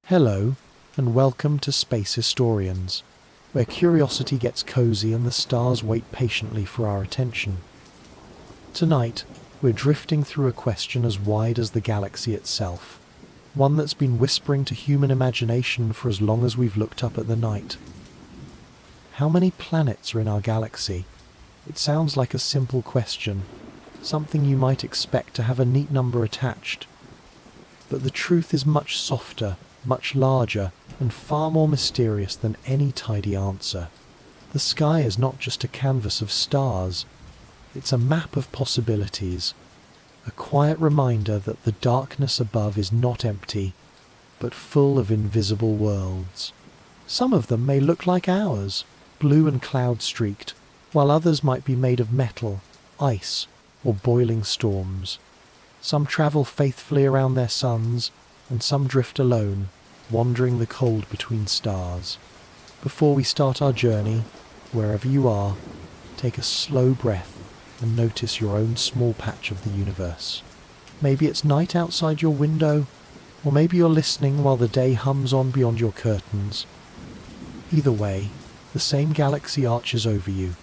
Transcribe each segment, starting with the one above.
Hello, and welcome to Space Historians, where curiosity gets cozy and the stars wait patiently for our attention. Tonight, we're drifting through a question as wide as the galaxy itself, one that's been whispering to human imagination for as long as we've looked up at the night. How many planets are in our galaxy? It sounds like a simple question, something you might expect to have a neat number attached. But the truth is much softer, much larger, and far more mysterious than any tidy answer. The sky is not just a canvas of stars, it's a map of possibilities, a quiet reminder that the darkness above is not empty, but full of invisible worlds. Some of them may look like ours, blue and cloud-streaked, while others might be made of metal, ice, or boiling storms. Some travel faithfully around their suns, and some drift alone, wandering the cold between stars. Before we start our journey, wherever you are, take a slow breath and notice your own small patch of the universe. Maybe it's night outside your window, or maybe you're listening while the day hums on beyond your curtains. Either way, the same galaxy arches over you,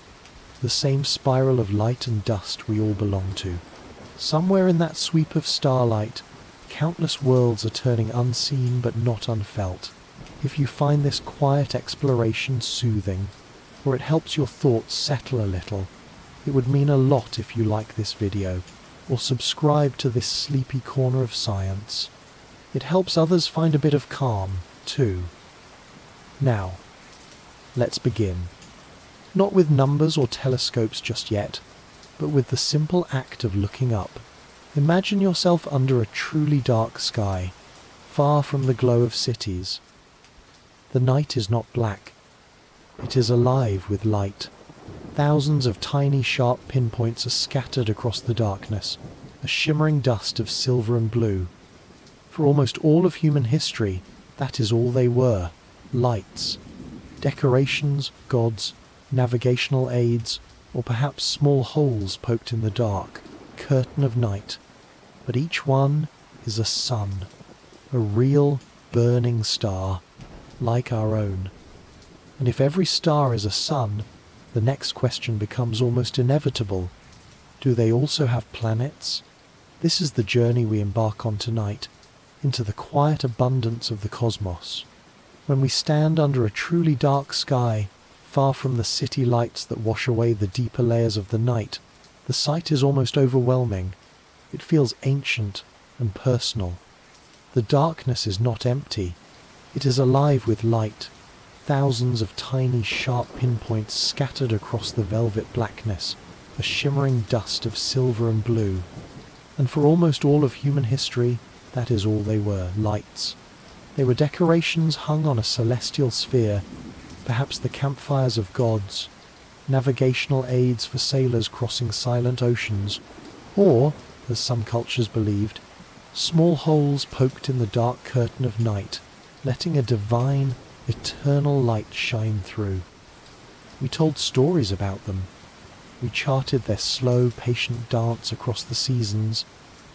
the same spiral of light and dust we all belong to. Somewhere in that sweep of starlight, countless worlds are turning unseen but not unfelt. If you find this quiet exploration soothing, or it helps your thoughts settle a little, it would mean a lot if you like this video, or subscribe to this sleepy corner of science. It helps others find a bit of calm, too. Now, let's begin. Not with numbers or telescopes just yet, but with the simple act of looking up. Imagine yourself under a truly dark sky, far from the glow of cities. The night is not black. It is alive with light. Thousands of tiny sharp pinpoints are scattered across the darkness, a shimmering dust of silver and blue. For almost all of human history, that is all they were, lights. Decorations, gods, navigational aids, or perhaps small holes poked in the dark curtain of night. But each one is a sun, a real burning star, like our own. And if every star is a sun, the next question becomes almost inevitable. Do they also have planets? This is the journey we embark on tonight, into the quiet abundance of the cosmos. When we stand under a truly dark sky, far from the city lights that wash away the deeper layers of the night, the sight is almost overwhelming. It feels ancient and personal. The darkness is not empty. It is alive with light, thousands of tiny sharp pinpoints scattered across the velvet blackness, a shimmering dust of silver and blue. And for almost all of human history, that is all they were, lights. They were decorations hung on a celestial sphere, perhaps the campfires of gods, navigational aids for sailors crossing silent oceans, or, as some cultures believed, small holes poked in the dark curtain of night, letting a divine, eternal light shine through. We told stories about them. We charted their slow, patient dance across the seasons.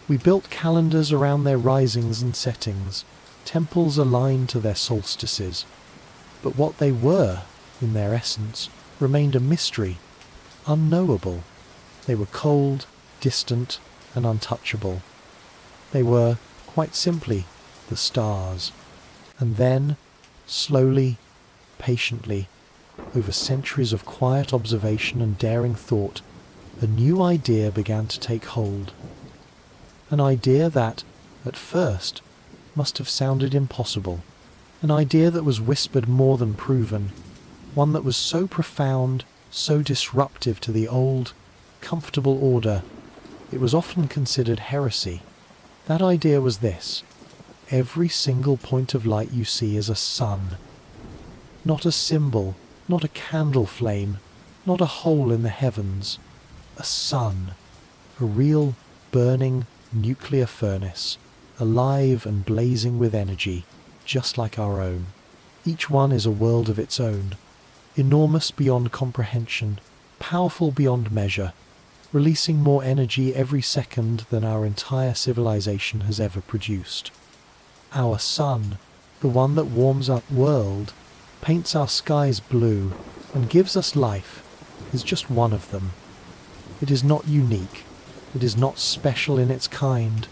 We built calendars around their risings and settings, temples aligned to their solstices. But what they were, in their essence, remained a mystery, unknowable. They were cold, distant, and untouchable. They were, quite simply, the stars. And then, slowly, patiently, over centuries of quiet observation and daring thought, a new idea began to take hold. An idea that, at first, must have sounded impossible. An idea that was whispered more than proven. One that was so profound, so disruptive to the old, comfortable order, it was often considered heresy. That idea was this: every single point of light you see is a sun. Not a symbol, not a candle flame, not a hole in the heavens. A sun. A real, burning, nuclear furnace, alive and blazing with energy, just like our own. Each one is a world of its own, enormous beyond comprehension, powerful beyond measure, releasing more energy every second than our entire civilization has ever produced. Our sun, the one that warms our world, paints our skies blue, and gives us life, is just one of them. It is not unique. It is not special in its kind,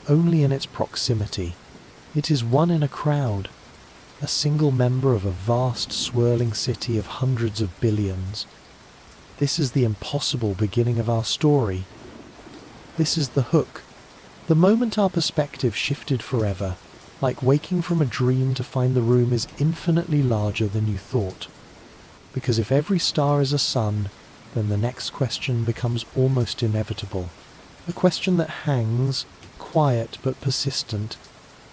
only in its proximity. It is one in a crowd, a single member of a vast swirling city of hundreds of billions. This is the impossible beginning of our story. This is the hook, the moment our perspective shifted forever, like waking from a dream to find the room is infinitely larger than you thought. Because if every star is a sun, then the next question becomes almost inevitable. A question that hangs, quiet but persistent,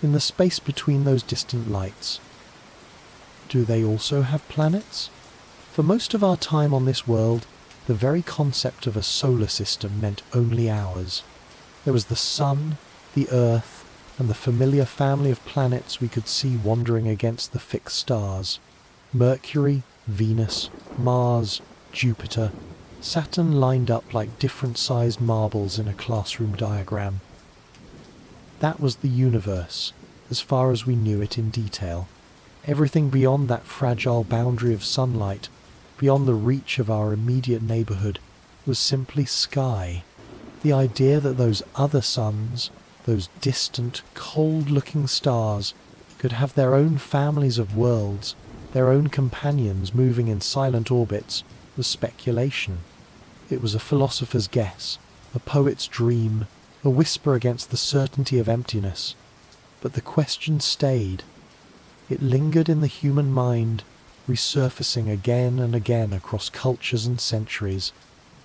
in the space between those distant lights. Do they also have planets? For most of our time on this world, the very concept of a solar system meant only ours. There was the sun, the earth, and the familiar family of planets we could see wandering against the fixed stars. Mercury, Venus, Mars, Jupiter, Saturn lined up like different-sized marbles in a classroom diagram. That was the universe, as far as we knew it in detail. Everything beyond that fragile boundary of sunlight, beyond the reach of our immediate neighborhood, was simply sky. The idea that those other suns, those distant, cold-looking stars, could have their own families of worlds, their own companions moving in silent orbits, was speculation. It was a philosopher's guess, a poet's dream, a whisper against the certainty of emptiness. But the question stayed. It lingered in the human mind, resurfacing again and again across cultures and centuries.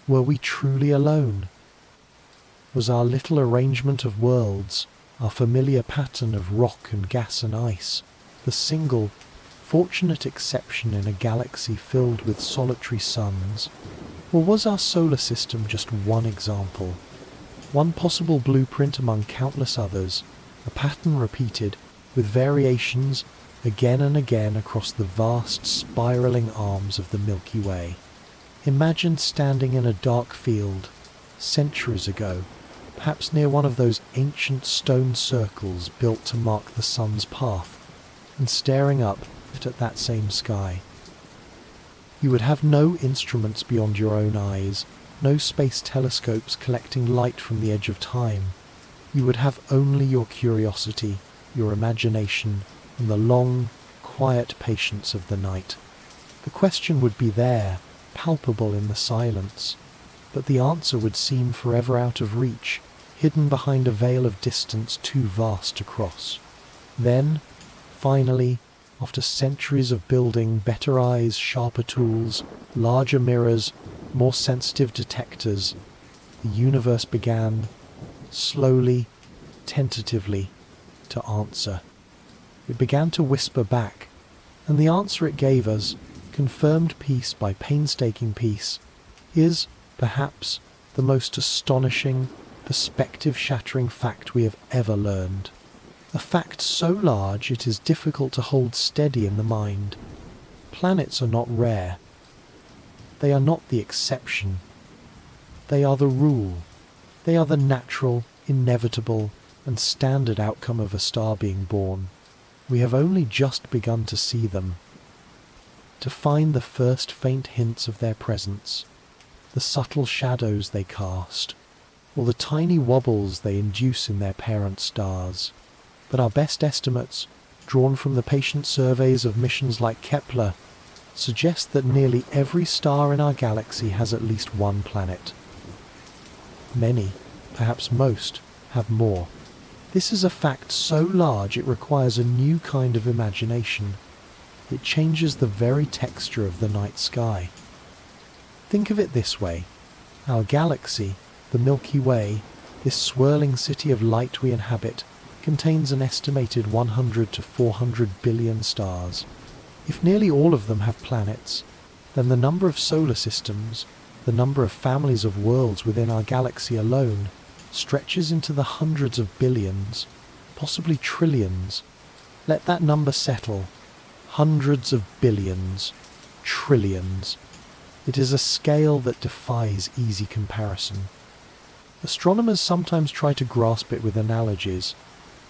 Were we truly alone? Was our little arrangement of worlds, our familiar pattern of rock and gas and ice, the single, fortunate exception in a galaxy filled with solitary suns? Or was our solar system just one example, one possible blueprint among countless others, a pattern repeated, with variations, again and again across the vast spiraling arms of the Milky Way? Imagine standing in a dark field, centuries ago, perhaps near one of those ancient stone circles built to mark the sun's path, and staring up at that same sky. You would have no instruments beyond your own eyes, no space telescopes collecting light from the edge of time. You would have only your curiosity, your imagination, and the long, quiet patience of the night. The question would be there, palpable in the silence, but the answer would seem forever out of reach, hidden behind a veil of distance too vast to cross. Then, finally, after centuries of building better eyes, sharper tools, larger mirrors, more sensitive detectors, the universe began, slowly, tentatively, to answer. It began to whisper back, and the answer it gave us, confirmed piece by painstaking piece, is, perhaps, the most astonishing, perspective-shattering fact we have ever learned. A fact so large it is difficult to hold steady in the mind. Planets are not rare. They are not the exception. They are the rule. They are the natural, inevitable, and standard outcome of a star being born. We have only just begun to see them, to find the first faint hints of their presence, the subtle shadows they cast, or the tiny wobbles they induce in their parent stars. But our best estimates, drawn from the patient surveys of missions like Kepler, suggest that nearly every star in our galaxy has at least one planet. Many, perhaps most, have more. This is a fact so large it requires a new kind of imagination. It changes the very texture of the night sky. Think of it this way. Our galaxy, the Milky Way, this swirling city of light we inhabit, contains an estimated 100 to 400 billion stars. If nearly all of them have planets, then the number of solar systems, the number of families of worlds within our galaxy alone, stretches into the hundreds of billions, possibly trillions. Let that number settle. Hundreds of billions, trillions. It is a scale that defies easy comparison. Astronomers sometimes try to grasp it with analogies.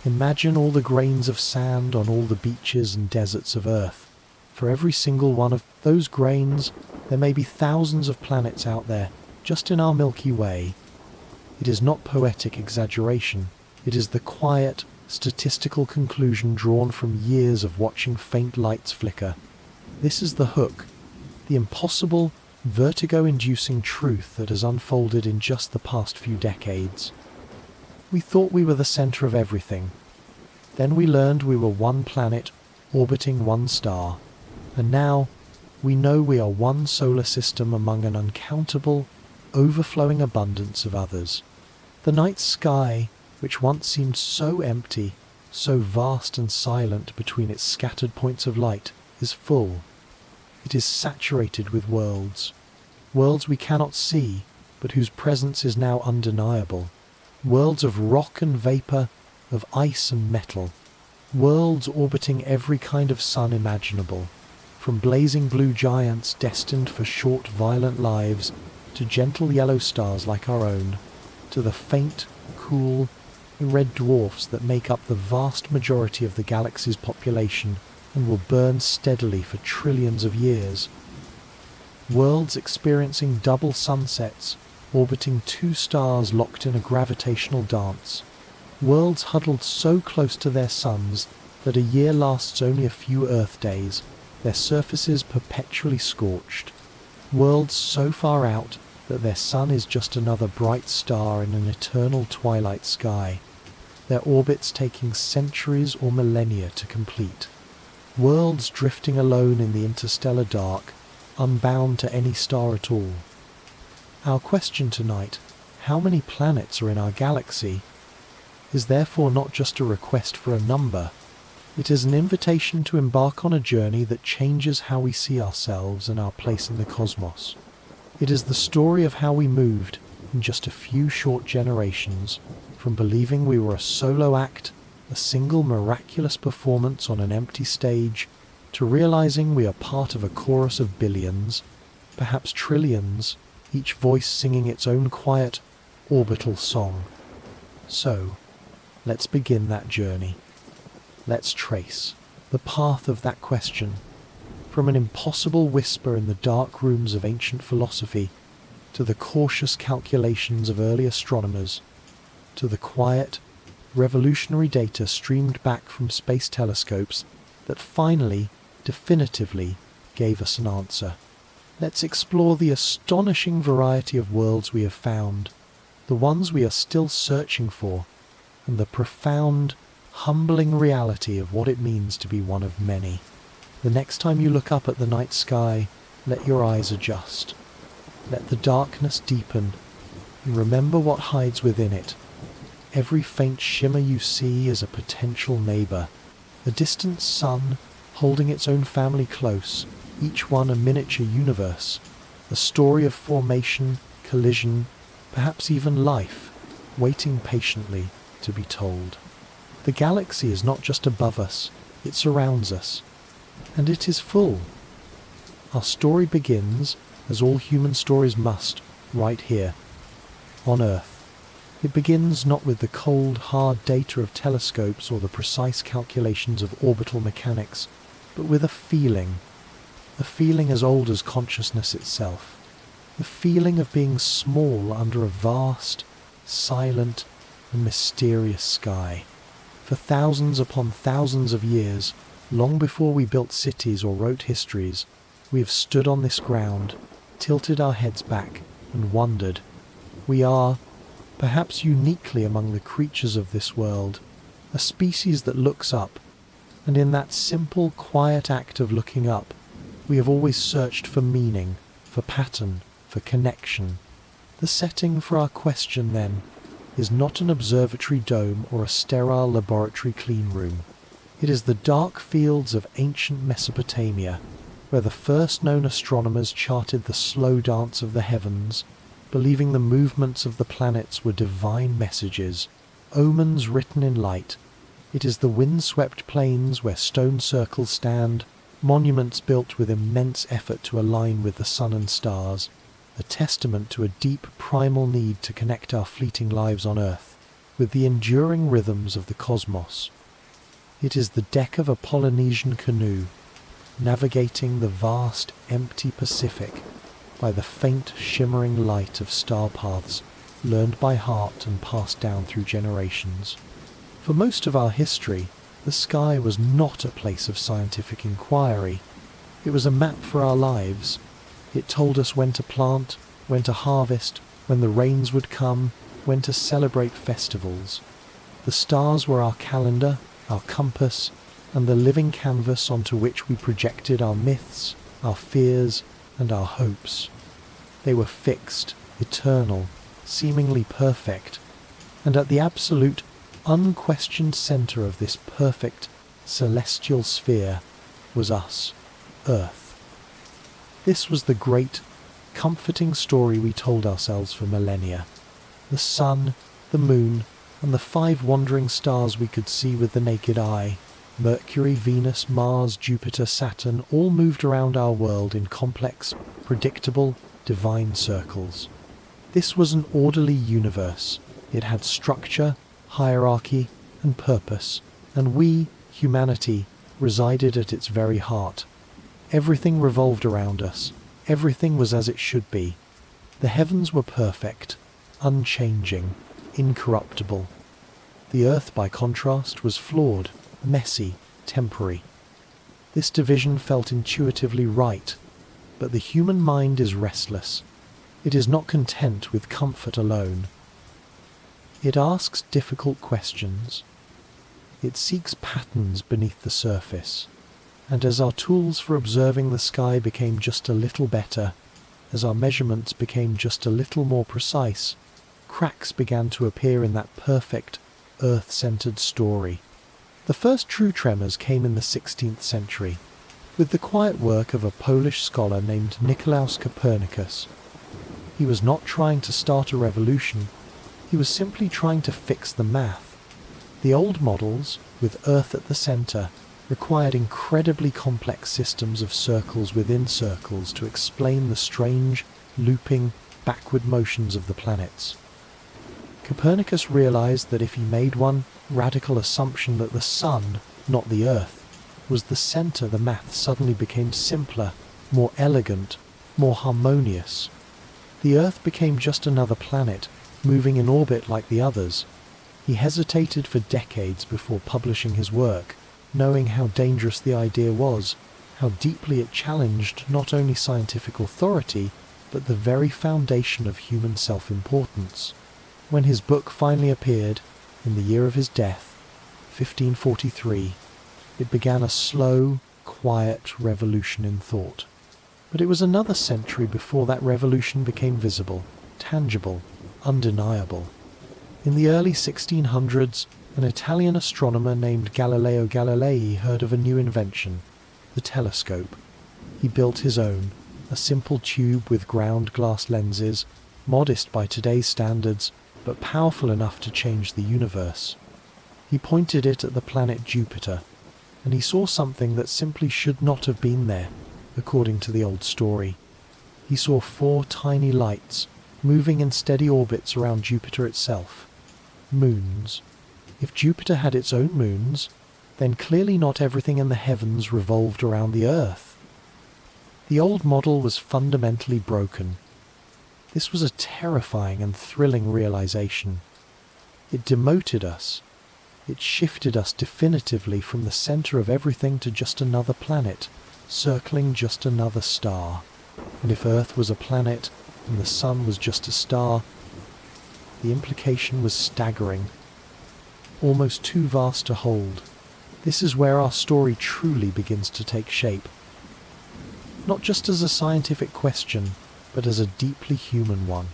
Imagine all the grains of sand on all the beaches and deserts of Earth. For every single one of those grains, there may be thousands of planets out there, just in our Milky Way. It is not poetic exaggeration. It is the quiet, statistical conclusion drawn from years of watching faint lights flicker. This is the hook, the impossible, vertigo-inducing truth that has unfolded in just the past few decades. We thought we were the center of everything. Then we learned we were one planet, orbiting one star. And now, we know we are one solar system among an uncountable, overflowing abundance of others. The night sky, which once seemed so empty, so vast and silent between its scattered points of light, is full. It is saturated with worlds. Worlds we cannot see, but whose presence is now undeniable. Worlds of rock and vapor, of ice and metal. Worlds orbiting every kind of sun imaginable. From blazing blue giants destined for short, violent lives, to gentle yellow stars like our own, to the faint, cool, red dwarfs that make up the vast majority of the galaxy's population and will burn steadily for trillions of years. Worlds experiencing double sunsets, orbiting two stars locked in a gravitational dance. Worlds huddled so close to their suns that a year lasts only a few Earth days, their surfaces perpetually scorched. Worlds so far out that their sun is just another bright star in an eternal twilight sky, their orbits taking centuries or millennia to complete. Worlds drifting alone in the interstellar dark, unbound to any star at all. Our question tonight, how many planets are in our galaxy, is therefore not just a request for a number. It is an invitation to embark on a journey that changes how we see ourselves and our place in the cosmos. It is the story of how we moved, in just a few short generations, from believing we were a solo act, a single miraculous performance on an empty stage, to realizing we are part of a chorus of billions, perhaps trillions, each voice singing its own quiet, orbital song. So, let's begin that journey. Let's trace the path of that question, from an impossible whisper in the dark rooms of ancient philosophy, to the cautious calculations of early astronomers, to the quiet, revolutionary data streamed back from space telescopes that finally, definitively, gave us an answer. Let's explore the astonishing variety of worlds we have found, the ones we are still searching for, and the profound, humbling reality of what it means to be one of many. The next time you look up at the night sky, let your eyes adjust. Let the darkness deepen, and remember what hides within it. Every faint shimmer you see is a potential neighbor, a distant sun holding its own family close, each one a miniature universe, a story of formation, collision, perhaps even life, waiting patiently to be told. The galaxy is not just above us, it surrounds us, and it is full. Our story begins, as all human stories must, right here, on Earth. It begins not with the cold, hard data of telescopes or the precise calculations of orbital mechanics, but with a feeling as old as consciousness itself, the feeling of being small under a vast, silent, and mysterious sky. For thousands upon thousands of years, long before we built cities or wrote histories, we have stood on this ground, tilted our heads back, and wondered. We are, perhaps uniquely among the creatures of this world, a species that looks up, and in that simple, quiet act of looking up, we have always searched for meaning, for pattern, for connection. The setting for our question, then, is not an observatory dome or a sterile laboratory clean room. It is the dark fields of ancient Mesopotamia, where the first known astronomers charted the slow dance of the heavens, believing the movements of the planets were divine messages, omens written in light. It is the wind-swept plains where stone circles stand, monuments built with immense effort to align with the sun and stars, a testament to a deep primal need to connect our fleeting lives on Earth. with the enduring rhythms of the cosmos. It is the deck of a Polynesian canoe, navigating the vast, empty Pacific by the faint, shimmering light of star paths learned by heart and passed down through generations. For most of our history, the sky was not a place of scientific inquiry. It was a map for our lives. It told us when to plant, when to harvest, when the rains would come, when to celebrate festivals. The stars were our calendar, our compass, and the living canvas onto which we projected our myths, our fears, and our hopes. They were fixed, eternal, seemingly perfect, and at the absolute, unquestioned center of this perfect, celestial sphere was us, Earth. This was the great, comforting story we told ourselves for millennia. The sun, the moon, and the 5 wandering stars we could see with the naked eye, Mercury, Venus, Mars, Jupiter, Saturn, all moved around our world in complex, predictable, divine circles. This was an orderly universe. It had structure, hierarchy, and purpose, and we, humanity, resided at its very heart. Everything revolved around us. Everything was as it should be. The heavens were perfect, unchanging, incorruptible. The earth, by contrast, was flawed, messy, temporary. This division felt intuitively right, but the human mind is restless. It is not content with comfort alone. It asks difficult questions. It seeks patterns beneath the surface. And as our tools for observing the sky became just a little better, as our measurements became just a little more precise, cracks began to appear in that perfect, earth-centered story. The first true tremors came in the 16th century, with the quiet work of a Polish scholar named Nicolaus Copernicus. He was not trying to start a revolution, he was simply trying to fix the math. The old models, with Earth at the center, required incredibly complex systems of circles within circles to explain the strange, looping, backward motions of the planets. Copernicus realized that if he made one radical assumption that the sun, not the Earth, was the center, the math suddenly became simpler, more elegant, more harmonious. The Earth became just another planet, moving in orbit like the others. He hesitated for decades before publishing his work, knowing how dangerous the idea was, how deeply it challenged not only scientific authority, but the very foundation of human self-importance. When his book finally appeared, in the year of his death, 1543, it began a slow, quiet revolution in thought. But it was another century before that revolution became visible, tangible, undeniable. In the early 1600s, an Italian astronomer named Galileo Galilei heard of a new invention, the telescope. He built his own, a simple tube with ground glass lenses, modest by today's standards, but powerful enough to change the universe. He pointed it at the planet Jupiter, and he saw something that simply should not have been there, according to the old story. He saw 4 tiny lights, moving in steady orbits around Jupiter itself. Moons. If Jupiter had its own moons, then clearly not everything in the heavens revolved around the Earth. The old model was fundamentally broken. This was a terrifying and thrilling realization. It demoted us. It shifted us definitively from the center of everything to just another planet, circling just another star. And if Earth was a planet, and the sun was just a star, the implication was staggering, almost too vast to hold. This is where our story truly begins to take shape. Not just as a scientific question, but as a deeply human one.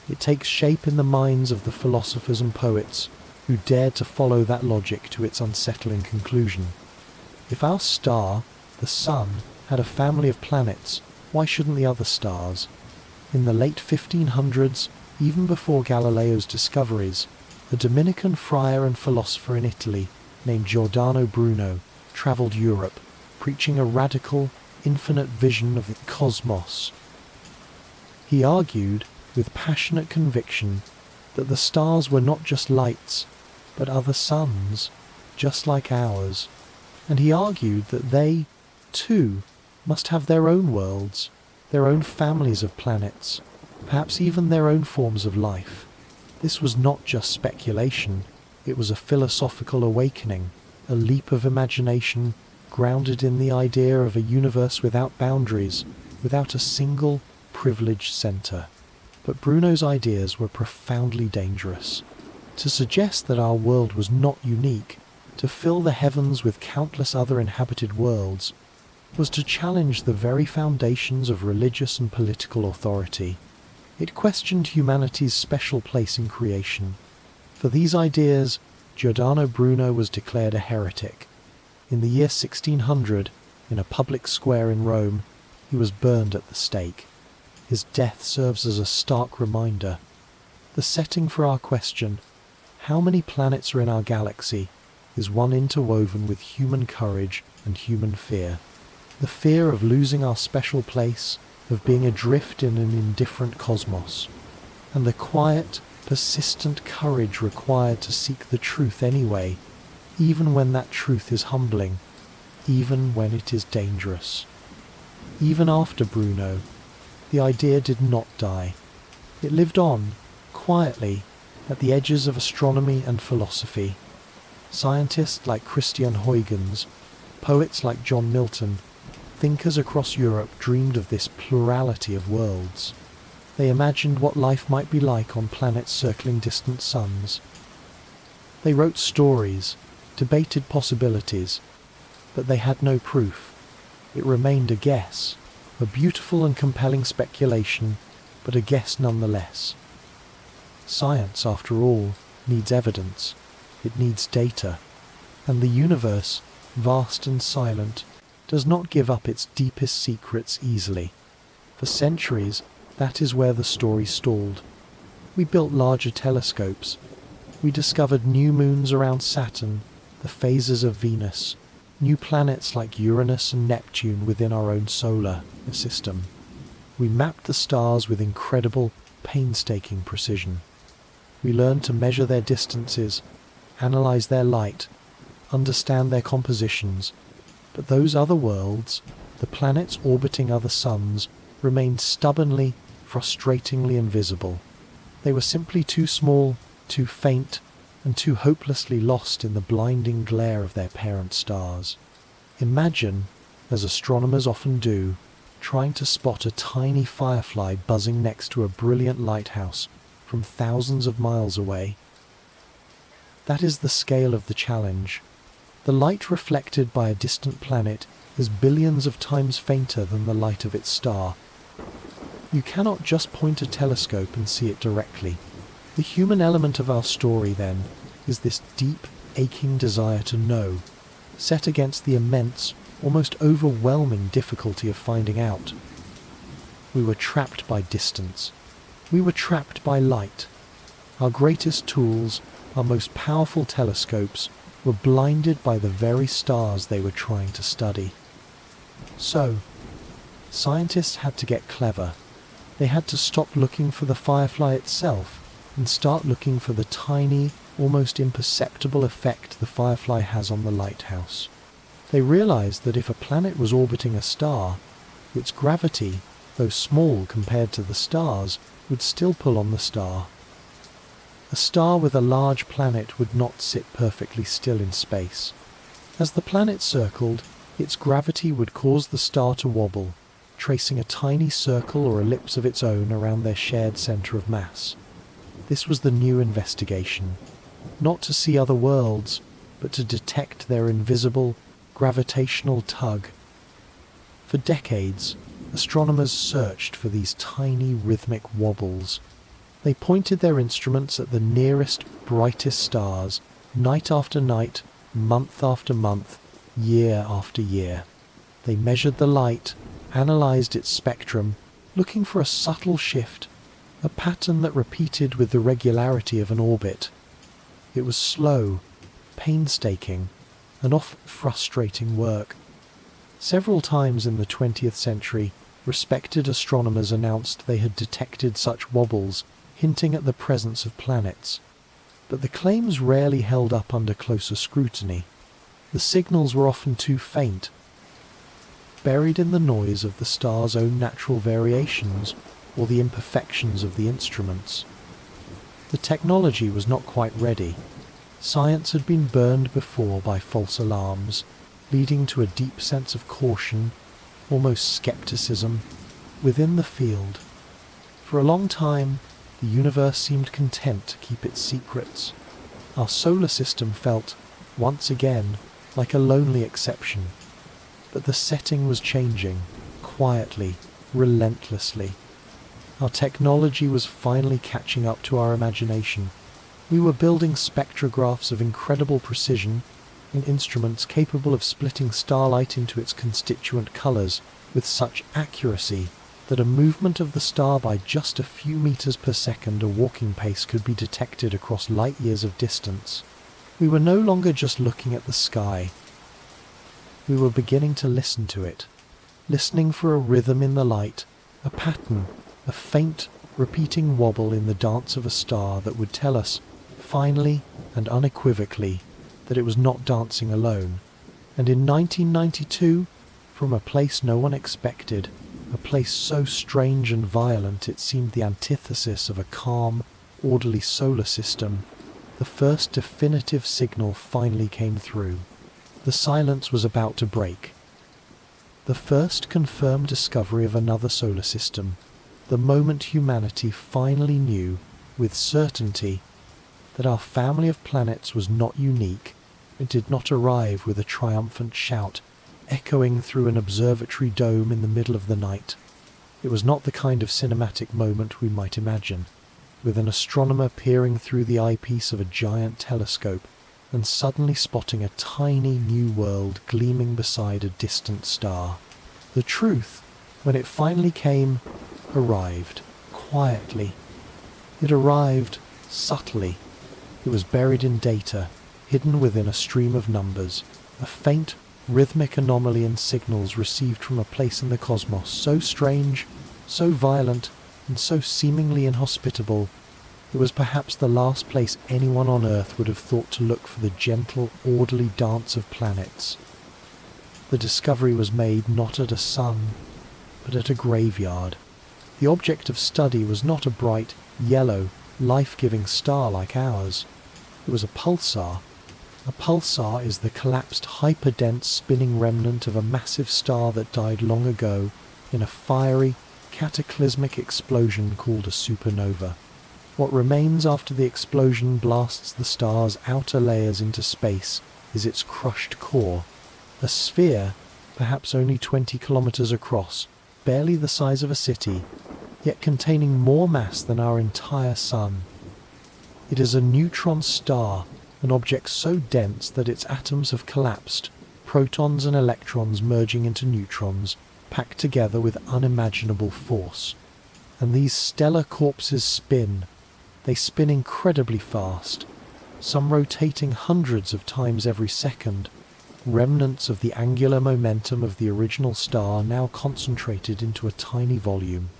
It takes shape in the minds of the philosophers and poets who dared to follow that logic to its unsettling conclusion. If our star, the sun, had a family of planets, why shouldn't the other stars? In the late 1500s, even before Galileo's discoveries, a Dominican friar and philosopher in Italy named Giordano Bruno travelled Europe, preaching a radical, infinite vision of the cosmos. He argued, with passionate conviction, that the stars were not just lights, but other suns, just like ours, and he argued that they, too, must have their own worlds, their own families of planets, perhaps even their own forms of life. This was not just speculation, it was a philosophical awakening, a leap of imagination grounded in the idea of a universe without boundaries, without a single privileged center. But Bruno's ideas were profoundly dangerous. To suggest that our world was not unique, to fill the heavens with countless other inhabited worlds, was to challenge the very foundations of religious and political authority. It questioned humanity's special place in creation. For these ideas, Giordano Bruno was declared a heretic. In the year 1600, in a public square in Rome, he was burned at the stake. His death serves as a stark reminder. The setting for our question, how many planets are in our galaxy, is one interwoven with human courage and human fear. The fear of losing our special place, of being adrift in an indifferent cosmos, and the quiet, persistent courage required to seek the truth anyway, even when that truth is humbling, even when it is dangerous. Even after Bruno, the idea did not die. It lived on, quietly, at the edges of astronomy and philosophy. Scientists like Christian Huygens, poets like John Milton, thinkers across Europe dreamed of this plurality of worlds. They imagined what life might be like on planets circling distant suns. They wrote stories, debated possibilities, but they had no proof. It remained a guess, a beautiful and compelling speculation, but a guess nonetheless. Science, after all, needs evidence. It needs data. And the universe, vast and silent, does not give up its deepest secrets easily. For centuries, that is where the story stalled. We built larger telescopes. We discovered new moons around Saturn, the phases of Venus, new planets like Uranus and Neptune within our own solar system. We mapped the stars with incredible, painstaking precision. We learned to measure their distances, analyze their light, understand their compositions, but those other worlds, the planets orbiting other suns, remained stubbornly, frustratingly invisible. They were simply too small, too faint, and too hopelessly lost in the blinding glare of their parent stars. Imagine, as astronomers often do, trying to spot a tiny firefly buzzing next to a brilliant lighthouse from thousands of miles away. That is the scale of the challenge. The light reflected by a distant planet is billions of times fainter than the light of its star. You cannot just point a telescope and see it directly. The human element of our story, then, is this deep, aching desire to know, set against the immense, almost overwhelming difficulty of finding out. We were trapped by distance. We were trapped by light. Our greatest tools, our most powerful telescopes, were blinded by the very stars they were trying to study. So, scientists had to get clever. They had to stop looking for the firefly itself and start looking for the tiny, almost imperceptible effect the firefly has on the lighthouse. They realized that if a planet was orbiting a star, its gravity, though small compared to the stars, would still pull on the star. A star with a large planet would not sit perfectly still in space. As the planet circled, its gravity would cause the star to wobble, tracing a tiny circle or ellipse of its own around their shared center of mass. This was the new investigation. Not to see other worlds, but to detect their invisible, gravitational tug. For decades, astronomers searched for these tiny rhythmic wobbles. They pointed their instruments at the nearest, brightest stars, night after night, month after month, year after year. They measured the light, analyzed its spectrum, looking for a subtle shift, a pattern that repeated with the regularity of an orbit. It was slow, painstaking, and often frustrating work. Several times in the 20th century, respected astronomers announced they had detected such wobbles, hinting at the presence of planets. But the claims rarely held up under closer scrutiny. The signals were often too faint, buried in the noise of the star's own natural variations or the imperfections of the instruments. The technology was not quite ready. Science had been burned before by false alarms, leading to a deep sense of caution, almost skepticism, within the field. For a long time, the universe seemed content to keep its secrets. Our solar system felt, once again, like a lonely exception. But the setting was changing, quietly, relentlessly. Our technology was finally catching up to our imagination. We were building spectrographs of incredible precision and instruments capable of splitting starlight into its constituent colors with such accuracy that a movement of the star by just a few meters per second, a walking pace, could be detected across light years of distance. We were no longer just looking at the sky. We were beginning to listen to it, listening for a rhythm in the light, a pattern, a faint, repeating wobble in the dance of a star that would tell us, finally and unequivocally, that it was not dancing alone. And in 1992, from a place no one expected, a place so strange and violent it seemed the antithesis of a calm, orderly solar system, the first definitive signal finally came through. The silence was about to break. The first confirmed discovery of another solar system, the moment humanity finally knew, with certainty, that our family of planets was not unique. It did not arrive with a triumphant shout, echoing through an observatory dome in the middle of the night. It was not the kind of cinematic moment we might imagine, with an astronomer peering through the eyepiece of a giant telescope and suddenly spotting a tiny new world gleaming beside a distant star. The truth, when it finally came, arrived quietly. It arrived subtly. It was buried in data, hidden within a stream of numbers, a faint, rhythmic anomaly in signals received from a place in the cosmos so strange, so violent, and so seemingly inhospitable. It was perhaps the last place anyone on Earth would have thought to look for the gentle, orderly dance of planets. The discovery was made not at a sun, but at a graveyard. The object of study was not a bright, yellow, life-giving star like ours. It was a pulsar. A pulsar is the collapsed, hyperdense spinning remnant of a massive star that died long ago in a fiery, cataclysmic explosion called a supernova. What remains after the explosion blasts the star's outer layers into space is its crushed core, a sphere, perhaps only 20 kilometers across, barely the size of a city, yet containing more mass than our entire sun. It is a neutron star, an object so dense that its atoms have collapsed, protons and electrons merging into neutrons, packed together with unimaginable force. And these stellar corpses spin. They spin incredibly fast, some rotating hundreds of times every second, remnants of the angular momentum of the original star now concentrated into a tiny volume.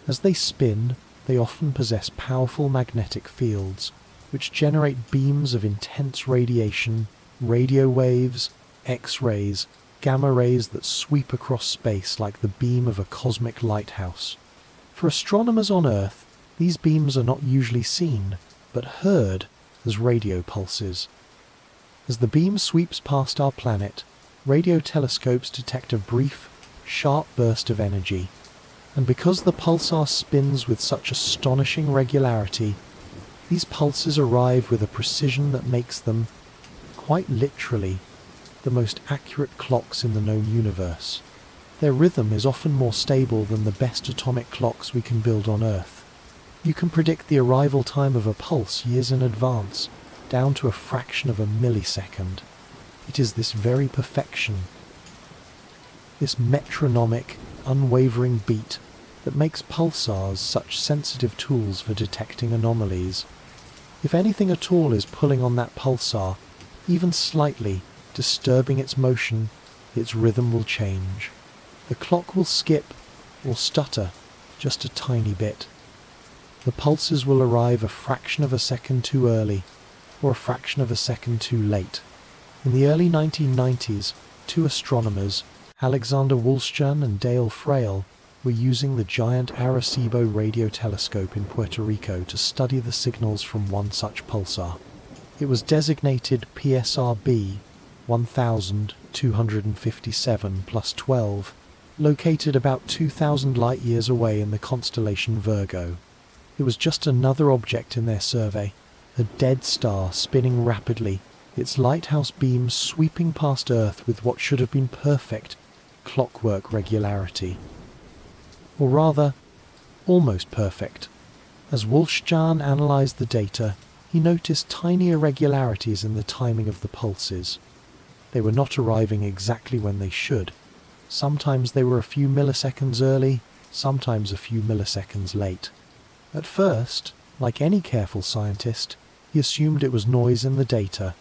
As they spin, they often possess powerful magnetic fields, which generate beams of intense radiation, radio waves, X-rays, gamma rays that sweep across space like the beam of a cosmic lighthouse. For astronomers on Earth, these beams are not usually seen, but heard as radio pulses. As the beam sweeps past our planet, radio telescopes detect a brief, sharp burst of energy. And because the pulsar spins with such astonishing regularity, these pulses arrive with a precision that makes them, quite literally, the most accurate clocks in the known universe. Their rhythm is often more stable than the best atomic clocks we can build on Earth. You can predict the arrival time of a pulse years in advance, down to a fraction of a millisecond. It is this very perfection, this metronomic, unwavering beat, that makes pulsars such sensitive tools for detecting anomalies. If anything at all is pulling on that pulsar, even slightly, disturbing its motion, its rhythm will change. The clock will skip or stutter just a tiny bit. the pulses will arrive a fraction of a second too early or a fraction of a second too late. In the early 1990s, two astronomers, Alexander Wolszczan and Dale Frail, were using the giant Arecibo radio telescope in Puerto Rico to study the signals from one such pulsar. It was designated PSRB 1257+12, located about 2,000 light-years away in the constellation Virgo. It was just another object in their survey, a dead star spinning rapidly, its lighthouse beams sweeping past Earth with what should have been perfect clockwork regularity. Or rather, almost perfect. As Wolszczan analysed the data, he noticed tiny irregularities in the timing of the pulses. They were not arriving exactly when they should. Sometimes they were a few milliseconds early, sometimes a few milliseconds late. At first, like any careful scientist, he assumed it was noise in the data,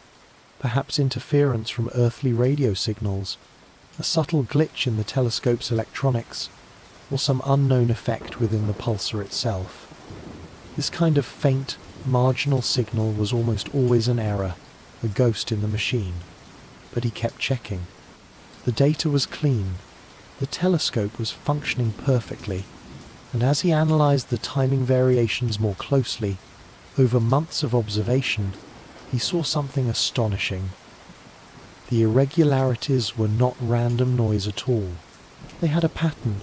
perhaps interference from earthly radio signals, a subtle glitch in the telescope's electronics, or some unknown effect within the pulsar itself. This kind of faint, marginal signal was almost always an error, a ghost in the machine. But he kept checking. The data was clean, the telescope was functioning perfectly, and as he analysed the timing variations more closely, over months of observation, he saw something astonishing. The irregularities were not random noise at all. They had a pattern.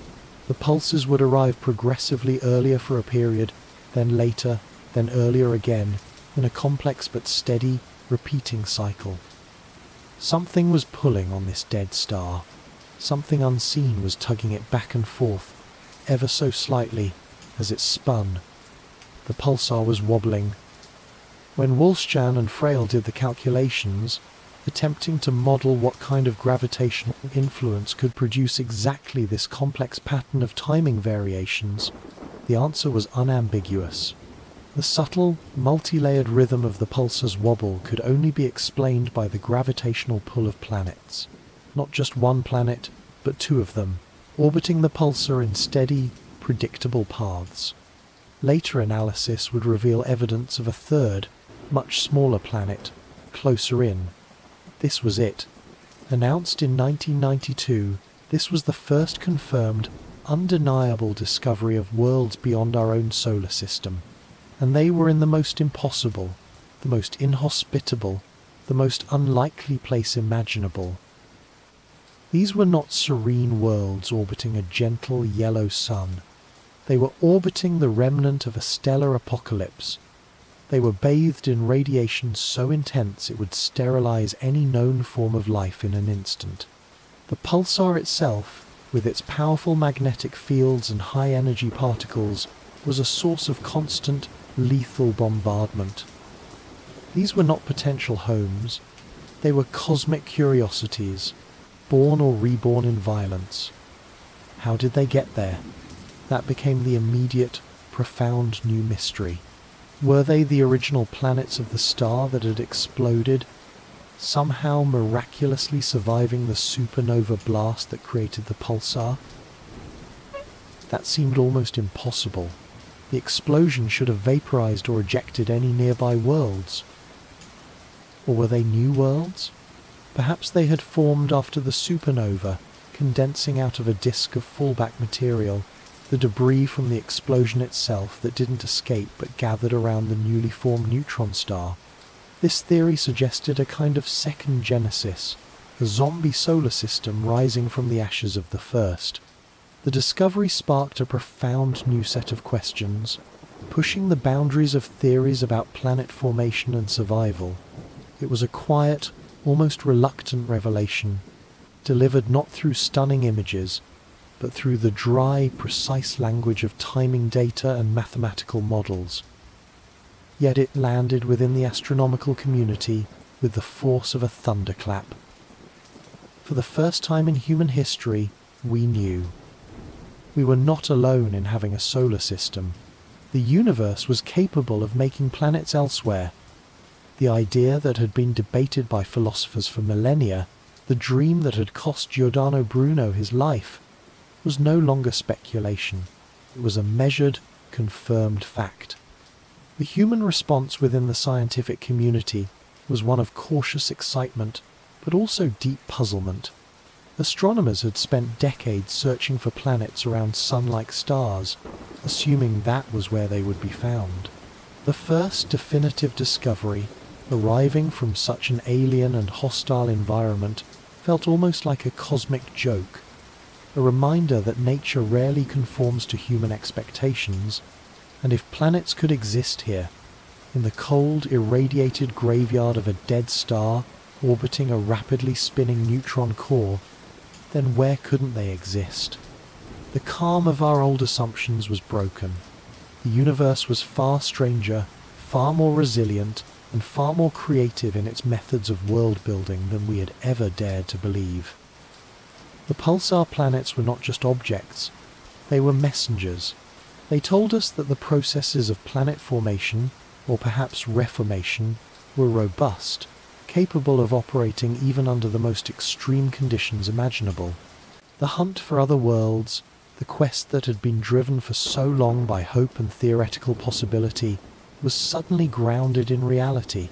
The pulses would arrive progressively earlier for a period, then later, then earlier again, in a complex but steady, repeating cycle. Something was pulling on this dead star. Something unseen was tugging it back and forth, ever so slightly, as it spun. The pulsar was wobbling. When Wolszczan and Frail did the calculations, attempting to model what kind of gravitational influence could produce exactly this complex pattern of timing variations, the answer was unambiguous. The subtle, multi-layered rhythm of the pulsar's wobble could only be explained by the gravitational pull of planets. Not just one planet, but two of them, orbiting the pulsar in steady, predictable paths. Later analysis would reveal evidence of a third, much smaller planet, closer in. This was it. Announced in 1992, this was the first confirmed, undeniable discovery of worlds beyond our own solar system. And they were in the most impossible, the most inhospitable, the most unlikely place imaginable. These were not serene worlds orbiting a gentle yellow sun. They were orbiting the remnant of a stellar apocalypse. They were bathed in radiation so intense it would sterilize any known form of life in an instant. The pulsar itself, with its powerful magnetic fields and high-energy particles, was a source of constant, lethal bombardment. These were not potential homes. They were cosmic curiosities, born or reborn in violence. How did they get there? That became the immediate, profound new mystery. Were they the original planets of the star that had exploded, somehow miraculously surviving the supernova blast that created the pulsar? That seemed almost impossible. The explosion should have vaporized or ejected any nearby worlds. Or were they new worlds? Perhaps they had formed after the supernova, condensing out of a disk of fallback material, the debris from the explosion itself that didn't escape but gathered around the newly formed neutron star. This theory suggested a kind of second genesis, a zombie solar system rising from the ashes of the first. The discovery sparked a profound new set of questions, pushing the boundaries of theories about planet formation and survival. It was a quiet, almost reluctant revelation, delivered not through stunning images, but through the dry, precise language of timing data and mathematical models. Yet it landed within the astronomical community with the force of a thunderclap. For the first time in human history, we knew. We were not alone in having a solar system. The universe was capable of making planets elsewhere. The idea that had been debated by philosophers for millennia, the dream that had cost Giordano Bruno his life, was no longer speculation. It was a measured, confirmed fact. The human response within the scientific community was one of cautious excitement, but also deep puzzlement. Astronomers had spent decades searching for planets around sun-like stars, assuming that was where they would be found. The first definitive discovery, arriving from such an alien and hostile environment, felt almost like a cosmic joke, a reminder that nature rarely conforms to human expectations, and if planets could exist here, in the cold, irradiated graveyard of a dead star orbiting a rapidly spinning neutron core, then where couldn't they exist? The calm of our old assumptions was broken. The universe was far stranger, far more resilient, and far more creative in its methods of world-building than we had ever dared to believe. The pulsar planets were not just objects, they were messengers. They told us that the processes of planet formation, or perhaps reformation, were robust, capable of operating even under the most extreme conditions imaginable. The hunt for other worlds, the quest that had been driven for so long by hope and theoretical possibility, was suddenly grounded in reality.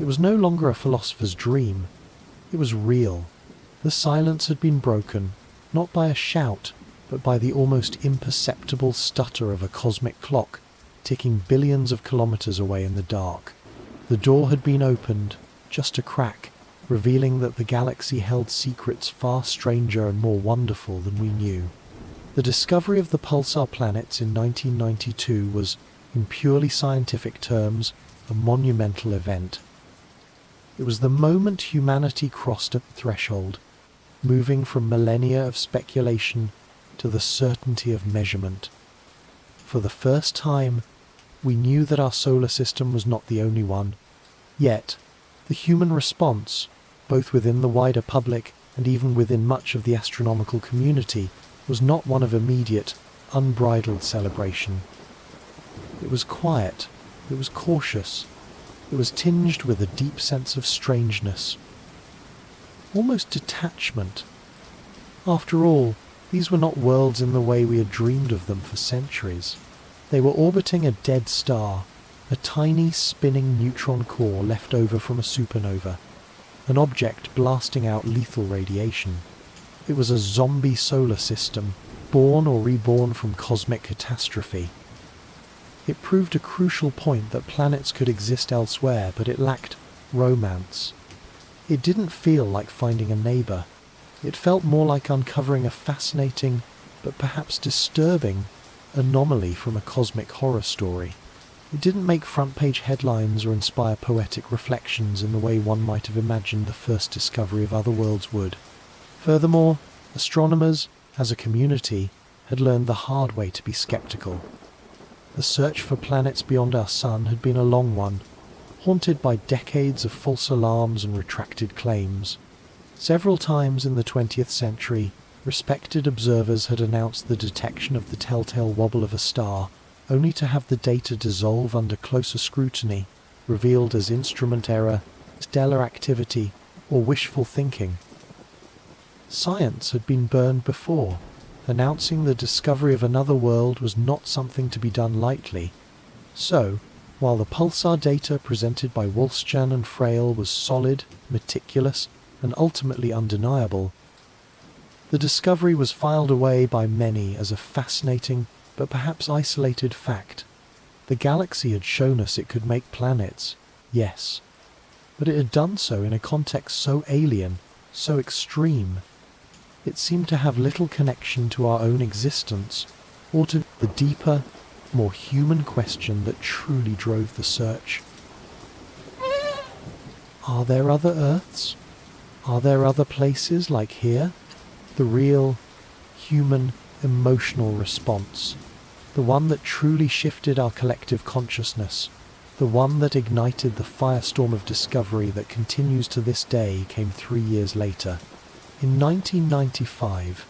It was no longer a philosopher's dream. It was real. The silence had been broken, not by a shout, but by the almost imperceptible stutter of a cosmic clock, ticking billions of kilometers away in the dark. The door had been opened, just a crack, revealing that the galaxy held secrets far stranger and more wonderful than we knew. The discovery of the pulsar planets in 1992 was, in purely scientific terms, a monumental event. It was the moment humanity crossed a threshold, moving from millennia of speculation to the certainty of measurement. For the first time, we knew that our solar system was not the only one. Yet, the human response, both within the wider public and even within much of the astronomical community, was not one of immediate, unbridled celebration. It was quiet, it was cautious, it was tinged with a deep sense of strangeness, almost detachment. After all, these were not worlds in the way we had dreamed of them for centuries. They were orbiting a dead star, a tiny spinning neutron core left over from a supernova, an object blasting out lethal radiation. It was a zombie solar system, born or reborn from cosmic catastrophe. It proved a crucial point that planets could exist elsewhere, but it lacked romance. It didn't feel like finding a neighbor. It felt more like uncovering a fascinating, but perhaps disturbing, anomaly from a cosmic horror story. It didn't make front-page headlines or inspire poetic reflections in the way one might have imagined the first discovery of other worlds would. Furthermore, astronomers, as a community, had learned the hard way to be skeptical. The search for planets beyond our sun had been a long one, haunted by decades of false alarms and retracted claims. Several times in the 20th century, respected observers had announced the detection of the telltale wobble of a star, only to have the data dissolve under closer scrutiny, revealed as instrument error, stellar activity, or wishful thinking. Science had been burned before. Announcing the discovery of another world was not something to be done lightly. So, while the pulsar data presented by Wolfsjan and Frail was solid, meticulous, and ultimately undeniable, the discovery was filed away by many as a fascinating but perhaps isolated fact. The galaxy had shown us it could make planets, yes, but it had done so in a context so alien, so extreme. It seemed to have little connection to our own existence, or to the deeper, more human question that truly drove the search. Are there other Earths? Are there other places like here? The real, human, emotional response. The one that truly shifted our collective consciousness. The one that ignited the firestorm of discovery that continues to this day came 3 years later. In 1995,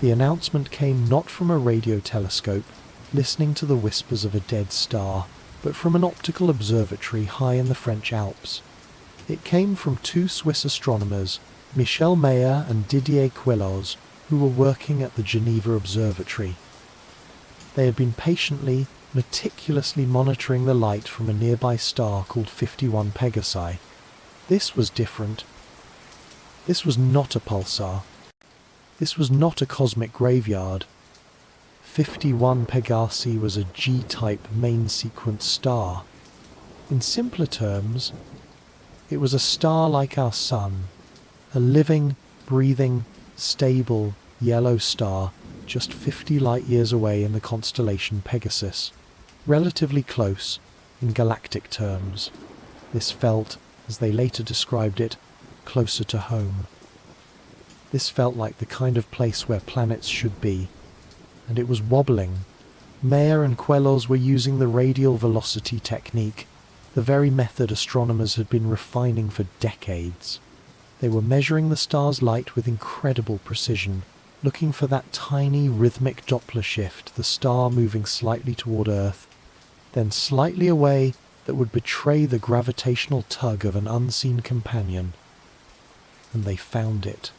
the announcement came not from a radio telescope, listening to the whispers of a dead star, but from an optical observatory high in the French Alps. It came from two Swiss astronomers, Michel Mayer and Didier Queloz, who were working at the Geneva Observatory. They had been patiently, meticulously monitoring the light from a nearby star called 51 Pegasi. This was different. This was not a pulsar. This was not a cosmic graveyard. 51 Pegasi was a G-type main sequence star. In simpler terms, it was a star like our Sun, a living, breathing, stable, yellow star just 50 light-years away in the constellation Pegasus. Relatively close, in galactic terms. This felt, as they later described it, closer to home. This felt like the kind of place where planets should be, and it was wobbling. Mayer and Queloz were using the radial velocity technique, the very method astronomers had been refining for decades. They were measuring the star's light with incredible precision, looking for that tiny rhythmic Doppler shift, the star moving slightly toward Earth, then slightly away, that would betray the gravitational tug of an unseen companion. And they found it.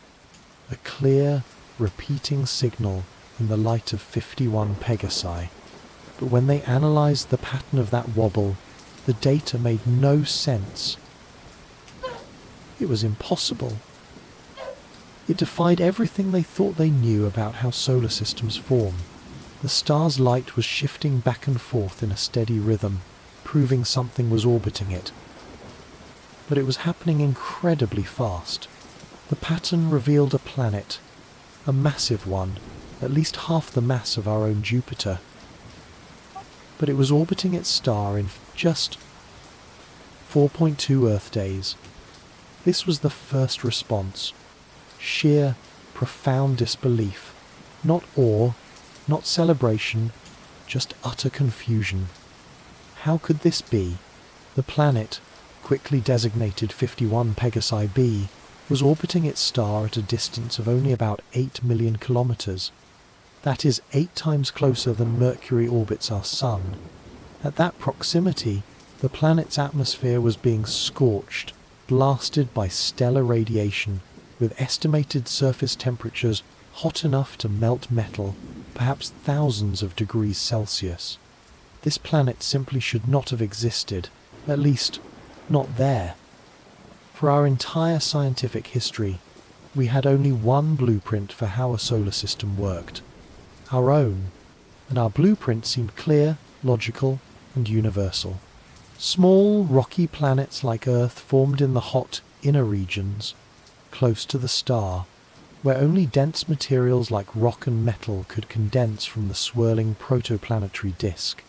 A clear, repeating signal in the light of 51 Pegasi. But when they analysed the pattern of that wobble, the data made no sense. It was impossible. It defied everything they thought they knew about how solar systems form. The star's light was shifting back and forth in a steady rhythm, proving something was orbiting it. But it was happening incredibly fast. The pattern revealed a planet, a massive one, at least half the mass of our own Jupiter. But it was orbiting its star in just 4.2 Earth days. This was the first response. Sheer, profound disbelief. Not awe, not celebration, just utter confusion. How could this be? The planet, quickly designated 51 Pegasi b, was orbiting its star at a distance of only about 8 million kilometers. That is 8 times closer than Mercury orbits our Sun. At that proximity, the planet's atmosphere was being scorched, blasted by stellar radiation, with estimated surface temperatures hot enough to melt metal, perhaps thousands of degrees Celsius. This planet simply should not have existed, at least, not there. For our entire scientific history, we had only one blueprint for how a solar system worked. Our own, and our blueprint seemed clear, logical, and universal. Small, rocky planets like Earth formed in the hot, inner regions, close to the star, where only dense materials like rock and metal could condense from the swirling protoplanetary disk.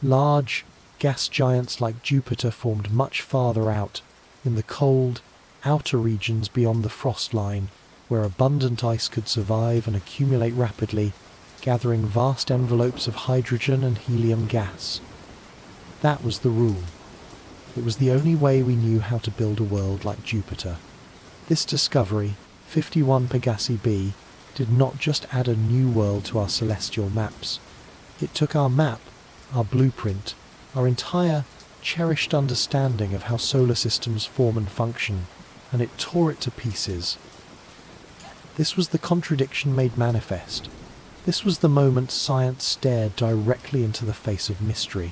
Large, gas giants like Jupiter formed much farther out, in the cold, outer regions beyond the frost line, where abundant ice could survive and accumulate rapidly, gathering vast envelopes of hydrogen and helium gas. That was the rule. It was the only way we knew how to build a world like Jupiter. This discovery, 51 Pegasi b, did not just add a new world to our celestial maps. It took our map, our blueprint, our entire, cherished understanding of how solar systems form and function, and it tore it to pieces. This was the contradiction made manifest. This was the moment science stared directly into the face of mystery.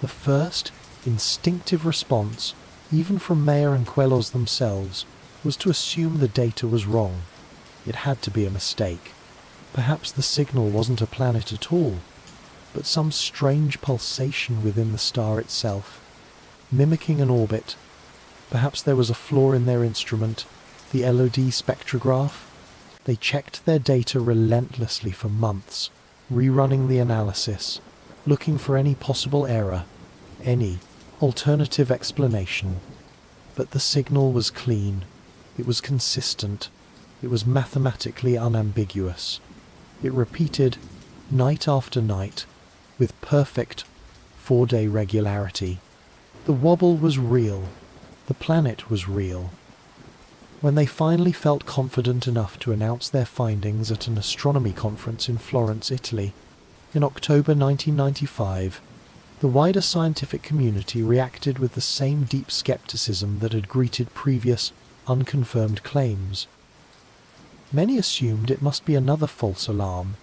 The first, instinctive response, even from Mayer and Queloz themselves, was to assume the data was wrong. It had to be a mistake. Perhaps the signal wasn't a planet at all, but some strange pulsation within the star itself, mimicking an orbit. Perhaps there was a flaw in their instrument, the LOD spectrograph. They checked their data relentlessly for months, rerunning the analysis, looking for any possible error, any alternative explanation. But the signal was clean. It was consistent. It was mathematically unambiguous. It repeated, night after night, with perfect 4-day regularity. The wobble was real. The planet was real. When they finally felt confident enough to announce their findings at an astronomy conference in Florence, Italy, in October 1995, the wider scientific community reacted with the same deep skepticism that had greeted previous, unconfirmed claims. Many assumed it must be another false alarm.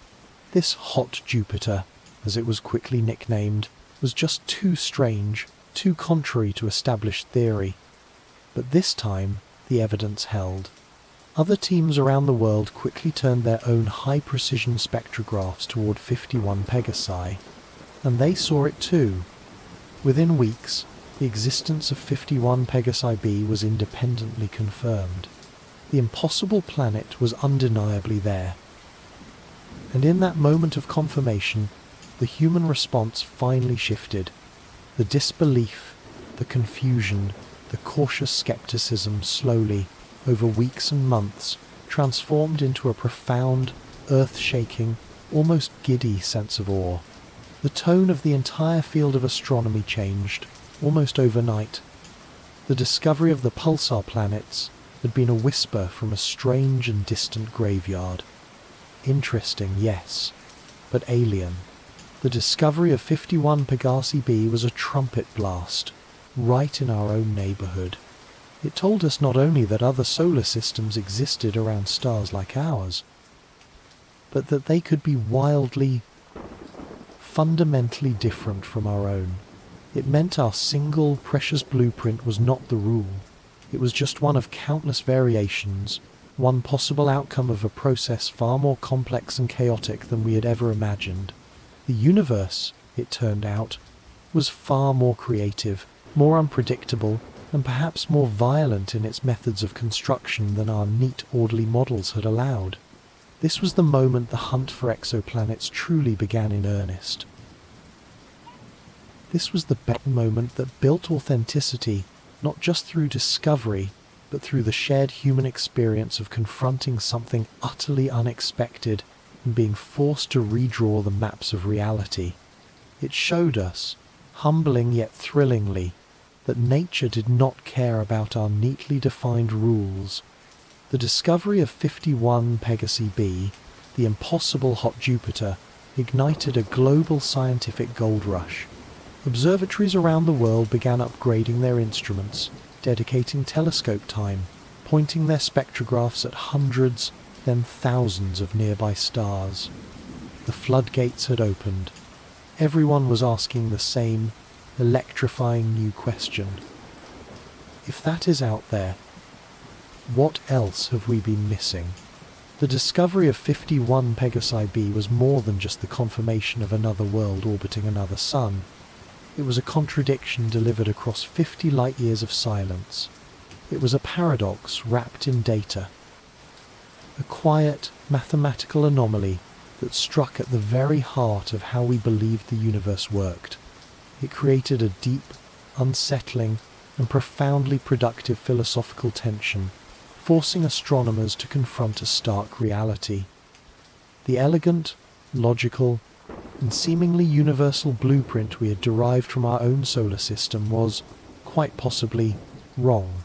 This hot Jupiter, as it was quickly nicknamed, was just too strange, too contrary to established theory. But this time, the evidence held. Other teams around the world quickly turned their own high-precision spectrographs toward 51 Pegasi, and they saw it too. Within weeks, the existence of 51 Pegasi b was independently confirmed. The impossible planet was undeniably there. And in that moment of confirmation, the human response finally shifted. The disbelief, the confusion, the cautious skepticism slowly, over weeks and months, transformed into a profound, earth-shaking, almost giddy sense of awe. The tone of the entire field of astronomy changed, almost overnight. The discovery of the pulsar planets had been a whisper from a strange and distant graveyard. Interesting, yes, but alien. The discovery of 51 Pegasi b was a trumpet blast, right in our own neighborhood. It told us not only that other solar systems existed around stars like ours, but that they could be wildly, fundamentally different from our own. It meant our single, precious blueprint was not the rule. It was just one of countless variations, one possible outcome of a process far more complex and chaotic than we had ever imagined. The universe, it turned out, was far more creative, more unpredictable, and perhaps more violent in its methods of construction than our neat, orderly models had allowed. This was the moment the hunt for exoplanets truly began in earnest. This was the moment that built authenticity, not just through discovery, but through the shared human experience of confronting something utterly unexpected and being forced to redraw the maps of reality. It showed us, humbling yet thrillingly, that nature did not care about our neatly defined rules. The discovery of 51 Pegasi b, the impossible hot Jupiter, ignited a global scientific gold rush. Observatories around the world began upgrading their instruments, dedicating telescope time, pointing their spectrographs at hundreds, then thousands of nearby stars. The floodgates had opened. Everyone was asking the same, electrifying new question. If that is out there, what else have we been missing? The discovery of 51 Pegasi b was more than just the confirmation of another world orbiting another sun. It was a contradiction delivered across 50 light-years of silence. It was a paradox wrapped in data. A quiet, mathematical anomaly that struck at the very heart of how we believed the universe worked. It created a deep, unsettling, and profoundly productive philosophical tension, forcing astronomers to confront a stark reality. The elegant, logical, and seemingly universal blueprint we had derived from our own solar system was, quite possibly, wrong,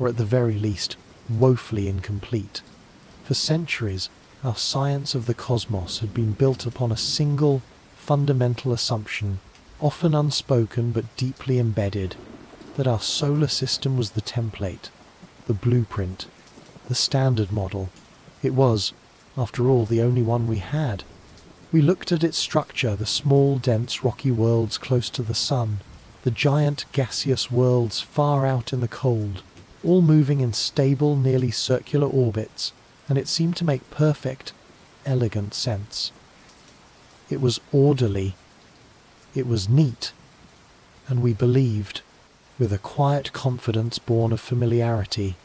or at the very least, woefully incomplete. For centuries, our science of the cosmos had been built upon a single, fundamental assumption, often unspoken but deeply embedded, that our solar system was the template, the blueprint, the standard model. It was, after all, the only one we had. We looked at its structure, the small, dense, rocky worlds close to the sun, the giant gaseous worlds far out in the cold, all moving in stable, nearly circular orbits, and it seemed to make perfect, elegant sense. It was orderly, it was neat, and we believed, with a quiet confidence born of familiarity,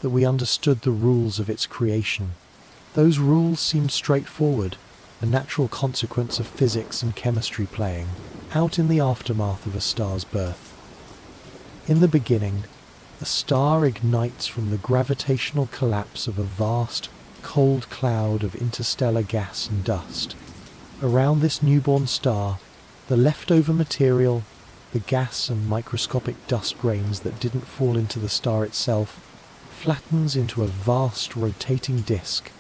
that we understood the rules of its creation. Those rules seemed straightforward, a natural consequence of physics and chemistry playing out in the aftermath of a star's birth. In the beginning, a star ignites from the gravitational collapse of a vast, cold cloud of interstellar gas and dust. Around this newborn star, the leftover material, the gas and microscopic dust grains that didn't fall into the star itself, flattens into a vast rotating disk,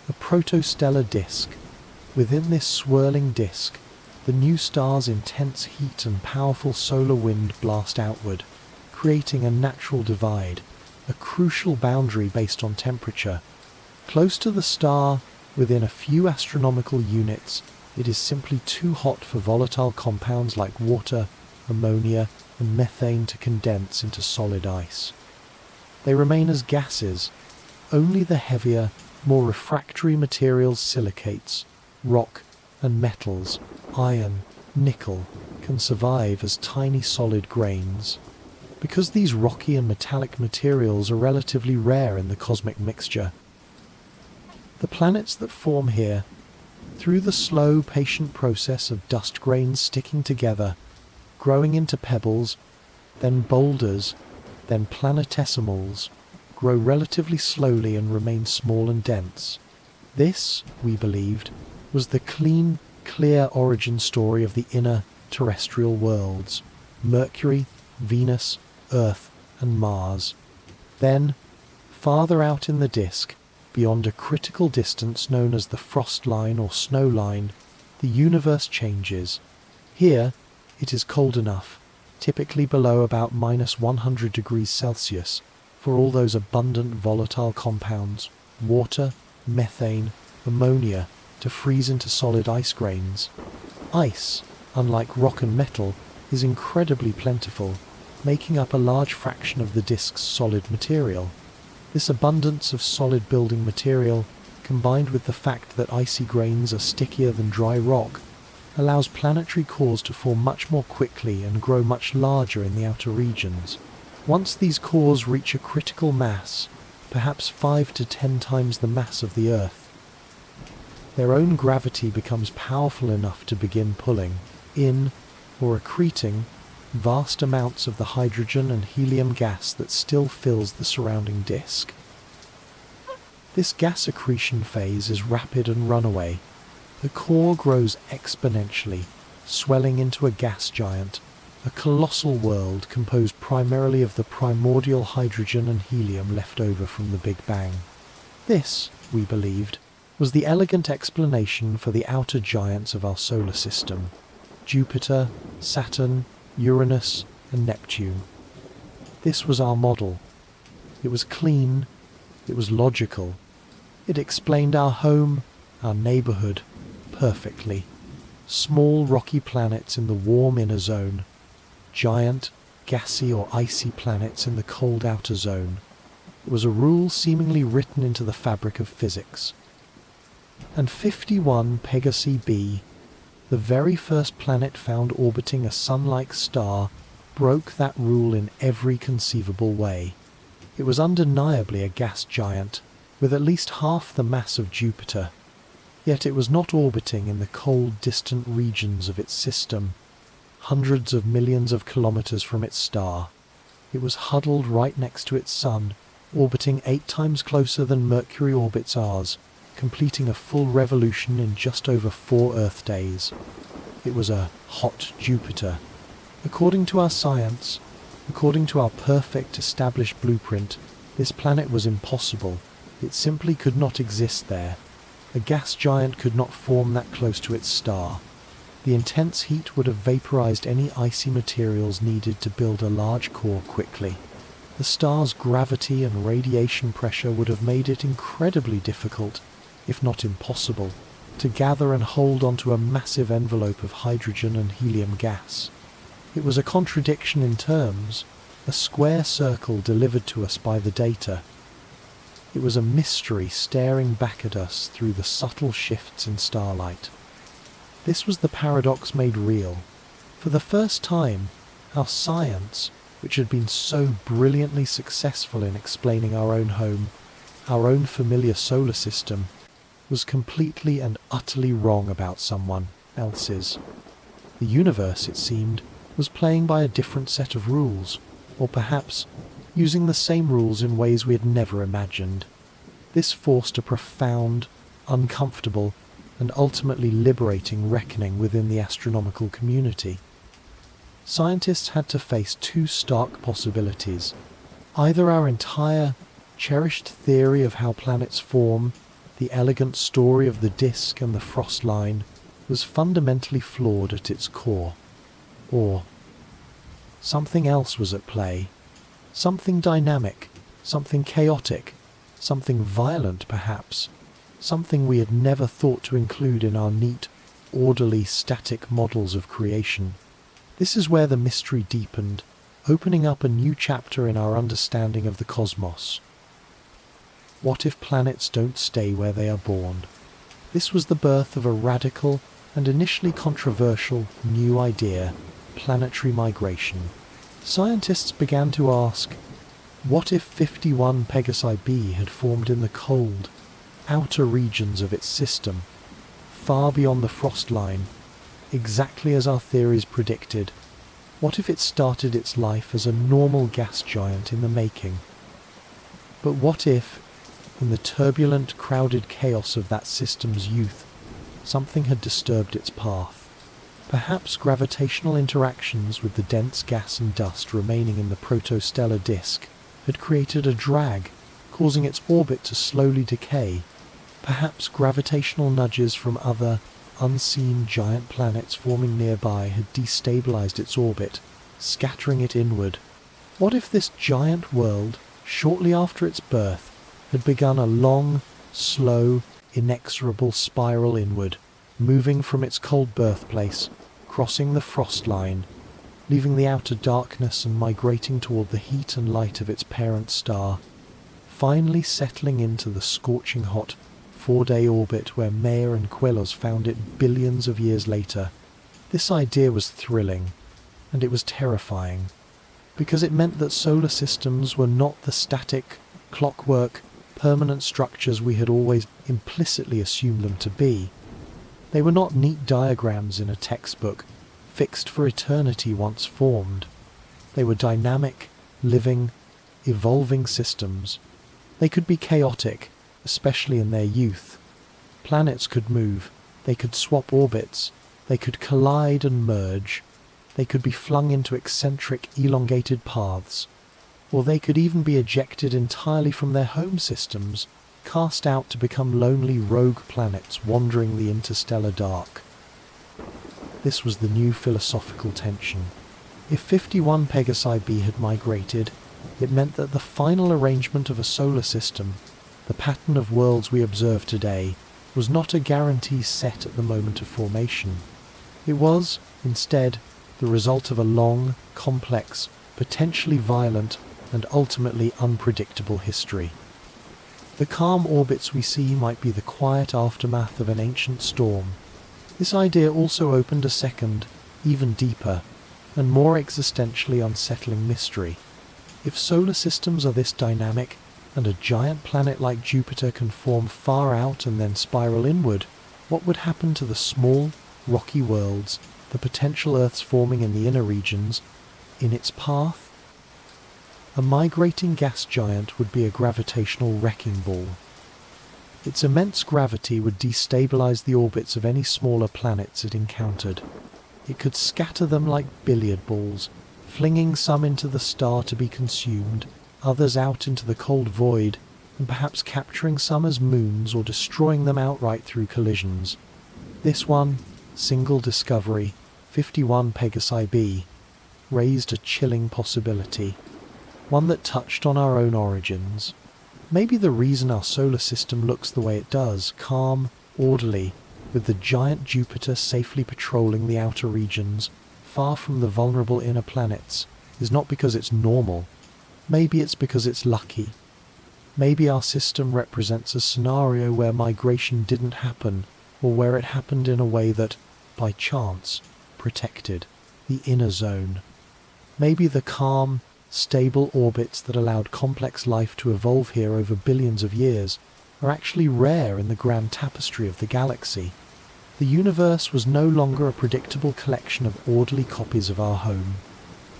a protostellar disk. Within this swirling disk, the new star's intense heat and powerful solar wind blast outward, creating a natural divide, a crucial boundary based on temperature. Close to the star, within a few astronomical units, It is simply too hot for volatile compounds like water, ammonia, and methane to condense into solid ice. They remain as gases. Only the heavier, more refractory materials, silicates, rock, and metals, iron, nickel, can survive as tiny solid grains. Because these rocky and metallic materials are relatively rare in the cosmic mixture, the planets that form here, through the slow, patient process of dust grains sticking together, growing into pebbles, then boulders, then planetesimals, grow relatively slowly and remain small and dense. This, we believed, was the clean, clear origin story of the inner terrestrial worlds, Mercury, Venus, Earth, and Mars. Then, farther out in the disk, beyond a critical distance known as the frost line or snow line, the universe changes. Here, it is cold enough, typically below about -100 degrees Celsius, for all those abundant volatile compounds, water, methane, ammonia, to freeze into solid ice grains. Ice, unlike rock and metal, is incredibly plentiful, making up a large fraction of the disk's solid material. This abundance of solid building material, combined with the fact that icy grains are stickier than dry rock, allows planetary cores to form much more quickly and grow much larger in the outer regions. Once these cores reach a critical mass, perhaps 5 to 10 times the mass of the Earth, their own gravity becomes powerful enough to begin pulling in, or accreting, vast amounts of the hydrogen and helium gas that still fills the surrounding disk. This gas accretion phase is rapid and runaway. The core grows exponentially, swelling into a gas giant, a colossal world composed primarily of the primordial hydrogen and helium left over from the Big Bang. This, we believed, was the elegant explanation for the outer giants of our solar system: Jupiter, Saturn, Uranus, and Neptune. This was our model. It was clean, it was logical. It explained our home, our neighborhood, perfectly. Small rocky planets in the warm inner zone, giant, gassy or icy planets in the cold outer zone. It was a rule seemingly written into the fabric of physics. And 51 Pegasi b, the very first planet found orbiting a sun-like star, broke that rule in every conceivable way. It was undeniably a gas giant, with at least half the mass of Jupiter. Yet it was not orbiting in the cold, distant regions of its system, hundreds of millions of kilometers from its star. It was huddled right next to its sun, orbiting 8 times closer than Mercury orbits ours, completing a full revolution in just over 4 Earth days. It was a hot Jupiter. According to our science, according to our perfect established blueprint, this planet was impossible. It simply could not exist there. A gas giant could not form that close to its star. The intense heat would have vaporized any icy materials needed to build a large core quickly. The star's gravity and radiation pressure would have made it incredibly difficult, if not impossible, to gather and hold onto a massive envelope of hydrogen and helium gas. It was a contradiction in terms, a square circle delivered to us by the data. It was a mystery staring back at us through the subtle shifts in starlight. This was the paradox made real. For the first time, our science, which had been so brilliantly successful in explaining our own home, our own familiar solar system, was completely and utterly wrong about someone else's. The universe, it seemed, was playing by a different set of rules, or perhaps using the same rules in ways we had never imagined. This forced a profound, uncomfortable, and ultimately liberating reckoning within the astronomical community. Scientists had to face 2 stark possibilities. Either our entire, cherished theory of how planets form, the elegant story of the disk and the frost line, was fundamentally flawed at its core. Or something else was at play. Something dynamic, something chaotic, something violent perhaps, something we had never thought to include in our neat, orderly, static models of creation. This is where the mystery deepened, opening up a new chapter in our understanding of the cosmos. What if planets don't stay where they are born? This was the birth of a radical and initially controversial new idea: planetary migration. Scientists began to ask, what if 51 Pegasi b had formed in the cold, outer regions of its system, far beyond the frost line, exactly as our theories predicted? What if it started its life as a normal gas giant in the making? But what if, in the turbulent, crowded chaos of that system's youth, something had disturbed its path? Perhaps gravitational interactions with the dense gas and dust remaining in the protostellar disk had created a drag, causing its orbit to slowly decay. Perhaps gravitational nudges from other, unseen giant planets forming nearby had destabilized its orbit, scattering it inward. What if this giant world, shortly after its birth, had begun a long, slow, inexorable spiral inward, moving from its cold birthplace, crossing the frost line, leaving the outer darkness and migrating toward the heat and light of its parent star, finally settling into the scorching hot 4-day orbit where Mayer and Quilos found it billions of years later? This idea was thrilling, and it was terrifying, because it meant that solar systems were not the static, clockwork, permanent structures we had always implicitly assumed them to be. They were not neat diagrams in a textbook, fixed for eternity once formed. They were dynamic, living, evolving systems. They could be chaotic, especially in their youth. Planets could move, they could swap orbits, they could collide and merge, they could be flung into eccentric, elongated paths, or they could even be ejected entirely from their home systems, cast out to become lonely rogue planets wandering the interstellar dark. This was the new philosophical tension. If 51 Pegasi b had migrated, it meant that the final arrangement of a solar system, the pattern of worlds we observe today, was not a guarantee set at the moment of formation. It was, instead, the result of a long, complex, potentially violent, and ultimately unpredictable history. The calm orbits we see might be the quiet aftermath of an ancient storm. This idea also opened a second, even deeper, and more existentially unsettling mystery. If solar systems are this dynamic, and a giant planet like Jupiter can form far out and then spiral inward, what would happen to the small, rocky worlds, the potential Earths forming in the inner regions, in its path? A migrating gas giant would be a gravitational wrecking ball. Its immense gravity would destabilize the orbits of any smaller planets it encountered. It could scatter them like billiard balls, flinging some into the star to be consumed, others out into the cold void, and perhaps capturing some as moons or destroying them outright through collisions. This one, single discovery, 51 Pegasi b, raised a chilling possibility, one that touched on our own origins. Maybe the reason our solar system looks the way it does, calm, orderly, with the giant Jupiter safely patrolling the outer regions, far from the vulnerable inner planets, is not because it's normal. Maybe it's because it's lucky. Maybe our system represents a scenario where migration didn't happen, or where it happened in a way that, by chance, protected the inner zone. Maybe the calm, stable orbits that allowed complex life to evolve here over billions of years are actually rare in the grand tapestry of the galaxy. The universe was no longer a predictable collection of orderly copies of our home.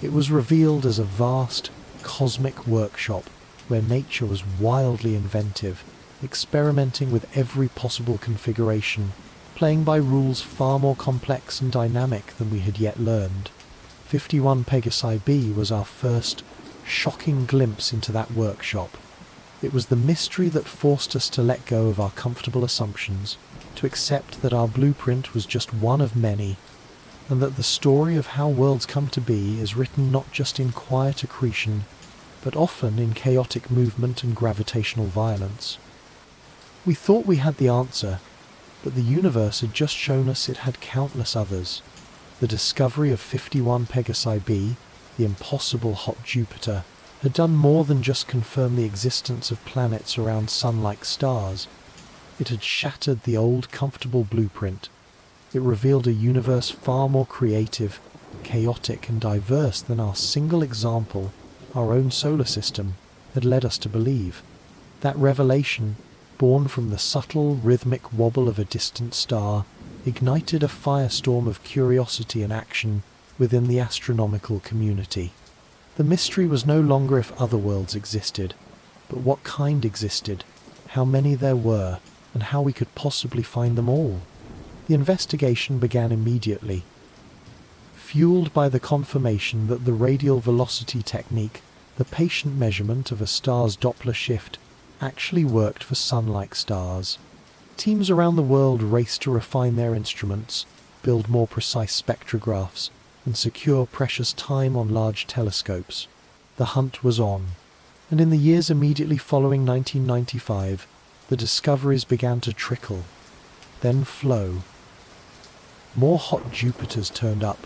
It was revealed as a vast, cosmic workshop where nature was wildly inventive, experimenting with every possible configuration, playing by rules far more complex and dynamic than we had yet learned. 51 Pegasi b was our first, shocking glimpse into that workshop. It was the mystery that forced us to let go of our comfortable assumptions, to accept that our blueprint was just one of many, and that the story of how worlds come to be is written not just in quiet accretion, but often in chaotic movement and gravitational violence. We thought we had the answer, But the universe had just shown us it had countless others. The discovery of 51 Pegasi b, the impossible hot Jupiter, had done more than just confirm the existence of planets around sun-like stars. It had shattered the old, comfortable blueprint. It revealed a universe far more creative, chaotic and diverse than our single example, our own solar system, had led us to believe. That revelation, born from the subtle, rhythmic wobble of a distant star, ignited a firestorm of curiosity and action within the astronomical community. The mystery was no longer if other worlds existed, but what kind existed, how many there were, and how we could possibly find them all. The investigation began immediately, fueled by the confirmation that the radial velocity technique, the patient measurement of a star's Doppler shift, actually worked for sun-like stars. Teams around the world raced to refine their instruments, build more precise spectrographs, and secure precious time on large telescopes. The hunt was on, and in the years immediately following 1995, the discoveries began to trickle, then flow. More hot Jupiters turned up,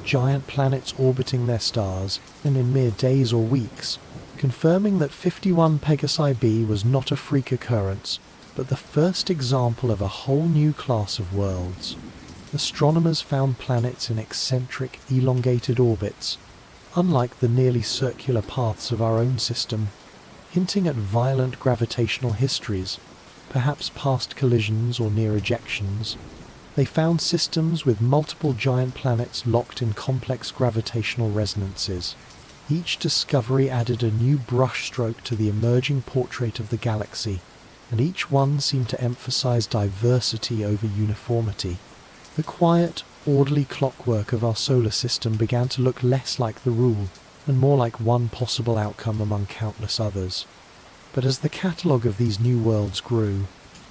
giant planets orbiting their stars, and in mere days or weeks, confirming that 51 Pegasi b was not a freak occurrence, but the first example of a whole new class of worlds. Astronomers found planets in eccentric, elongated orbits, unlike the nearly circular paths of our own system, hinting at violent gravitational histories, perhaps past collisions or near ejections. They found systems with multiple giant planets locked in complex gravitational resonances. Each discovery added a new brushstroke to the emerging portrait of the galaxy, and each one seemed to emphasize diversity over uniformity. The quiet, orderly clockwork of our solar system began to look less like the rule, and more like one possible outcome among countless others. But as the catalogue of these new worlds grew,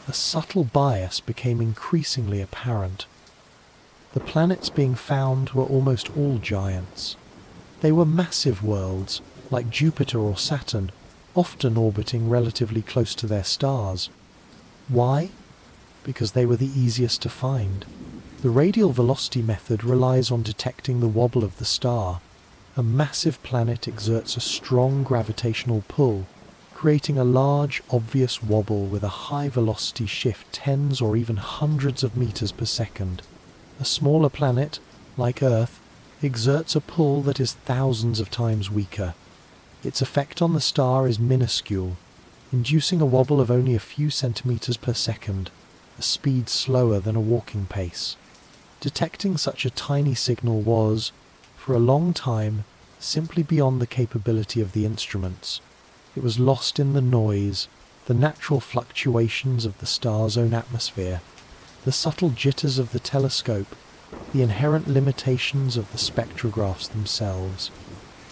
a subtle bias became increasingly apparent. The planets being found were almost all giants. They were massive worlds, like Jupiter or Saturn, often orbiting relatively close to their stars. Why? Because they were the easiest to find. The radial velocity method relies on detecting the wobble of the star. A massive planet exerts a strong gravitational pull, creating a large, obvious wobble with a high velocity shift tens or even hundreds of meters per second. A smaller planet, like Earth, exerts a pull that is thousands of times weaker. Its effect on the star is minuscule, inducing a wobble of only a few centimeters per second, a speed slower than a walking pace. Detecting such a tiny signal was, for a long time, simply beyond the capability of the instruments. It was lost in the noise, the natural fluctuations of the star's own atmosphere, the subtle jitters of the telescope, the inherent limitations of the spectrographs themselves.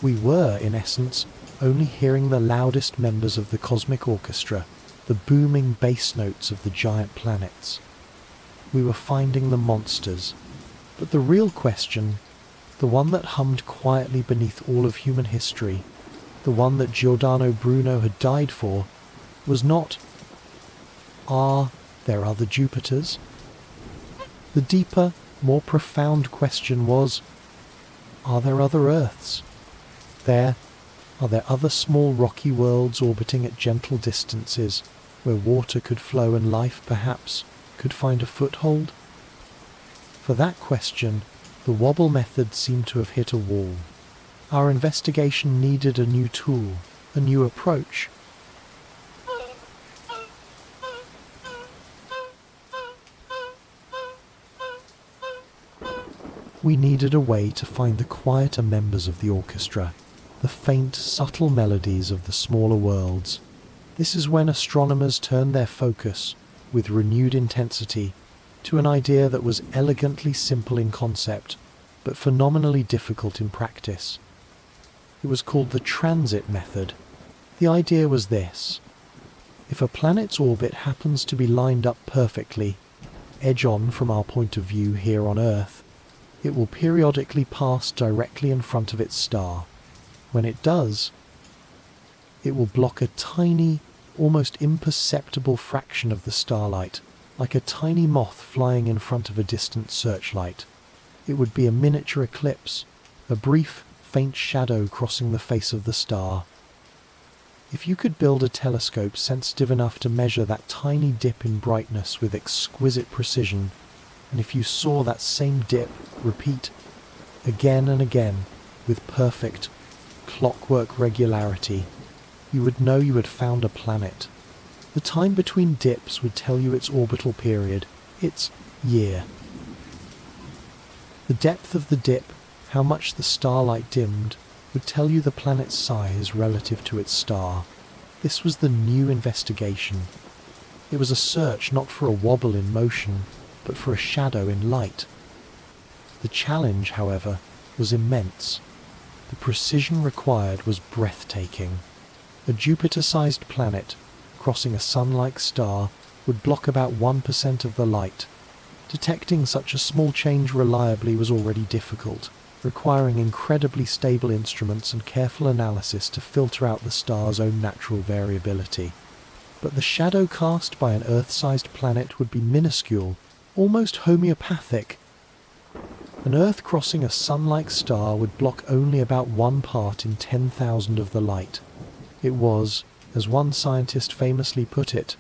We were, in essence, only hearing the loudest members of the cosmic orchestra, the booming bass notes of the giant planets. We were finding the monsters. But the real question, the one that hummed quietly beneath all of human history, the one that Giordano Bruno had died for, was not, are there other Jupiters? The deeper, more profound question was, are there other Earths? Are there other small rocky worlds orbiting at gentle distances, where water could flow and life, perhaps, could find a foothold? For that question, the wobble method seemed to have hit a wall. Our investigation needed a new tool, a new approach. We needed a way to find the quieter members of the orchestra, the faint, subtle melodies of the smaller worlds. This is when astronomers turned their focus, with renewed intensity, to an idea that was elegantly simple in concept, but phenomenally difficult in practice. It was called the transit method. The idea was this. If a planet's orbit happens to be lined up perfectly, edge-on from our point of view here on Earth, it will periodically pass directly in front of its star. When it does, it will block a tiny, almost imperceptible fraction of the starlight, like a tiny moth flying in front of a distant searchlight. It would be a miniature eclipse, a brief, faint shadow crossing the face of the star. If you could build a telescope sensitive enough to measure that tiny dip in brightness with exquisite precision, and if you saw that same dip repeat again and again with perfect, clockwork regularity, you would know you had found a planet. The time between dips would tell you its orbital period, its year. The depth of the dip, how much the starlight dimmed, would tell you the planet's size relative to its star. This was the new investigation. It was a search not for a wobble in motion, but for a shadow in light. The challenge, however, was immense. The precision required was breathtaking. A Jupiter-sized planet, crossing a sun-like star, would block about 1% of the light. Detecting such a small change reliably was already difficult, requiring incredibly stable instruments and careful analysis to filter out the star's own natural variability. But the shadow cast by an Earth-sized planet would be minuscule, almost homeopathic. An Earth crossing a sun-like star would block only about 1 part in 10,000 of the light. It was, as one scientist famously put it,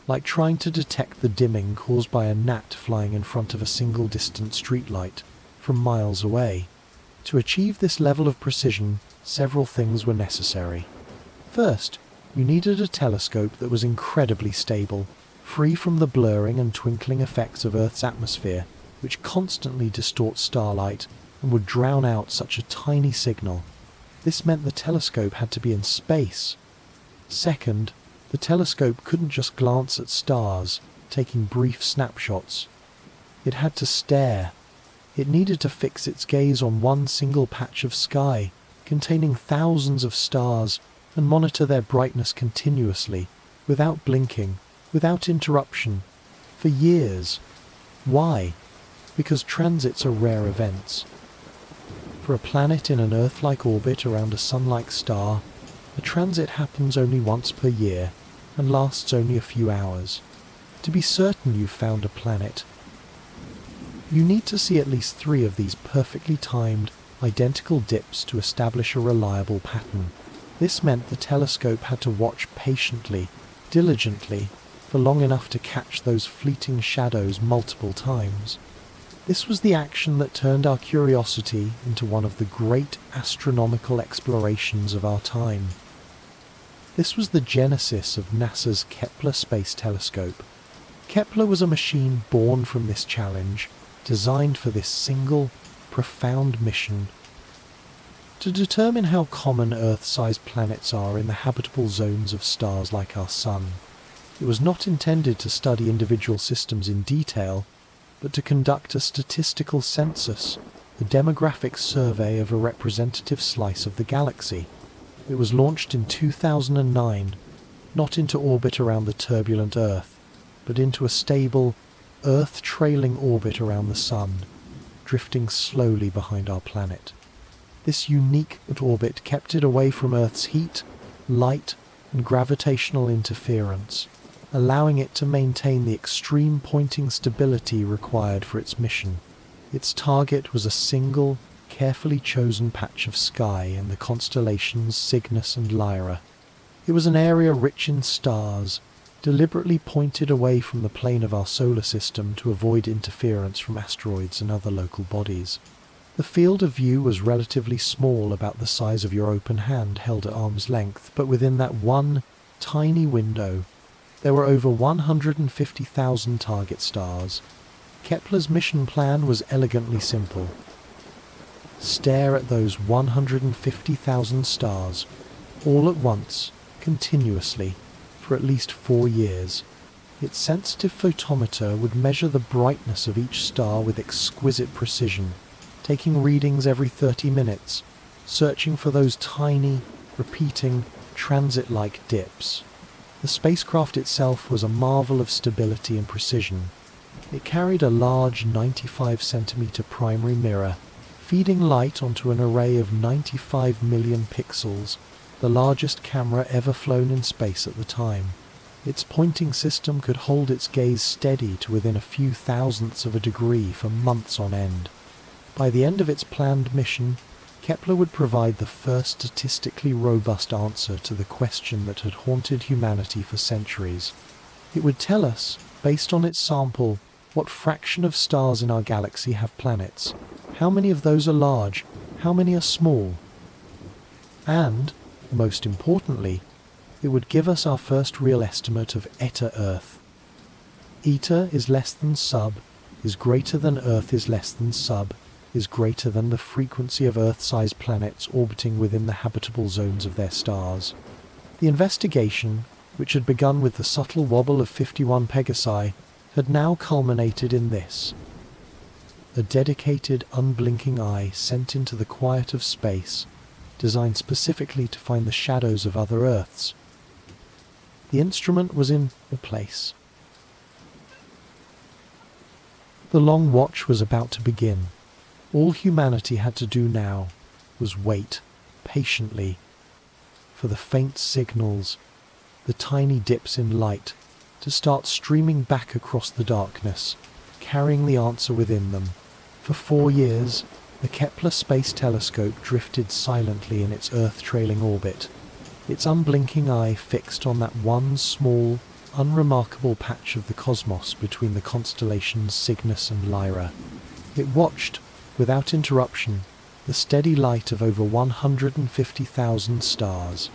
like trying to detect the dimming caused by a gnat flying in front of a single distant streetlight from miles away. To achieve this level of precision, several things were necessary. First, you needed a telescope that was incredibly stable, free from the blurring and twinkling effects of Earth's atmosphere, which constantly distorts starlight and would drown out such a tiny signal. This meant the telescope had to be in space. Second, the telescope couldn't just glance at stars, taking brief snapshots. It had to stare. It needed to fix its gaze on one single patch of sky, containing thousands of stars, and monitor their brightness continuously, without blinking, without interruption, for years. Why? Because transits are rare events. For a planet in an Earth-like orbit around a sun-like star, a transit happens only once per year, and lasts only a few hours. To be certain you've found a planet, you need to see at least 3 of these perfectly timed, identical dips to establish a reliable pattern. This meant the telescope had to watch patiently, diligently, for long enough to catch those fleeting shadows multiple times. This was the action that turned our curiosity into one of the great astronomical explorations of our time. This was the genesis of NASA's Kepler Space Telescope. Kepler was a machine born from this challenge, designed for this single, profound mission. To determine how common Earth-sized planets are in the habitable zones of stars like our Sun. It was not intended to study individual systems in detail, but to conduct a statistical census, a demographic survey of a representative slice of the galaxy. It was launched in 2009, not into orbit around the turbulent Earth, but into a stable, Earth-trailing orbit around the Sun, drifting slowly behind our planet. This unique orbit kept it away from Earth's heat, light, and gravitational interference, allowing it to maintain the extreme pointing stability required for its mission. Its target was a single, carefully chosen patch of sky in the constellations Cygnus and Lyra. It was an area rich in stars, deliberately pointed away from the plane of our solar system to avoid interference from asteroids and other local bodies. The field of view was relatively small, about the size of your open hand held at arm's length, but within that one tiny window, there were over 150,000 target stars. Kepler's mission plan was elegantly simple. Stare at those 150,000 stars, all at once, continuously, for at least 4 years. Its sensitive photometer would measure the brightness of each star with exquisite precision, taking readings every 30 minutes, searching for those tiny, repeating, transit-like dips. The spacecraft itself was a marvel of stability and precision. It carried a large 95-centimeter primary mirror, feeding light onto an array of 95 million pixels, the largest camera ever flown in space at the time. Its pointing system could hold its gaze steady to within a few thousandths of a degree for months on end. By the end of its planned mission, Kepler would provide the first statistically robust answer to the question that had haunted humanity for centuries. It would tell us, based on its sample, what fraction of stars in our galaxy have planets, how many of those are large, how many are small, and, most importantly, it would give us our first real estimate of Eta Earth. Eta is less than sub, is greater than Earth is less than sub, is greater than the frequency of Earth-sized planets orbiting within the habitable zones of their stars. The investigation, which had begun with the subtle wobble of 51 Pegasi, had now culminated in this. A dedicated, unblinking eye sent into the quiet of space, designed specifically to find the shadows of other Earths. The instrument was in place. The long watch was about to begin. All humanity had to do now was wait, patiently, for the faint signals, the tiny dips in light, to start streaming back across the darkness, carrying the answer within them. For 4 years, the Kepler Space Telescope drifted silently in its Earth-trailing orbit, its unblinking eye fixed on that one small, unremarkable patch of the cosmos between the constellations Cygnus and Lyra. It watched, without interruption, the steady light of over 150,000 stars.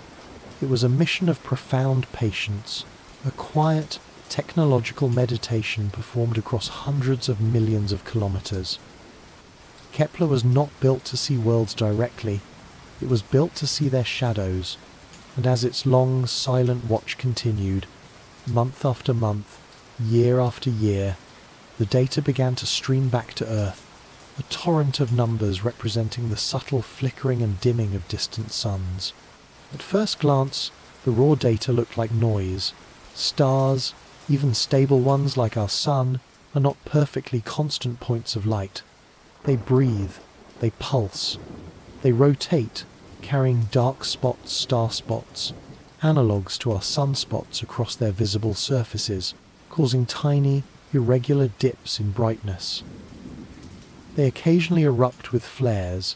It was a mission of profound patience, a quiet, technological meditation performed across hundreds of millions of kilometers. Kepler was not built to see worlds directly, it was built to see their shadows, and as its long, silent watch continued, month after month, year after year, the data began to stream back to Earth, a torrent of numbers representing the subtle flickering and dimming of distant suns. At first glance, the raw data looked like noise. Stars, even stable ones like our Sun, are not perfectly constant points of light. They breathe, they pulse, they rotate, carrying dark spots, star spots, analogues to our sunspots across their visible surfaces, causing tiny, irregular dips in brightness. They occasionally erupt with flares.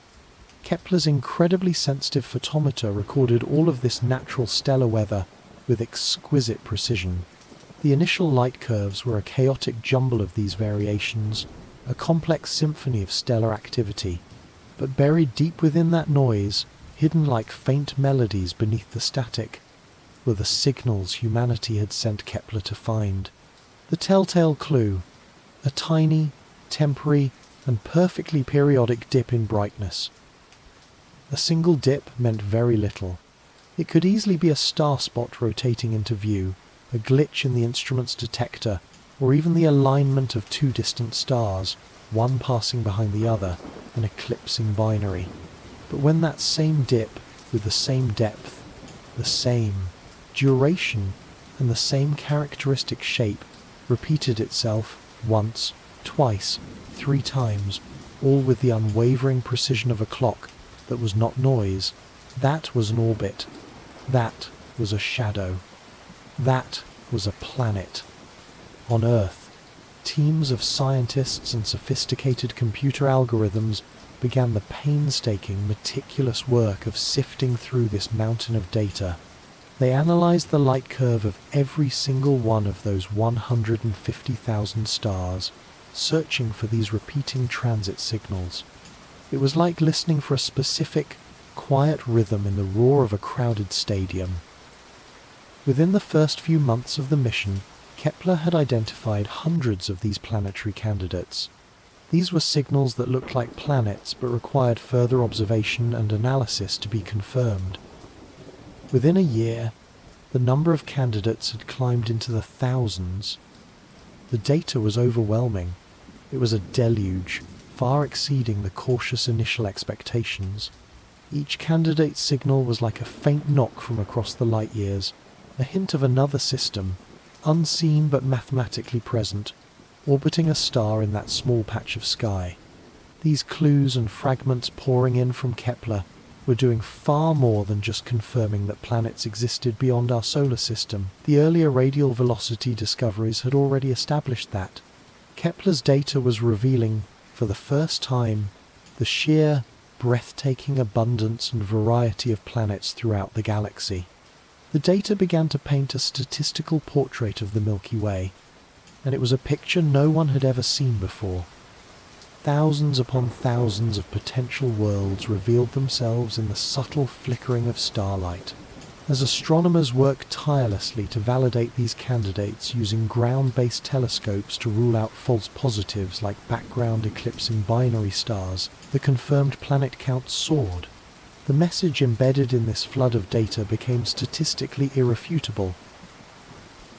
Kepler's incredibly sensitive photometer recorded all of this natural stellar weather with exquisite precision. The initial light curves were a chaotic jumble of these variations, a complex symphony of stellar activity. But buried deep within that noise, hidden like faint melodies beneath the static, were the signals humanity had sent Kepler to find. The telltale clue, a tiny, temporary, and perfectly periodic dip in brightness. A single dip meant very little. It could easily be a star spot rotating into view, a glitch in the instrument's detector, or even the alignment of 2 distant stars, one passing behind the other, an eclipsing binary. But when that same dip, with the same depth, the same duration, and the same characteristic shape, repeated itself once, twice, 3 times, all with the unwavering precision of a clock that was not noise, that was an orbit. That was a shadow. That was a planet. On Earth, teams of scientists and sophisticated computer algorithms began the painstaking, meticulous work of sifting through this mountain of data. They analyzed the light curve of every single one of those 150,000 stars, searching for these repeating transit signals. It was like listening for a specific, quiet rhythm in the roar of a crowded stadium. Within the first few months of the mission, Kepler had identified hundreds of these planetary candidates. These were signals that looked like planets but required further observation and analysis to be confirmed. Within a year, the number of candidates had climbed into the thousands. The data was overwhelming. It was a deluge, far exceeding the cautious initial expectations. Each candidate's signal was like a faint knock from across the light years, a hint of another system, unseen but mathematically present, orbiting a star in that small patch of sky. These clues and fragments pouring in from Kepler were doing far more than just confirming that planets existed beyond our solar system. The earlier radial velocity discoveries had already established that. Kepler's data was revealing, for the first time, the sheer, breathtaking abundance and variety of planets throughout the galaxy. The data began to paint a statistical portrait of the Milky Way, and it was a picture no one had ever seen before. Thousands upon thousands of potential worlds revealed themselves in the subtle flickering of starlight. As astronomers worked tirelessly to validate these candidates using ground-based telescopes to rule out false positives like background eclipsing binary stars, the confirmed planet count soared. The message embedded in this flood of data became statistically irrefutable.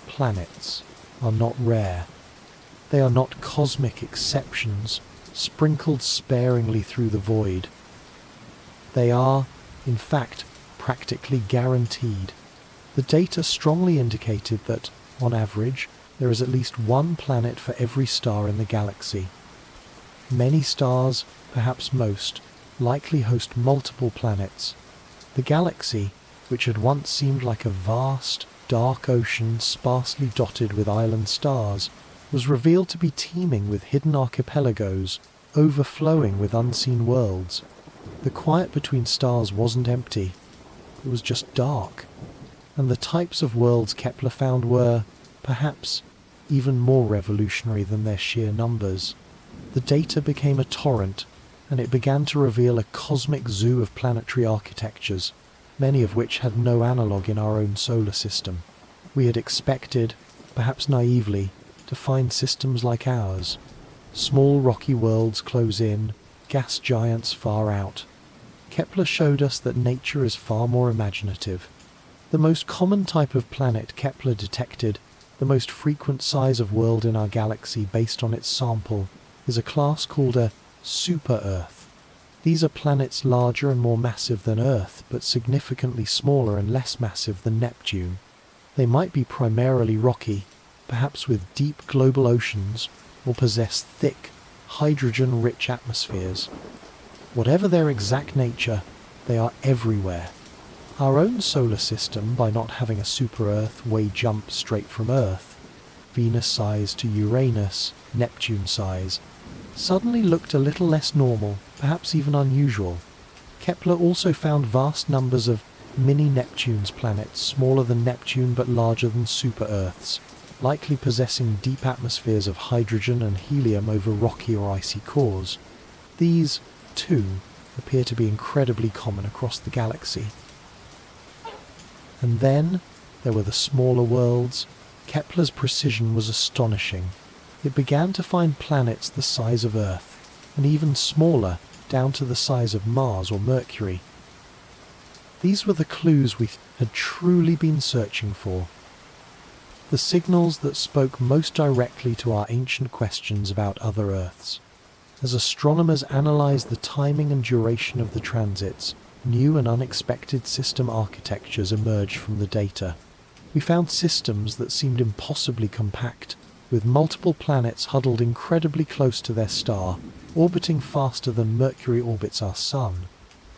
Planets are not rare. They are not cosmic exceptions, sprinkled sparingly through the void. They are, in fact, practically guaranteed. The data strongly indicated that, on average, there is at least one planet for every star in the galaxy. Many stars, perhaps most, likely host multiple planets. The galaxy, which had once seemed like a vast, dark ocean sparsely dotted with island stars, was revealed to be teeming with hidden archipelagos, overflowing with unseen worlds. The quiet between stars wasn't empty, it was just dark. And the types of worlds Kepler found were, perhaps, even more revolutionary than their sheer numbers. The data became a torrent, and it began to reveal a cosmic zoo of planetary architectures, many of which had no analogue in our own solar system. We had expected, perhaps naively, to find systems like ours. Small rocky worlds close in, gas giants far out. Kepler showed us that nature is far more imaginative. The most common type of planet Kepler detected, the most frequent size of world in our galaxy based on its sample, is a class called a super-Earth. These are planets larger and more massive than Earth, but significantly smaller and less massive than Neptune. They might be primarily rocky, perhaps with deep global oceans, or possess thick, hydrogen-rich atmospheres. Whatever their exact nature, they are everywhere. Our own solar system, by not having a super-Earth way jump straight from Earth, Venus size to Uranus, Neptune size, suddenly looked a little less normal, perhaps even unusual. Kepler also found vast numbers of mini-Neptune's planets smaller than Neptune but larger than super-Earths, likely possessing deep atmospheres of hydrogen and helium over rocky or icy cores. These, too, appear to be incredibly common across the galaxy. And then there were the smaller worlds. Kepler's precision was astonishing. It began to find planets the size of Earth, and even smaller, down to the size of Mars or Mercury. These were the clues we had truly been searching for. The signals that spoke most directly to our ancient questions about other Earths. As astronomers analysed the timing and duration of the transits, new and unexpected system architectures emerged from the data. We found systems that seemed impossibly compact, with multiple planets huddled incredibly close to their star, orbiting faster than Mercury orbits our Sun.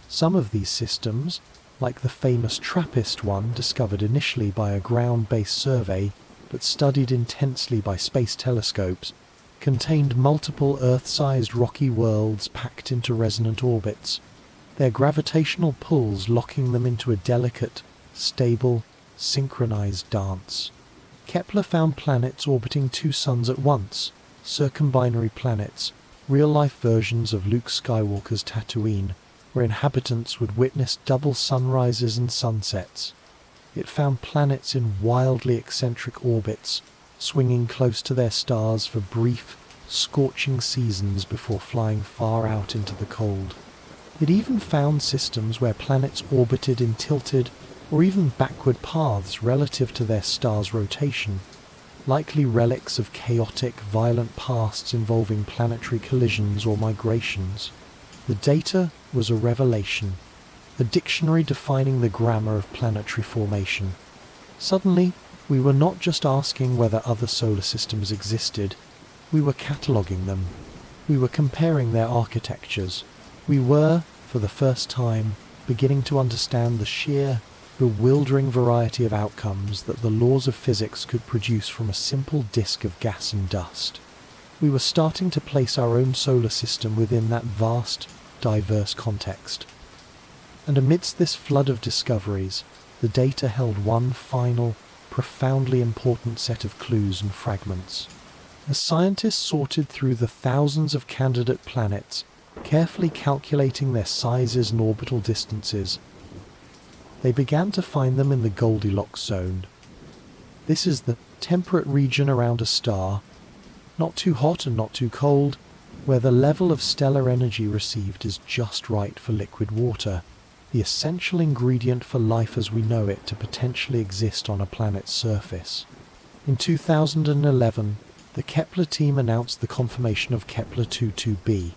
Some of these systems, like the famous TRAPPIST one discovered initially by a ground-based survey but studied intensely by space telescopes, contained multiple Earth-sized rocky worlds packed into resonant orbits, their gravitational pulls locking them into a delicate, stable, synchronized dance. Kepler found planets orbiting two suns at once, circumbinary planets, real-life versions of Luke Skywalker's Tatooine, where inhabitants would witness double sunrises and sunsets. It found planets in wildly eccentric orbits, swinging close to their stars for brief, scorching seasons before flying far out into the cold. It even found systems where planets orbited in tilted or even backward paths relative to their star's rotation, likely relics of chaotic, violent pasts involving planetary collisions or migrations. The data was a revelation, a dictionary defining the grammar of planetary formation. Suddenly, we were not just asking whether other solar systems existed, we were cataloguing them. We were comparing their architectures. We were, for the first time, beginning to understand the sheer, bewildering variety of outcomes that the laws of physics could produce from a simple disk of gas and dust. We were starting to place our own solar system within that vast, diverse context. And amidst this flood of discoveries, the data held one final, profoundly important set of clues and fragments. As scientists sorted through the thousands of candidate planets, carefully calculating their sizes and orbital distances, they began to find them in the Goldilocks zone. This is the temperate region around a star, not too hot and not too cold, where the level of stellar energy received is just right for liquid water, the essential ingredient for life as we know it to potentially exist on a planet's surface. In 2011, the Kepler team announced the confirmation of Kepler-22b.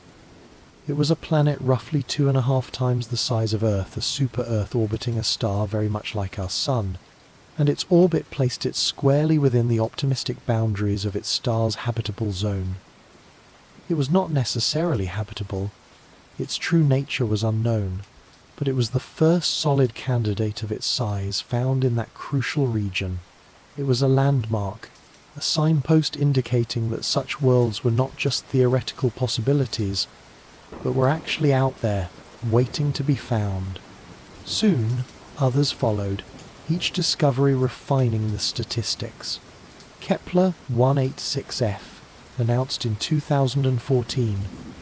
It was a planet roughly 2.5 times the size of Earth, a super-Earth orbiting a star very much like our Sun, and its orbit placed it squarely within the optimistic boundaries of its star's habitable zone. It was not necessarily habitable, its true nature was unknown, but it was the first solid candidate of its size found in that crucial region. It was a landmark, a signpost indicating that such worlds were not just theoretical possibilities, but were actually out there, waiting to be found. Soon, others followed, each discovery refining the statistics. Kepler 186f, announced in 2014,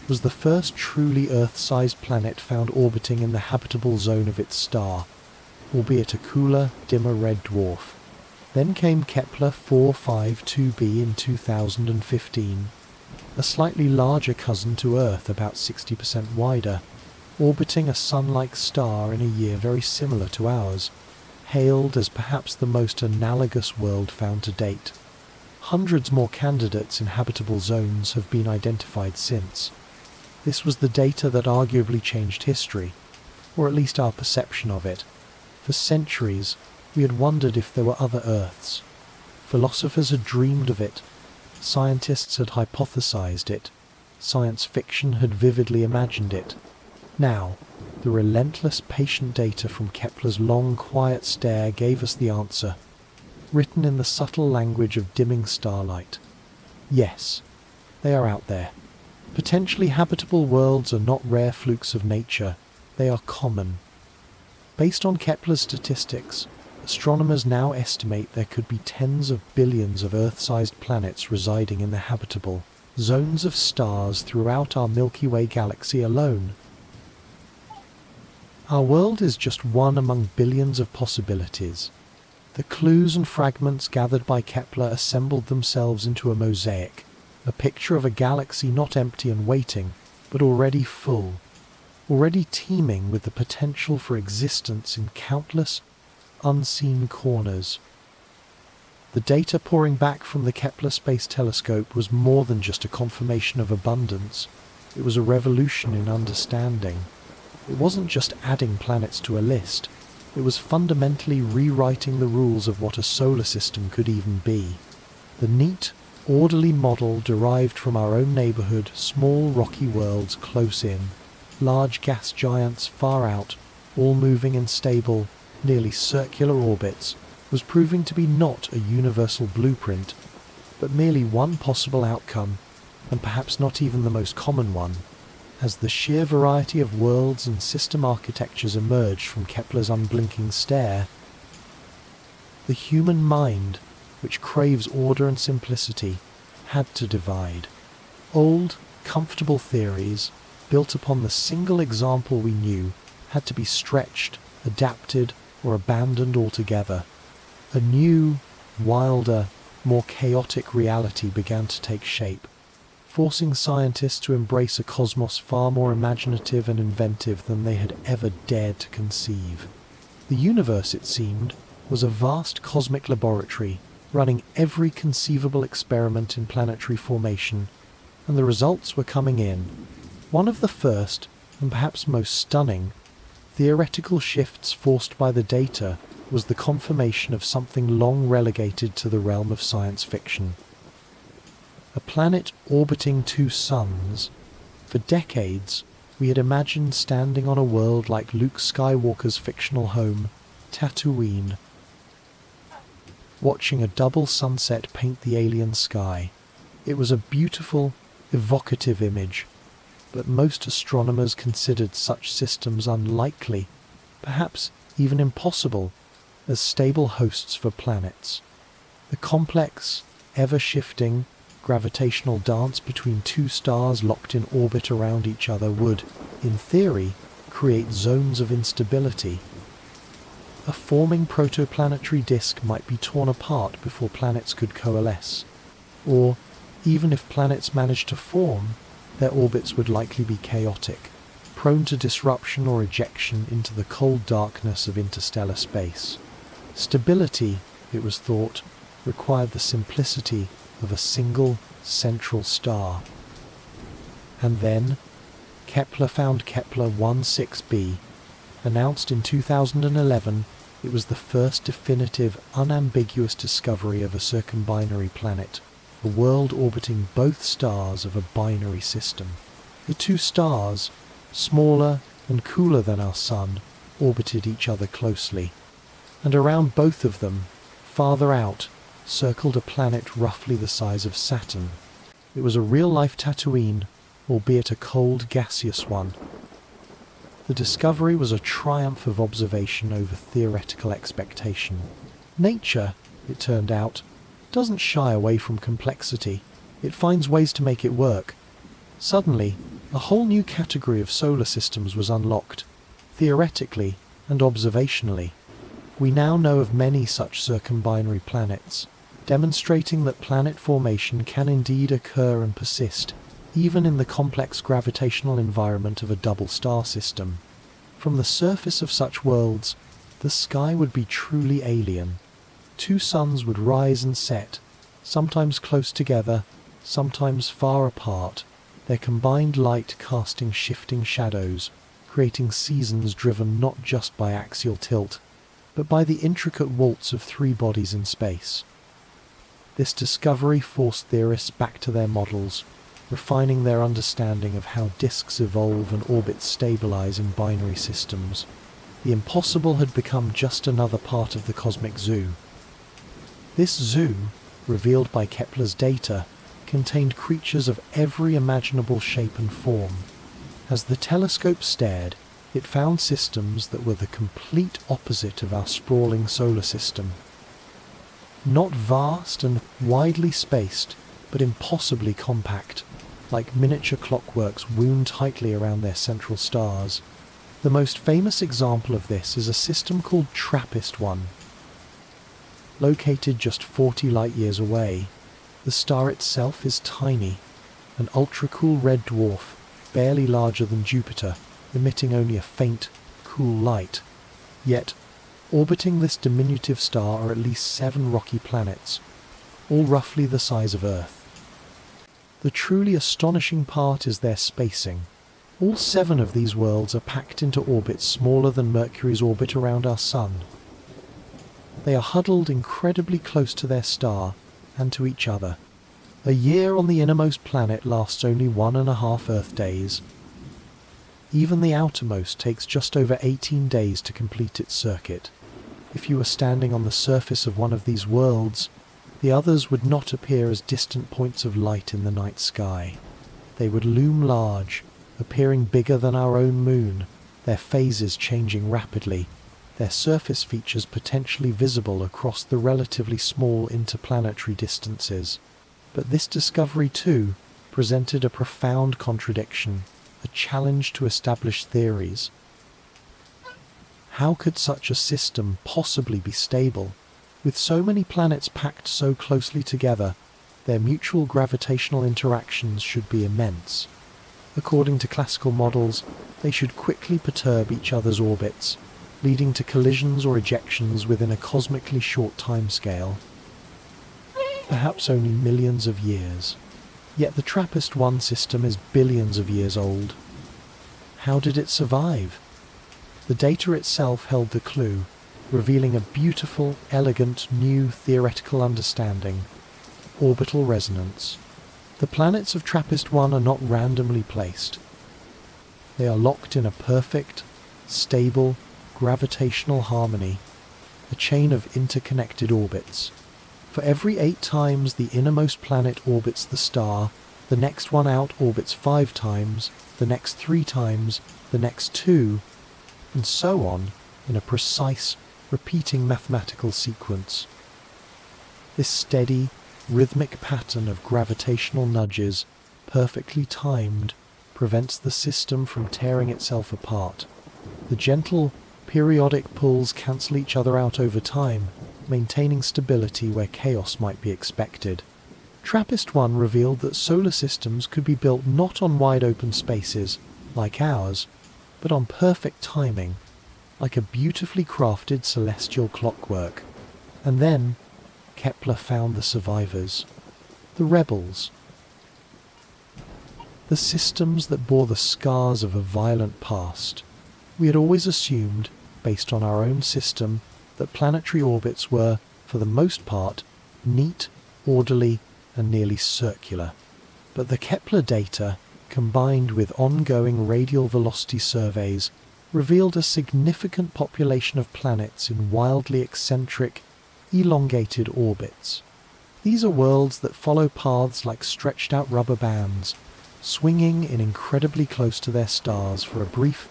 was the first truly Earth-sized planet found orbiting in the habitable zone of its star, albeit a cooler, dimmer red dwarf. Then came Kepler 452b in 2015, a slightly larger cousin to Earth, about 60% wider, orbiting a Sun-like star in a year very similar to ours, hailed as perhaps the most analogous world found to date. Hundreds more candidates in habitable zones have been identified since. This was the data that arguably changed history, or at least our perception of it. For centuries, we had wondered if there were other Earths. Philosophers had dreamed of it. Scientists had hypothesized it. Science fiction had vividly imagined it. Now, the relentless, patient data from Kepler's long, quiet stare gave us the answer, written in the subtle language of dimming starlight. Yes, they are out there. Potentially habitable worlds are not rare flukes of nature, they are common. Based on Kepler's statistics, astronomers now estimate there could be tens of billions of Earth-sized planets residing in the habitable zones of stars throughout our Milky Way galaxy alone. Our world is just one among billions of possibilities. The clues and fragments gathered by Kepler assembled themselves into a mosaic, a picture of a galaxy not empty and waiting, but already full, already teeming with the potential for existence in countless, unseen corners. The data pouring back from the Kepler Space Telescope was more than just a confirmation of abundance. It was a revolution in understanding. It wasn't just adding planets to a list. It was fundamentally rewriting the rules of what a solar system could even be. The neat, orderly model derived from our own neighborhood, small rocky worlds close in, large gas giants far out, all moving in stable, nearly circular orbits, was proving to be not a universal blueprint, but merely one possible outcome, and perhaps not even the most common one. As the sheer variety of worlds and system architectures emerged from Kepler's unblinking stare, the human mind, which craves order and simplicity, had to divide. Old, comfortable theories, built upon the single example we knew, had to be stretched, adapted, or abandoned altogether. A new, wilder, more chaotic reality began to take shape, forcing scientists to embrace a cosmos far more imaginative and inventive than they had ever dared to conceive. The universe, it seemed, was a vast cosmic laboratory, running every conceivable experiment in planetary formation, and the results were coming in. One of the first, and perhaps most stunning, theoretical shifts forced by the data was the confirmation of something long relegated to the realm of science fiction. A planet orbiting two suns. For decades, We had imagined standing on a world like Luke Skywalker's fictional home, Tatooine, watching a double sunset paint the alien sky. It was a beautiful, evocative image, but most astronomers considered such systems unlikely, perhaps even impossible, as stable hosts for planets. The complex, ever-shifting, gravitational dance between two stars locked in orbit around each other would, in theory, create zones of instability. A forming protoplanetary disk might be torn apart before planets could coalesce, or, even if planets managed to form, their orbits would likely be chaotic, prone to disruption or ejection into the cold darkness of interstellar space. Stability, it was thought, required the simplicity of a single central star. And then, Kepler found Kepler 16b. Announced in 2011, it was the first definitive, unambiguous discovery of a circumbinary planet, a world orbiting both stars of a binary system. The two stars, smaller and cooler than our Sun, orbited each other closely, and around both of them, farther out, circled a planet roughly the size of Saturn. It was a real-life Tatooine, albeit a cold, gaseous one. The discovery was a triumph of observation over theoretical expectation. Nature, it turned out, doesn't shy away from complexity. It finds ways to make it work. Suddenly, a whole new category of solar systems was unlocked, theoretically and observationally. We now know of many such circumbinary planets, demonstrating that planet formation can indeed occur and persist, even in the complex gravitational environment of a double star system. From the surface of such worlds, the sky would be truly alien. Two suns would rise and set, sometimes close together, sometimes far apart, their combined light casting shifting shadows, creating seasons driven not just by axial tilt, but by the intricate waltz of three bodies in space. This discovery forced theorists back to their models, refining their understanding of how disks evolve and orbits stabilize in binary systems. The impossible had become just another part of the cosmic zoo. This zoo, revealed by Kepler's data, contained creatures of every imaginable shape and form. As the telescope stared, it found systems that were the complete opposite of our sprawling solar system. Not vast and widely spaced, but impossibly compact, like miniature clockworks wound tightly around their central stars. The most famous example of this is a system called TRAPPIST-1. Located just 40 light-years away, the star itself is tiny, an ultra-cool red dwarf, barely larger than Jupiter, emitting only a faint, cool light. Yet, orbiting this diminutive star are at least 7 rocky planets, all roughly the size of Earth. The truly astonishing part is their spacing. All 7 of these worlds are packed into orbits smaller than Mercury's orbit around our Sun. They are huddled incredibly close to their star and to each other. A year on the innermost planet lasts only 1.5 Earth days. Even the outermost takes just over 18 days to complete its circuit. If you were standing on the surface of one of these worlds, the others would not appear as distant points of light in the night sky. They would loom large, appearing bigger than our own moon, their phases changing rapidly, their surface features potentially visible across the relatively small interplanetary distances. But this discovery, too, presented a profound contradiction, a challenge to established theories. How could such a system possibly be stable? With so many planets packed so closely together, their mutual gravitational interactions should be immense. According to classical models, they should quickly perturb each other's orbits, leading to collisions or ejections within a cosmically short timescale, perhaps only millions of years. Yet the TRAPPIST-1 system is billions of years old. How did it survive? The data itself held the clue, revealing a beautiful, elegant, new theoretical understanding: orbital resonance. The planets of TRAPPIST-1 are not randomly placed. They are locked in a perfect, stable, gravitational harmony, a chain of interconnected orbits. For every 8 times the innermost planet orbits the star, the next one out orbits 5 times, the next 3 times, the next 2, and so on in a precise, repeating mathematical sequence. This steady, rhythmic pattern of gravitational nudges, perfectly timed, prevents the system from tearing itself apart. The gentle, periodic pulls cancel each other out over time, maintaining stability where chaos might be expected. TRAPPIST-1 revealed that solar systems could be built not on wide-open spaces, like ours, but on perfect timing, like a beautifully crafted celestial clockwork. And then, Kepler found the survivors, the rebels, the systems that bore the scars of a violent past. We had always assumed, based on our own system, that planetary orbits were, for the most part, neat, orderly, and nearly circular. But the Kepler data, combined with ongoing radial velocity surveys, revealed a significant population of planets in wildly eccentric, elongated orbits. These are worlds that follow paths like stretched-out rubber bands, swinging in incredibly close to their stars for a brief,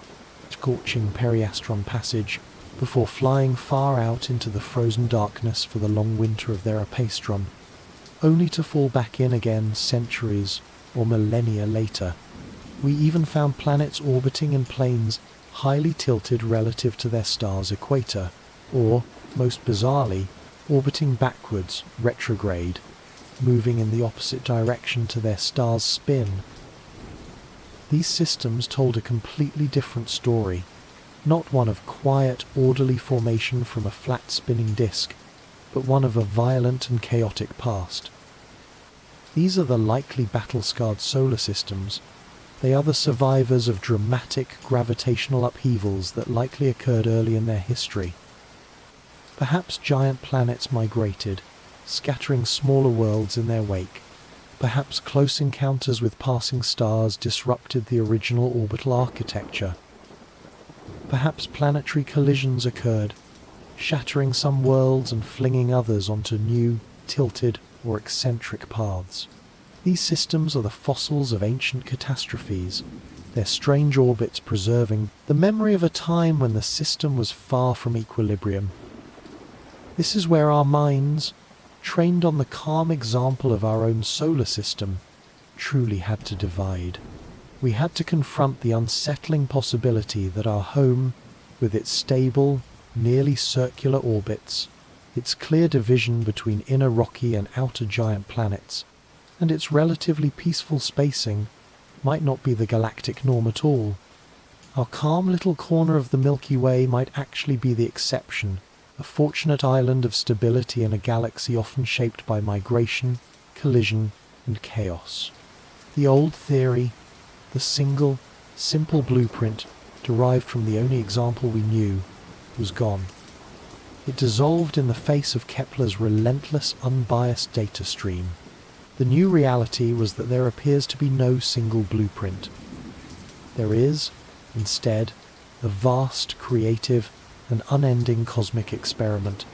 scorching periastron passage before flying far out into the frozen darkness for the long winter of their apastron, only to fall back in again centuries or millennia later. We even found planets orbiting in planes highly tilted relative to their star's equator, or, most bizarrely, orbiting backwards, retrograde, moving in the opposite direction to their star's spin. These systems told a completely different story, not one of quiet, orderly formation from a flat spinning disk, but one of a violent and chaotic past. These are the likely battle-scarred solar systems. They are the survivors of dramatic gravitational upheavals that likely occurred early in their history. Perhaps giant planets migrated, scattering smaller worlds in their wake. Perhaps close encounters with passing stars disrupted the original orbital architecture. Perhaps planetary collisions occurred, shattering some worlds and flinging others onto new, tilted, or eccentric paths. These systems are the fossils of ancient catastrophes, their strange orbits preserving the memory of a time when the system was far from equilibrium. This is where our minds, trained on the calm example of our own solar system, truly had to divide. We had to confront the unsettling possibility that our home, with its stable, nearly circular orbits, its clear division between inner rocky and outer giant planets, and its relatively peaceful spacing, might not be the galactic norm at all. Our calm little corner of the Milky Way might actually be the exception, a fortunate island of stability in a galaxy often shaped by migration, collision, and chaos. The old theory, the single, simple blueprint derived from the only example we knew, was gone. It dissolved in the face of Kepler's relentless, unbiased data stream. The new reality was that there appears to be no single blueprint. There is, instead, a vast, creative, and unending cosmic experiment,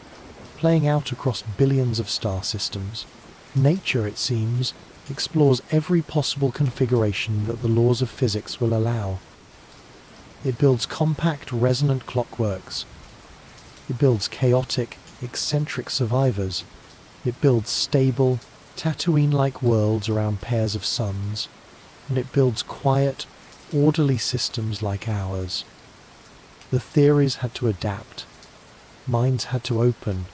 playing out across billions of star systems. Nature, it seems, explores every possible configuration that the laws of physics will allow. It builds compact, resonant clockworks. It builds chaotic, eccentric survivors. It builds stable, Tatooine-like worlds around pairs of suns. And it builds quiet, orderly systems like ours. The theories had to adapt. Minds had to open.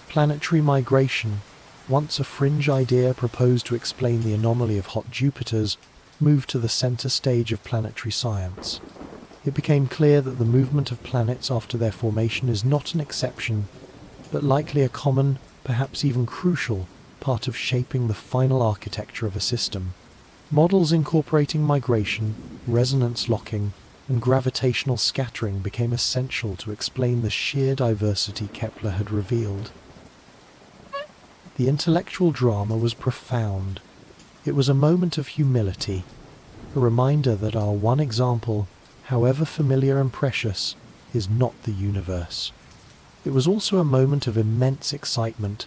Planetary migration, once a fringe idea proposed to explain the anomaly of hot Jupiters, moved to the center stage of planetary science. It became clear that the movement of planets after their formation is not an exception, but likely a common, perhaps even crucial, part of shaping the final architecture of a system. Models incorporating migration, resonance locking, and gravitational scattering became essential to explain the sheer diversity Kepler had revealed. The intellectual drama was profound. It was a moment of humility, a reminder that our one example, however familiar and precious, is not the universe. It was also a moment of immense excitement.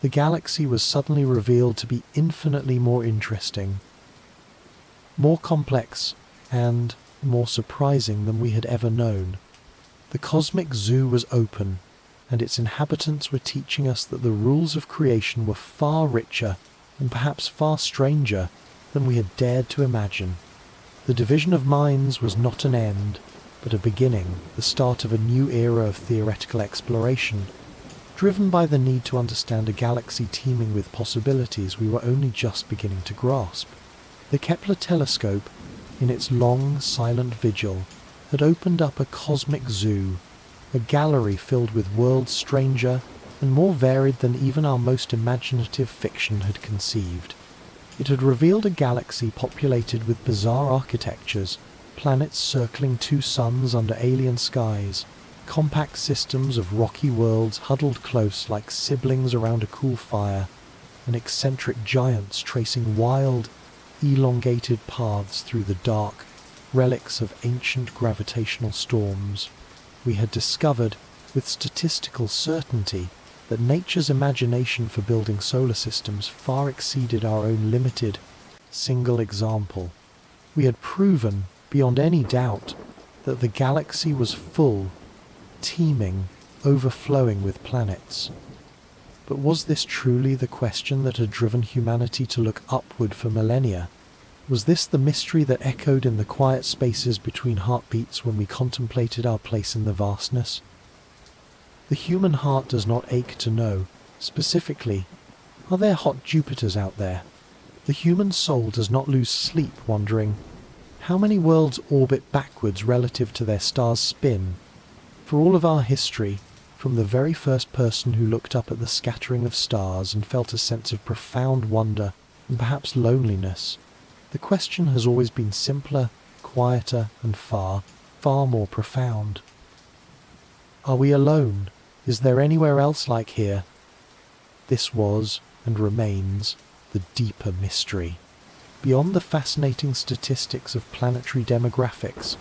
The galaxy was suddenly revealed to be infinitely more interesting, more complex, and more surprising than we had ever known. The cosmic zoo was open, and its inhabitants were teaching us that the rules of creation were far richer and perhaps far stranger than we had dared to imagine. The division of minds was not an end, but a beginning, the start of a new era of theoretical exploration, driven by the need to understand a galaxy teeming with possibilities we were only just beginning to grasp. The Kepler telescope, in its long, silent vigil, had opened up a cosmic zoo, a gallery filled with worlds stranger and more varied than even our most imaginative fiction had conceived. It had revealed a galaxy populated with bizarre architectures, planets circling two suns under alien skies, compact systems of rocky worlds huddled close like siblings around a cool fire, and eccentric giants tracing wild, elongated paths through the dark, relics of ancient gravitational storms. We had discovered, with statistical certainty, that nature's imagination for building solar systems far exceeded our own limited, single example. We had proven, beyond any doubt, that the galaxy was full, teeming, overflowing with planets. But was this truly the question that had driven humanity to look upward for millennia? Was this the mystery that echoed in the quiet spaces between heartbeats when we contemplated our place in the vastness? The human heart does not ache to know, specifically, are there hot Jupiters out there? The human soul does not lose sleep wondering, how many worlds orbit backwards relative to their star's spin? For all of our history, from the very first person who looked up at the scattering of stars and felt a sense of profound wonder and perhaps loneliness, the question has always been simpler, quieter, and far, far more profound. Are we alone? Is there anywhere else like here? This was, and remains, the deeper mystery. Beyond the fascinating statistics of planetary demographics,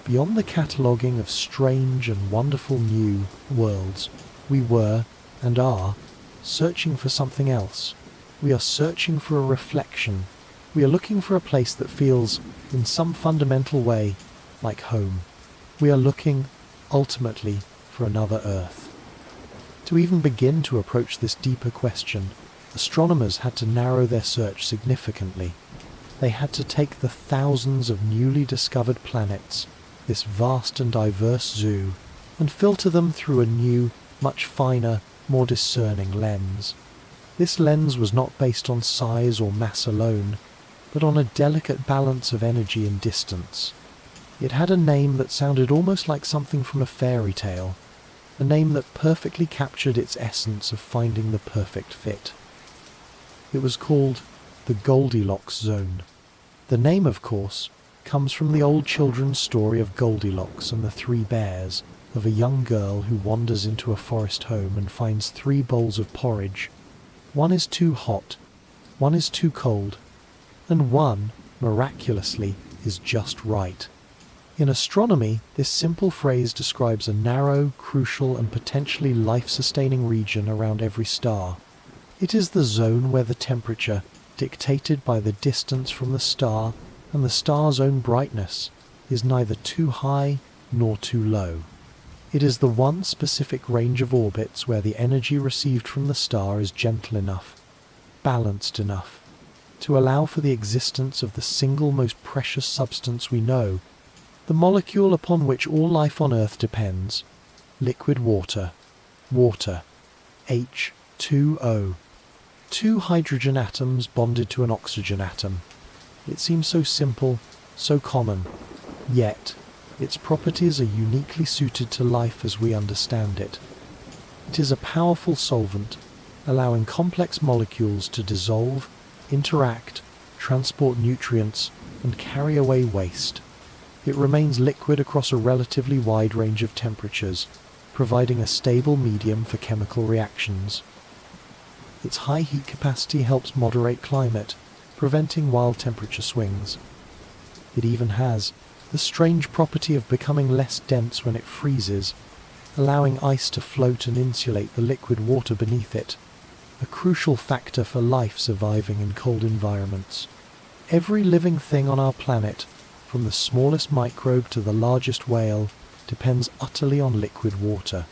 beyond the cataloguing of strange and wonderful new worlds, we were, and are, searching for something else. We are searching for a reflection. We are looking for a place that feels, in some fundamental way, like home. We are looking, ultimately, for another Earth. To even begin to approach this deeper question, astronomers had to narrow their search significantly. They had to take the thousands of newly discovered planets, this vast and diverse zoo, and filter them through a new, much finer, more discerning lens. This lens was not based on size or mass alone, but on a delicate balance of energy and distance. It had a name that sounded almost like something from a fairy tale, a name that perfectly captured its essence of finding the perfect fit. It was called the Goldilocks Zone. The name, of course, comes from the old children's story of Goldilocks and the Three Bears, of a young girl who wanders into a forest home and finds 3 bowls of porridge. One is too hot, one is too cold, and one, miraculously, is just right. In astronomy, this simple phrase describes a narrow, crucial, and potentially life-sustaining region around every star. It is the zone where the temperature, dictated by the distance from the star and the star's own brightness, is neither too high nor too low. It is the one specific range of orbits where the energy received from the star is gentle enough, balanced enough, to allow for the existence of the single most precious substance we know, the molecule upon which all life on Earth depends, liquid water. Water. H2O. 2 hydrogen atoms bonded to an oxygen atom. It seems so simple, so common, yet its properties are uniquely suited to life as we understand it. It is a powerful solvent, allowing complex molecules to dissolve, interact, transport nutrients, and carry away waste. It remains liquid across a relatively wide range of temperatures, providing a stable medium for chemical reactions. Its high heat capacity helps moderate climate, preventing wild temperature swings. It even has, the strange property of becoming less dense when it freezes, allowing ice to float and insulate the liquid water beneath it, a crucial factor for life surviving in cold environments. Every living thing on our planet, from the smallest microbe to the largest whale, depends utterly on liquid water.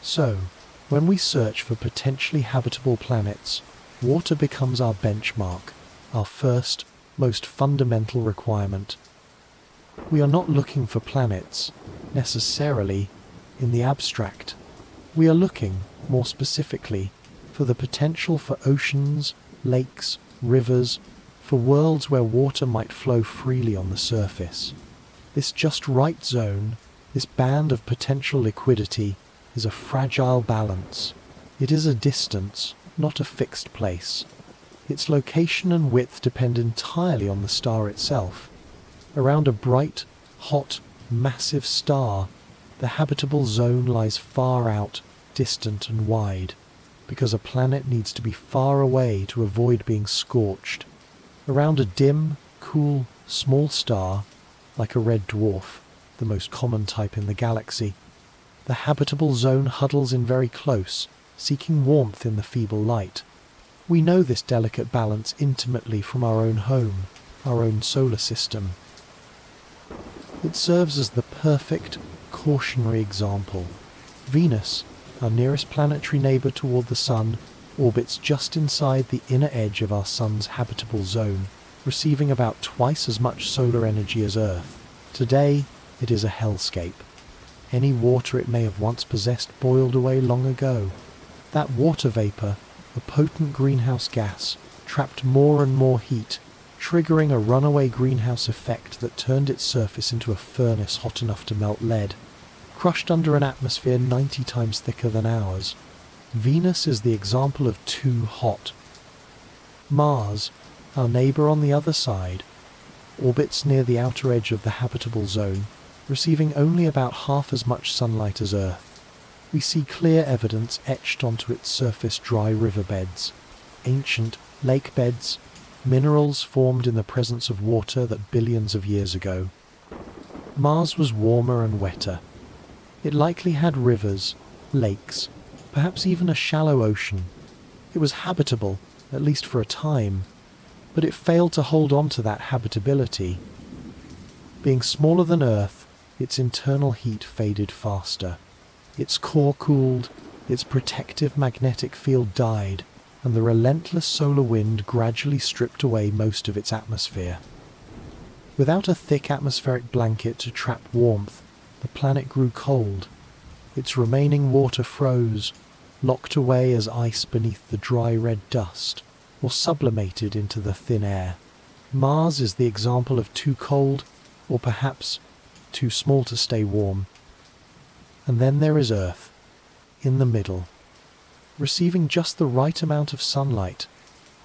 So, when we search for potentially habitable planets, water becomes our benchmark, our first, most fundamental requirement. We are not looking for planets, necessarily, in the abstract. We are looking, more specifically, for the potential for oceans, lakes, rivers, for worlds where water might flow freely on the surface. This just right zone, this band of potential liquidity, is a fragile balance. It is a distance, not a fixed place. Its location and width depend entirely on the star itself. Around a bright, hot, massive star, the habitable zone lies far out, distant and wide, because a planet needs to be far away to avoid being scorched. Around a dim, cool, small star, like a red dwarf, the most common type in the galaxy, the habitable zone huddles in very close, seeking warmth in the feeble light. We know this delicate balance intimately from our own home, our own solar system. It serves as the perfect, cautionary example. Venus, our nearest planetary neighbour toward the Sun, orbits just inside the inner edge of our Sun's habitable zone, receiving about twice as much solar energy as Earth. Today, it is a hellscape. Any water it may have once possessed boiled away long ago. That water vapour, a potent greenhouse gas, trapped more and more heat, triggering a runaway greenhouse effect that turned its surface into a furnace hot enough to melt lead, crushed under an atmosphere 90 times thicker than ours. Venus is the example of too hot. Mars, our neighbour on the other side, orbits near the outer edge of the habitable zone, receiving only about half as much sunlight as Earth. We see clear evidence etched onto its surface dry riverbeds, ancient lake beds, minerals formed in the presence of water that billions of years ago. Mars was warmer and wetter. It likely had rivers, lakes, perhaps even a shallow ocean. It was habitable, at least for a time, but it failed to hold on to that habitability. Being smaller than Earth, its internal heat faded faster. Its core cooled, its protective magnetic field died, and the relentless solar wind gradually stripped away most of its atmosphere. Without a thick atmospheric blanket to trap warmth, the planet grew cold. Its remaining water froze, locked away as ice beneath the dry red dust, or sublimated into the thin air. Mars is the example of too cold, or perhaps too small to stay warm. And then there is Earth, in the middle, receiving just the right amount of sunlight,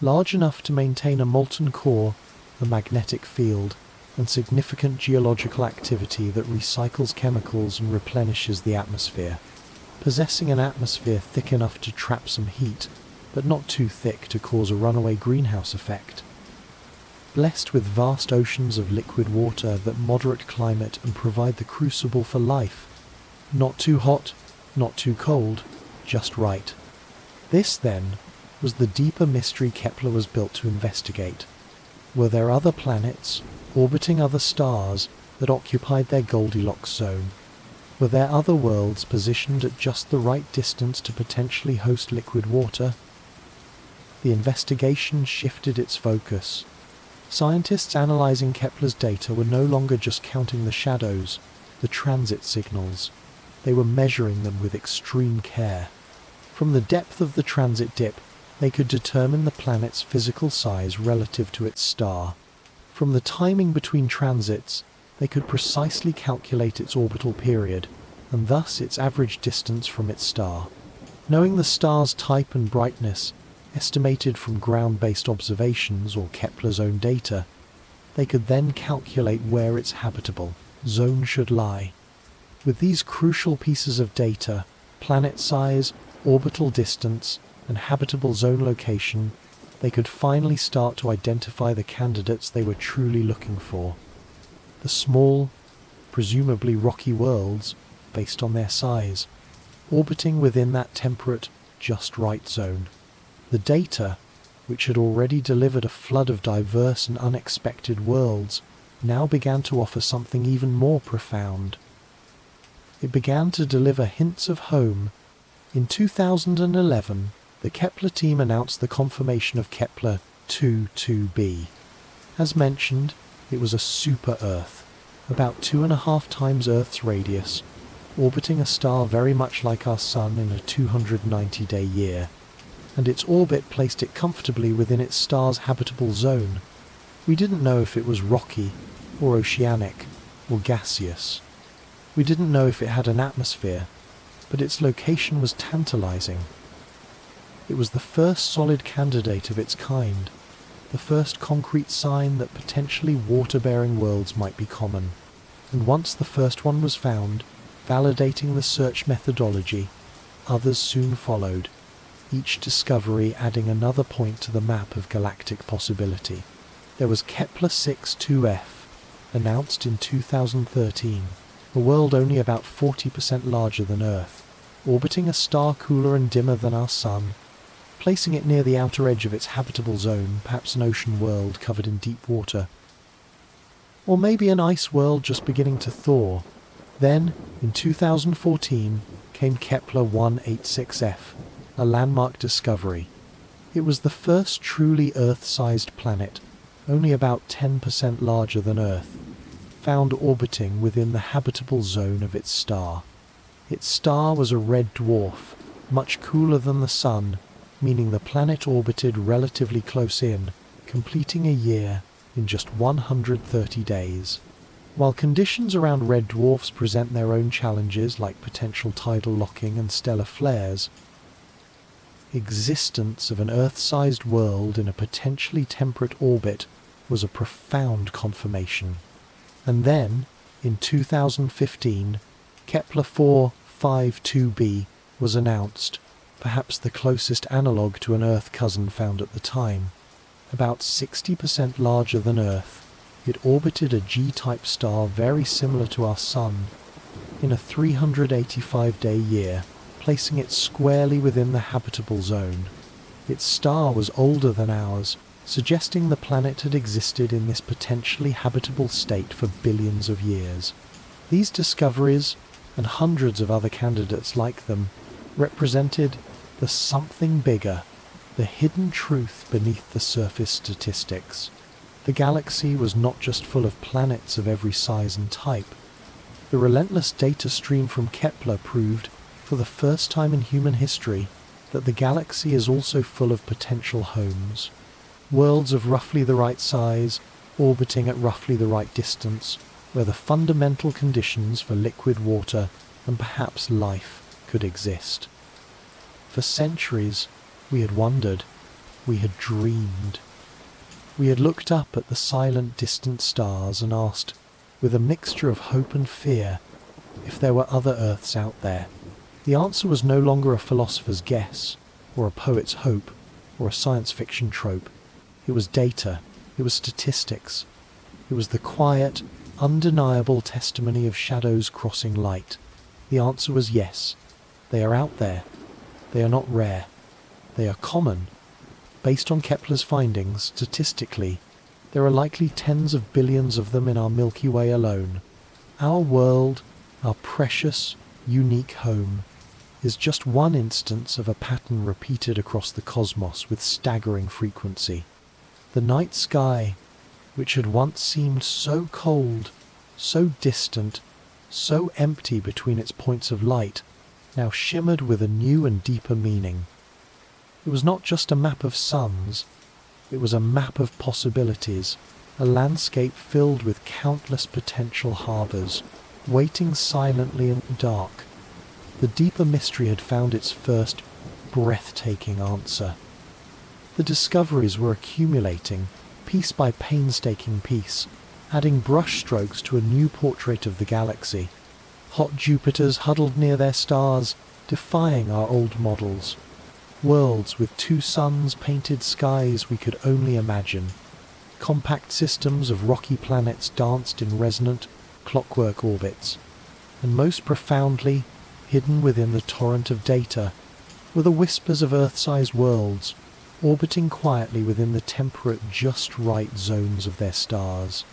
large enough to maintain a molten core, a magnetic field, and significant geological activity that recycles chemicals and replenishes the atmosphere, possessing an atmosphere thick enough to trap some heat, but not too thick to cause a runaway greenhouse effect. Blessed with vast oceans of liquid water that moderate climate and provide the crucible for life. Not too hot, not too cold, just right. This, then, was the deeper mystery Kepler was built to investigate. Were there other planets, orbiting other stars, that occupied their Goldilocks zone? Were there other worlds positioned at just the right distance to potentially host liquid water? The investigation shifted its focus. Scientists analyzing Kepler's data were no longer just counting the shadows, the transit signals. They were measuring them with extreme care. From the depth of the transit dip, they could determine the planet's physical size relative to its star. From the timing between transits, they could precisely calculate its orbital period, and thus its average distance from its star. Knowing the star's type and brightness, estimated from ground-based observations or Kepler's own data, they could then calculate where its habitable zone should lie. With these crucial pieces of data, planet size, orbital distance, and habitable zone location, they could finally start to identify the candidates they were truly looking for. The small, presumably rocky worlds based on their size, orbiting within that temperate, just right zone. The data, which had already delivered a flood of diverse and unexpected worlds, now began to offer something even more profound. It began to deliver hints of home. In 2011, the Kepler team announced the confirmation of Kepler 2b. As mentioned, it was a super-Earth, about 2.5 times Earth's radius, orbiting a star very much like our Sun in a 290-day year, and its orbit placed it comfortably within its star's habitable zone. We didn't know if it was rocky, or oceanic, or gaseous. We didn't know if it had an atmosphere, but its location was tantalizing. It was the first solid candidate of its kind, the first concrete sign that potentially water-bearing worlds might be common. And once the first one was found, validating the search methodology, others soon followed, each discovery adding another point to the map of galactic possibility. There was Kepler 6-2f, announced in 2013, a world only about 40% larger than Earth, orbiting a star cooler and dimmer than our Sun, placing it near the outer edge of its habitable zone, perhaps an ocean world covered in deep water. Or maybe an ice world just beginning to thaw. Then, in 2014, came Kepler 186f, a landmark discovery. It was the first truly Earth-sized planet, only about 10% larger than Earth, found orbiting within the habitable zone of its star. Its star was a red dwarf, much cooler than the Sun, meaning the planet orbited relatively close in, completing a year in just 130 days. While conditions around red dwarfs present their own challenges like potential tidal locking and stellar flares, existence of an Earth-sized world in a potentially temperate orbit was a profound confirmation. And then, in 2015, Kepler 452b was announced, perhaps the closest analogue to an Earth cousin found at the time. About 60% larger than Earth, it orbited a G-type star very similar to our Sun in a 385-day year, placing it squarely within the habitable zone. Its star was older than ours, suggesting the planet had existed in this potentially habitable state for billions of years. These discoveries, and hundreds of other candidates like them, represented the something bigger, the hidden truth beneath the surface statistics. The galaxy was not just full of planets of every size and type. The relentless data stream from Kepler proved, for the first time in human history, that the galaxy is also full of potential homes. Worlds of roughly the right size, orbiting at roughly the right distance, where the fundamental conditions for liquid water and perhaps life could exist. For centuries, we had wondered, we had dreamed. We had looked up at the silent, distant stars and asked, with a mixture of hope and fear, if there were other Earths out there. The answer was no longer a philosopher's guess, or a poet's hope, or a science fiction trope. It was data, it was statistics, it was the quiet, undeniable testimony of shadows crossing light. The answer was yes, they are out there. They are not rare. They are common. Based on Kepler's findings, statistically, there are likely tens of billions of them in our Milky Way alone. Our world, our precious, unique home, is just one instance of a pattern repeated across the cosmos with staggering frequency. The night sky, which had once seemed so cold, so distant, so empty between its points of light, now shimmered with a new and deeper meaning. It was not just a map of suns, it was a map of possibilities, a landscape filled with countless potential harbours, waiting silently in the dark. The deeper mystery had found its first breathtaking answer. The discoveries were accumulating, piece by painstaking piece, adding brushstrokes to a new portrait of the galaxy. Hot Jupiters huddled near their stars, defying our old models. Worlds with two suns painted skies we could only imagine. Compact systems of rocky planets danced in resonant, clockwork orbits, and most profoundly, hidden within the torrent of data, were the whispers of Earth-sized worlds, orbiting quietly within the temperate just right zones of their stars.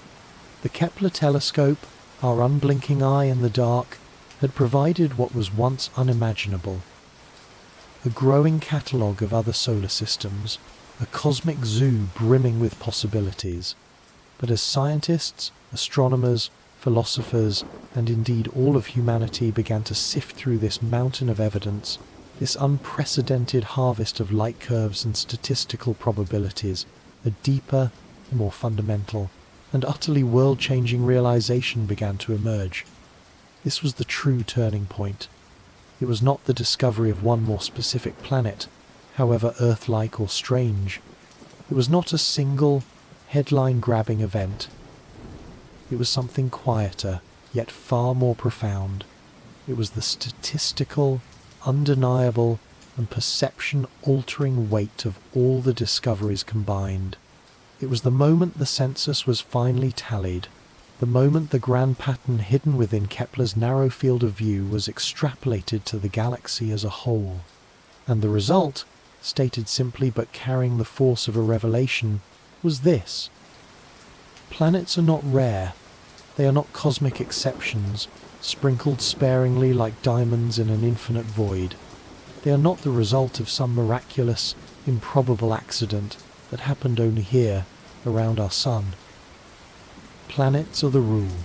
The Kepler telescope, our unblinking eye in the dark, had provided what was once unimaginable. A growing catalogue of other solar systems, a cosmic zoo brimming with possibilities. But as scientists, astronomers, philosophers, and indeed all of humanity began to sift through this mountain of evidence, this unprecedented harvest of light curves and statistical probabilities, a deeper, more fundamental, and utterly world-changing realization began to emerge. This was the true turning point. It was not the discovery of one more specific planet, however Earth-like or strange. It was not a single, headline-grabbing event. It was something quieter, yet far more profound. It was the statistical, undeniable, and perception-altering weight of all the discoveries combined. It was the moment the census was finally tallied, the moment the grand pattern hidden within Kepler's narrow field of view was extrapolated to the galaxy as a whole. And the result, stated simply but carrying the force of a revelation, was this. Planets are not rare. They are not cosmic exceptions, sprinkled sparingly like diamonds in an infinite void. They are not the result of some miraculous, improbable accident that happened only here, around our sun. Planets are the rule.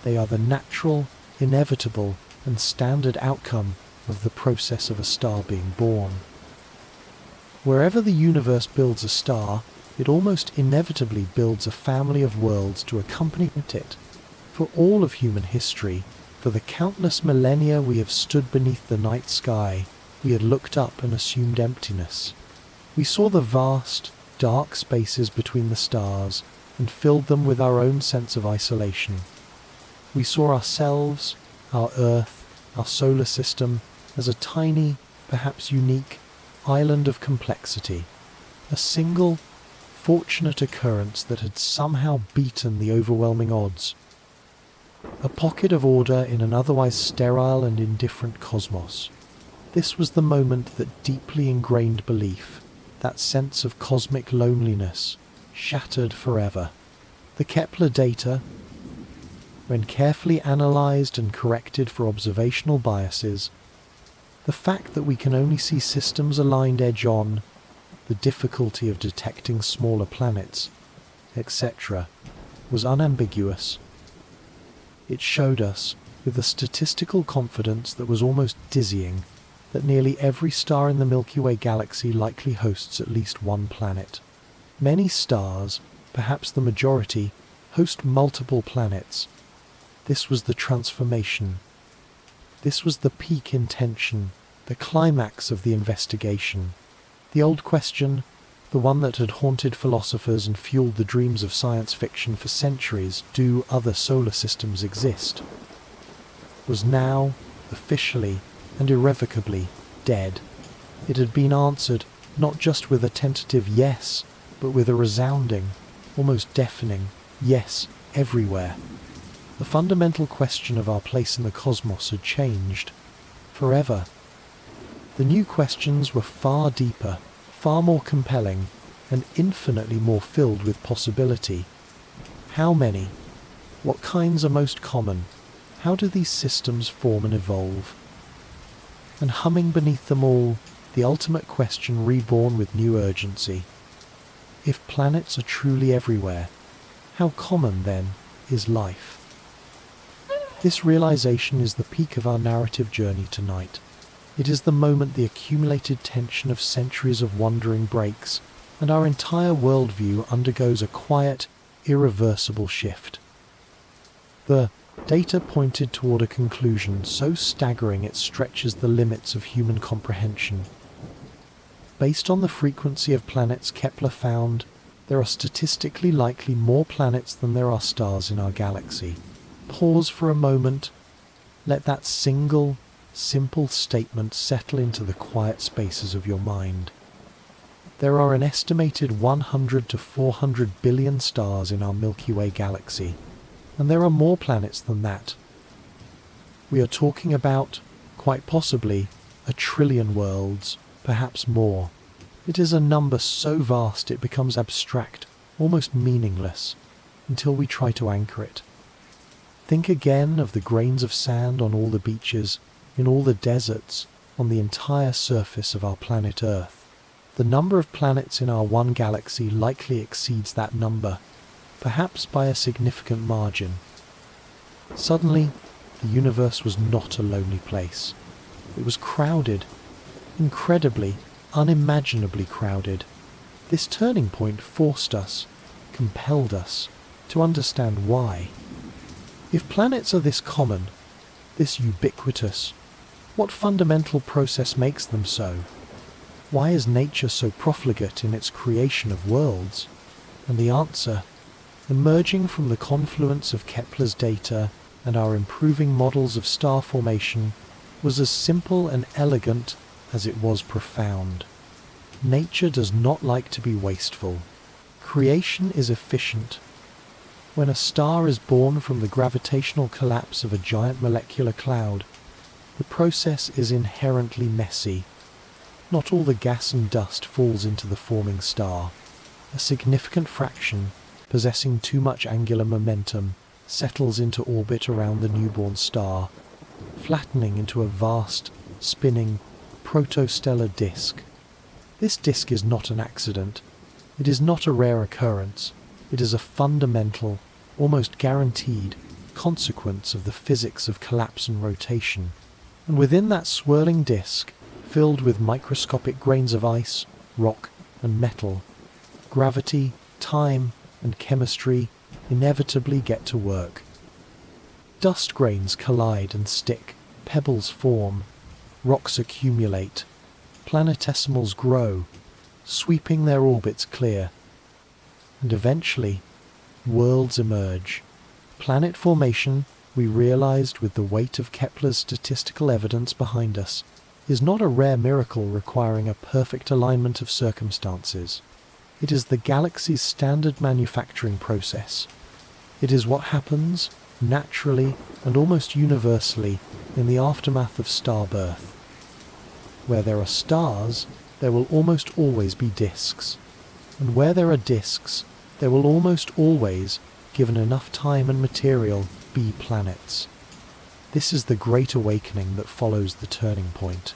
They are the natural, inevitable, and standard outcome of the process of a star being born. Wherever the universe builds a star, it almost inevitably builds a family of worlds to accompany it. For all of human history, for the countless millennia we have stood beneath the night sky, we had looked up and assumed emptiness. We saw the vast, dark spaces between the stars and filled them with our own sense of isolation. We saw ourselves, our Earth, our solar system, as a tiny, perhaps unique, island of complexity, a single, fortunate occurrence that had somehow beaten the overwhelming odds. A pocket of order in an otherwise sterile and indifferent cosmos. This was the moment that deeply ingrained belief, that sense of cosmic loneliness, shattered forever. The Kepler data, when carefully analysed and corrected for observational biases, the fact that we can only see systems aligned edge-on, the difficulty of detecting smaller planets, etc., was unambiguous. It showed us, with a statistical confidence that was almost dizzying, that nearly every star in the Milky Way galaxy likely hosts at least one planet. Many stars, perhaps the majority, host multiple planets. This was the transformation. This was the peak in tension, the climax of the investigation. The old question, the one that had haunted philosophers and fueled the dreams of science fiction for centuries, do other solar systems exist, was now, officially and irrevocably, dead. It had been answered not just with a tentative yes, but with a resounding, almost deafening, yes, everywhere. The fundamental question of our place in the cosmos had changed, forever. The new questions were far deeper, far more compelling, and infinitely more filled with possibility. How many? What kinds are most common? How do these systems form and evolve? And humming beneath them all, the ultimate question reborn with new urgency. If planets are truly everywhere, how common, then, is life? This realization is the peak of our narrative journey tonight. It is the moment the accumulated tension of centuries of wandering breaks, and our entire worldview undergoes a quiet, irreversible shift. The data pointed toward a conclusion so staggering it stretches the limits of human comprehension. Based on the frequency of planets Kepler found, there are statistically likely more planets than there are stars in our galaxy. Pause for a moment. Let that single, simple statement settle into the quiet spaces of your mind. There are an estimated 100 to 400 billion stars in our Milky Way galaxy. And there are more planets than that. We are talking about, quite possibly, 1 trillion worlds, perhaps more. It is a number so vast it becomes abstract, almost meaningless, until we try to anchor it. Think again of the grains of sand on all the beaches, in all the deserts, on the entire surface of our planet Earth. The number of planets in our one galaxy likely exceeds that number, perhaps by a significant margin. Suddenly, the universe was not a lonely place. It was crowded, incredibly, unimaginably crowded. This turning point forced us, compelled us, to understand why. If planets are this common, this ubiquitous, what fundamental process makes them so? Why is nature so profligate in its creation of worlds? And the answer, emerging from the confluence of Kepler's data and our improving models of star formation, was as simple and elegant as it was profound. Nature does not like to be wasteful. Creation is efficient. When a star is born from the gravitational collapse of a giant molecular cloud, the process is inherently messy. Not all the gas and dust falls into the forming star. A significant fraction, possessing too much angular momentum, settles into orbit around the newborn star, flattening into a vast, spinning, protostellar disk. This disk is not an accident. It is not a rare occurrence. It is a fundamental, almost guaranteed, consequence of the physics of collapse and rotation. And within that swirling disk, filled with microscopic grains of ice, rock, and metal, gravity, time, and chemistry inevitably get to work. Dust grains collide and stick, pebbles form, rocks accumulate, planetesimals grow, sweeping their orbits clear. And eventually, worlds emerge. Planet formation, we realized with the weight of Kepler's statistical evidence behind us, is not a rare miracle requiring a perfect alignment of circumstances. It is the galaxy's standard manufacturing process. It is what happens, naturally and almost universally, in the aftermath of star birth. Where there are stars, there will almost always be disks. And where there are disks, there will almost always, given enough time and material, be planets. This is the great awakening that follows the turning point.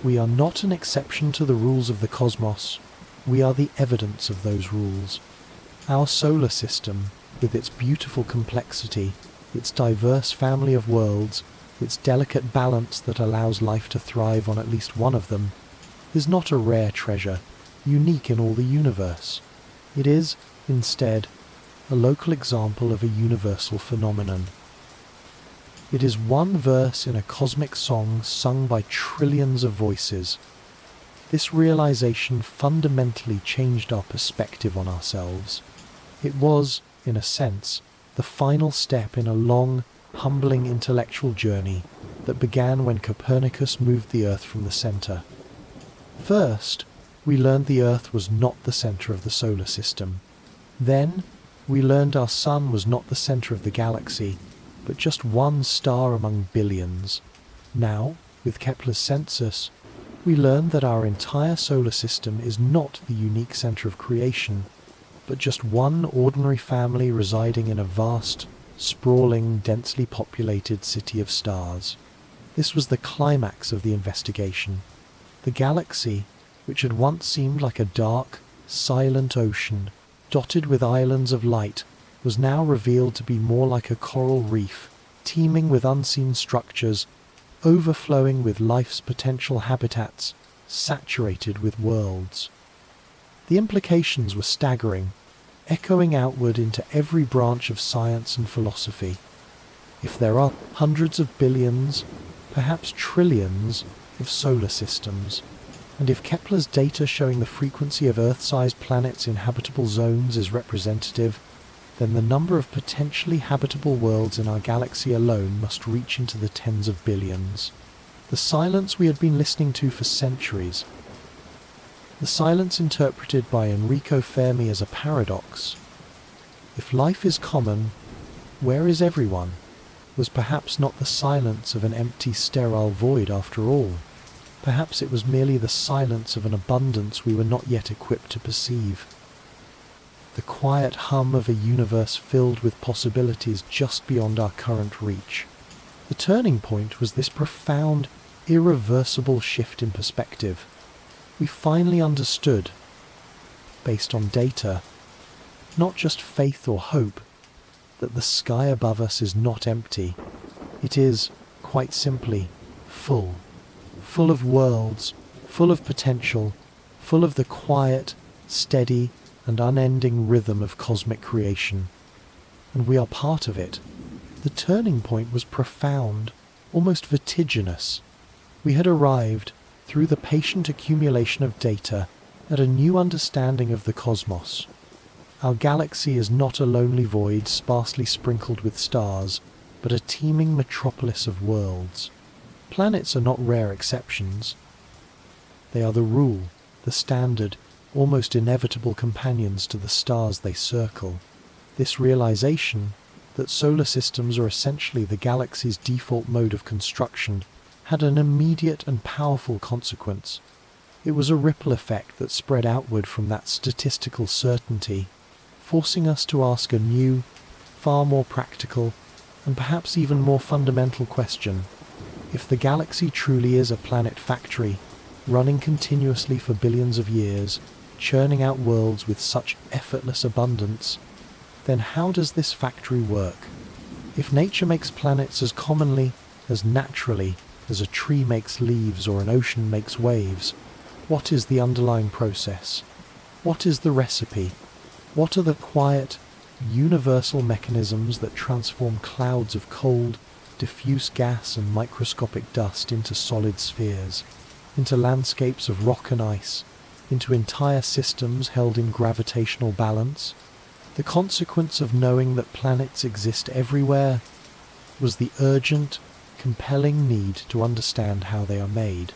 We are not an exception to the rules of the cosmos. We are the evidence of those rules. Our solar system, with its beautiful complexity, its diverse family of worlds, its delicate balance that allows life to thrive on at least one of them, is not a rare treasure, unique in all the universe. It is, instead, a local example of a universal phenomenon. It is one verse in a cosmic song sung by trillions of voices. This realization fundamentally changed our perspective on ourselves. It was, in a sense, the final step in a long, humbling intellectual journey that began when Copernicus moved the Earth from the center. First, we learned the Earth was not the center of the solar system. Then, we learned our sun was not the center of the galaxy, but just one star among billions. Now, with Kepler's census, we learned that our entire solar system is not the unique center of creation, but just one ordinary family residing in a vast, sprawling, densely populated city of stars. This was the climax of the investigation. The galaxy, which had once seemed like a dark, silent ocean, dotted with islands of light, was now revealed to be more like a coral reef, teeming with unseen structures, overflowing with life's potential habitats, saturated with worlds. The implications were staggering, echoing outward into every branch of science and philosophy. If there are hundreds of billions, perhaps trillions, of solar systems, and if Kepler's data showing the frequency of Earth-sized planets in habitable zones is representative, then the number of potentially habitable worlds in our galaxy alone must reach into the tens of billions. The silence we had been listening to for centuries, the silence interpreted by Enrico Fermi as a paradox. If life is common, Where is everyone? Was perhaps not the silence of an empty, sterile void after all. Perhaps it was merely the silence of an abundance we were not yet equipped to perceive. The quiet hum of a universe filled with possibilities just beyond our current reach. The turning point was this profound, irreversible shift in perspective. We finally understood, based on data, not just faith or hope, that the sky above us is not empty. It is, quite simply, full. Full of worlds, full of potential, full of the quiet, steady, and unending rhythm of cosmic creation. And we are part of it. The turning point was profound, almost vertiginous. We had arrived, through the patient accumulation of data, at a new understanding of the cosmos. Our galaxy is not a lonely void sparsely sprinkled with stars, but a teeming metropolis of worlds. Planets are not rare exceptions. They are the rule, the standard, almost inevitable companions to the stars they circle. This realization, that solar systems are essentially the galaxy's default mode of construction, had an immediate and powerful consequence. It was a ripple effect that spread outward from that statistical certainty, forcing us to ask a new, far more practical, and perhaps even more fundamental question. If the galaxy truly is a planet factory, running continuously for billions of years, churning out worlds with such effortless abundance, then how does this factory work? If nature makes planets as commonly, as naturally, as a tree makes leaves or an ocean makes waves, what is the underlying process? What is the recipe? What are the quiet, universal mechanisms that transform clouds of cold, diffuse gas and microscopic dust into solid spheres, into landscapes of rock and ice, into entire systems held in gravitational balance? The consequence of knowing that planets exist everywhere was the urgent, compelling need to understand how they are made.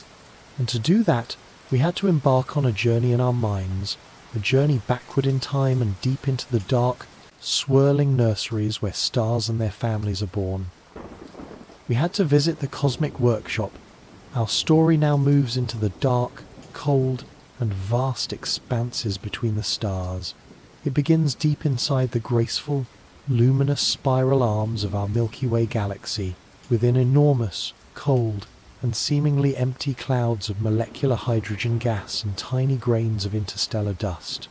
And to do that, we had to embark on a journey in our minds, a journey backward in time and deep into the dark, swirling nurseries where stars and their families are born. We had to visit the cosmic workshop. Our story now moves into the dark, cold, and vast expanses between the stars. It begins deep inside the graceful, luminous spiral arms of our Milky Way galaxy, within enormous, cold, and seemingly empty clouds of molecular hydrogen gas and tiny grains of interstellar dust.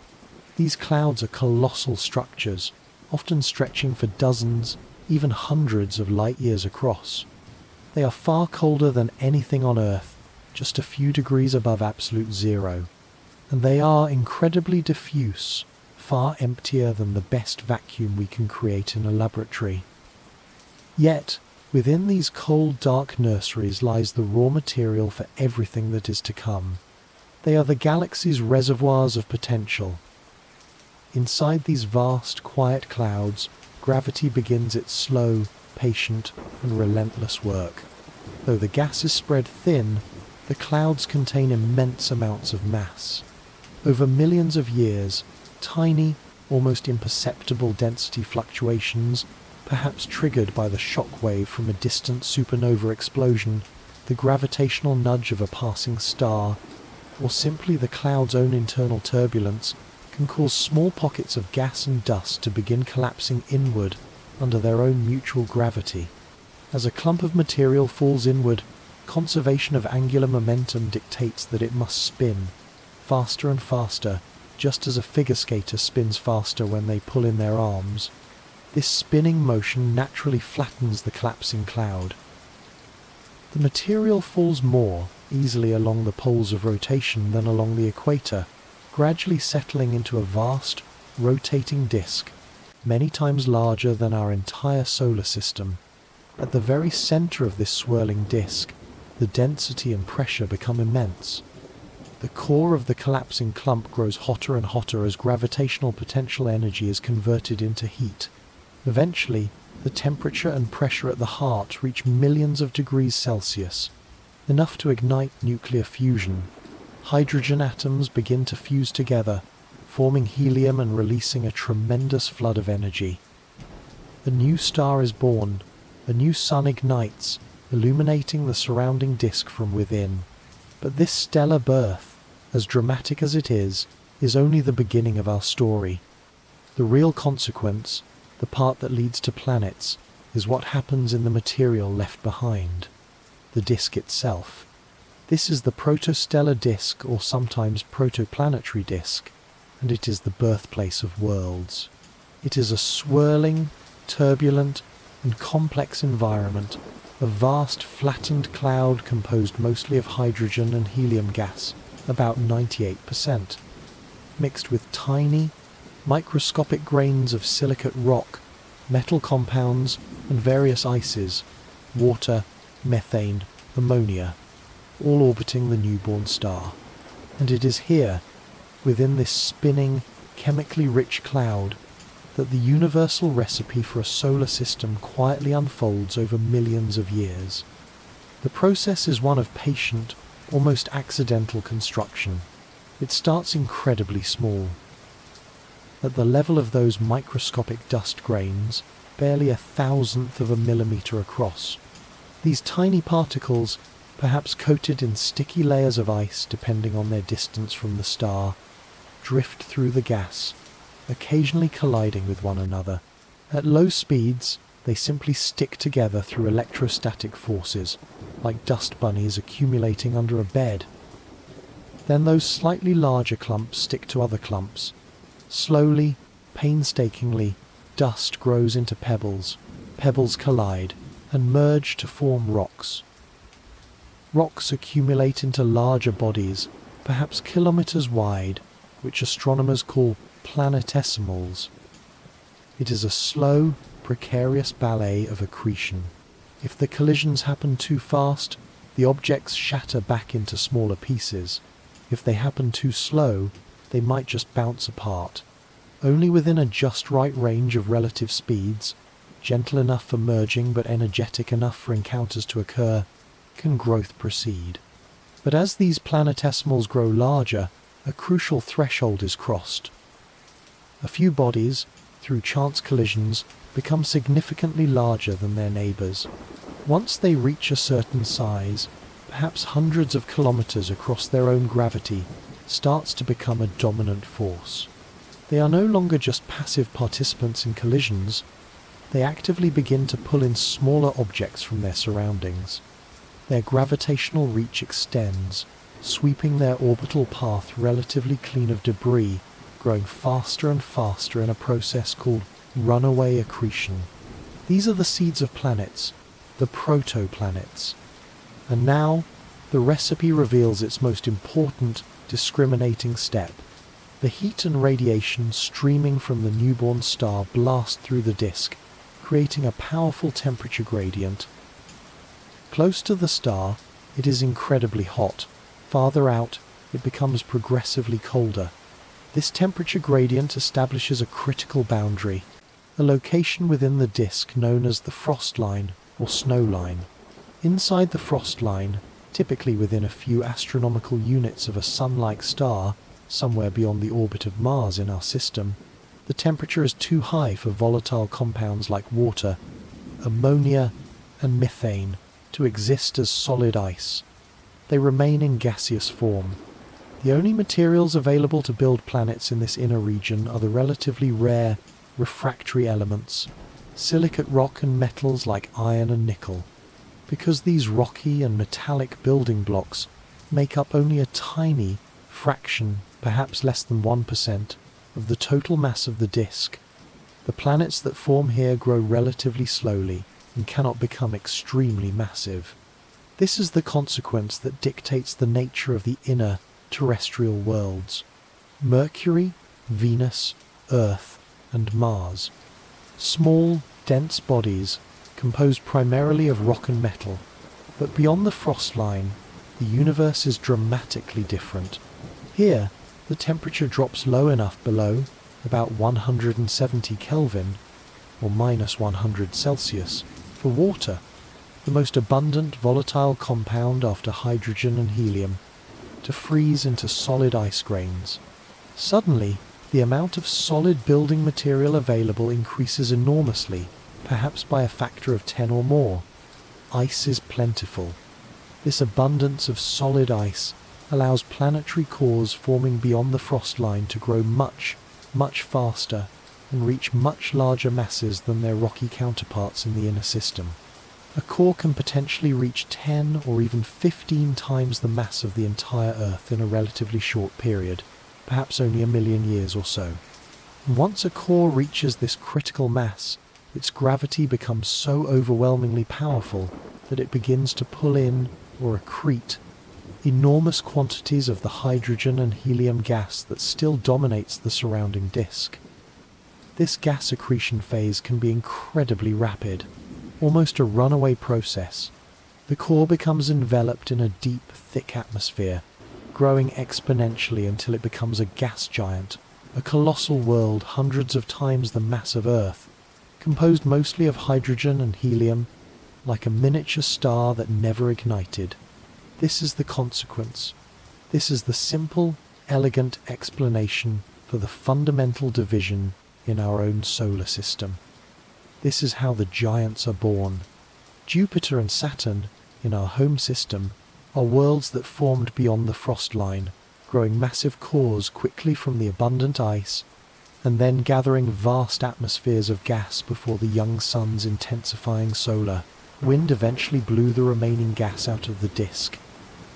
These clouds are colossal structures, often stretching for dozens, even hundreds of light years across. They are far colder than anything on Earth, just a few degrees above absolute zero, and they are incredibly diffuse, far emptier than the best vacuum we can create in a laboratory. Yet, within these cold, dark nurseries lies the raw material for everything that is to come. They are the galaxy's reservoirs of potential. Inside these vast, quiet clouds, gravity begins its slow, patient, and relentless work. Though the gas is spread thin, the clouds contain immense amounts of mass. Over millions of years, tiny, almost imperceptible density fluctuations, perhaps triggered by the shock wave from a distant supernova explosion, the gravitational nudge of a passing star, or simply the cloud's own internal turbulence, can cause small pockets of gas and dust to begin collapsing inward under their own mutual gravity. As a clump of material falls inward, conservation of angular momentum dictates that it must spin, faster and faster, just as a figure skater spins faster when they pull in their arms. This spinning motion naturally flattens the collapsing cloud. The material falls more easily along the poles of rotation than along the equator, gradually settling into a vast, rotating disk, many times larger than our entire solar system. At the very center of this swirling disk, the density and pressure become immense. The core of the collapsing clump grows hotter and hotter as gravitational potential energy is converted into heat. Eventually, the temperature and pressure at the heart reach millions of degrees Celsius, enough to ignite nuclear fusion. Hydrogen atoms begin to fuse together, forming helium and releasing a tremendous flood of energy. A new star is born, a new sun ignites, illuminating the surrounding disk from within. But this stellar birth, as dramatic as it is only the beginning of our story. The real consequence, the part that leads to planets, is what happens in the material left behind, the disk itself. This is the protostellar disk, or sometimes protoplanetary disk, and it is the birthplace of worlds. It is a swirling, turbulent, and complex environment, a vast flattened cloud composed mostly of hydrogen and helium gas, about 98%, mixed with tiny, microscopic grains of silicate rock, metal compounds, and various ices, water, methane, ammonia, all orbiting the newborn star. And it is here, within this spinning, chemically rich cloud, that the universal recipe for a solar system quietly unfolds over millions of years. The process is one of patient, almost accidental construction. It starts incredibly small. At the level of those microscopic dust grains, barely 1/1000th of a millimeter across. These tiny particles, perhaps coated in sticky layers of ice depending on their distance from the star, drift through the gas, occasionally colliding with one another. At low speeds, they simply stick together through electrostatic forces, like dust bunnies accumulating under a bed. Then those slightly larger clumps stick to other clumps. Slowly, painstakingly, dust grows into pebbles. Pebbles collide and merge to form rocks. Rocks accumulate into larger bodies, perhaps kilometers wide, which astronomers call planetesimals. It is a slow, precarious ballet of accretion. If the collisions happen too fast, the objects shatter back into smaller pieces. If they happen too slow, they might just bounce apart. Only within a just right range of relative speeds, gentle enough for merging but energetic enough for encounters to occur, can growth proceed. But as these planetesimals grow larger, a crucial threshold is crossed. A few bodies, through chance collisions, become significantly larger than their neighbours. Once they reach a certain size, perhaps hundreds of kilometres across their own gravity, starts to become a dominant force. They are no longer just passive participants in collisions, they actively begin to pull in smaller objects from their surroundings. Their gravitational reach extends, sweeping their orbital path relatively clean of debris, growing faster and faster in a process called runaway accretion. These are the seeds of planets, the protoplanets. And now, the recipe reveals its most important, discriminating step. The heat and radiation streaming from the newborn star blast through the disk, creating a powerful temperature gradient. Close to the star, it is incredibly hot. Farther out, it becomes progressively colder. This temperature gradient establishes a critical boundary, a location within the disk known as the frost line or snow line. Inside the frost line, typically within a few astronomical units of a sun-like star, somewhere beyond the orbit of Mars in our system, the temperature is too high for volatile compounds like water, ammonia, and methane to exist as solid ice. They remain in gaseous form. The only materials available to build planets in this inner region are the relatively rare, refractory elements, silicate rock and metals like iron and nickel. Because these rocky and metallic building blocks make up only a tiny fraction, perhaps less than 1%, of the total mass of the disk, the planets that form here grow relatively slowly and cannot become extremely massive. This is the consequence that dictates the nature of the inner terrestrial worlds: Mercury, Venus, Earth, and Mars. Small, dense bodies composed primarily of rock and metal, but beyond the frost line, the universe is dramatically different. Here, the temperature drops low enough below, about 170 Kelvin, or minus 100 Celsius, for water, the most abundant volatile compound after hydrogen and helium, to freeze into solid ice grains. Suddenly, the amount of solid building material available increases enormously, perhaps by a factor of 10 or more. Ice is plentiful. This abundance of solid ice allows planetary cores forming beyond the frost line to grow much, much faster and reach much larger masses than their rocky counterparts in the inner system. A core can potentially reach 10 or even 15 times the mass of the entire Earth in a relatively short period, perhaps only 1,000,000 years or so. And once a core reaches this critical mass, its gravity becomes so overwhelmingly powerful that it begins to pull in, or accrete, enormous quantities of the hydrogen and helium gas that still dominates the surrounding disk. This gas accretion phase can be incredibly rapid, almost a runaway process. The core becomes enveloped in a deep, thick atmosphere, growing exponentially until it becomes a gas giant, a colossal world hundreds of times the mass of Earth, composed mostly of hydrogen and helium, like a miniature star that never ignited. This is the consequence. This is the simple, elegant explanation for the fundamental division in our own solar system. This is how the giants are born. Jupiter and Saturn, in our home system, are worlds that formed beyond the frost line, growing massive cores quickly from the abundant ice, and then gathering vast atmospheres of gas before the young sun's intensifying solar wind eventually blew the remaining gas out of the disk,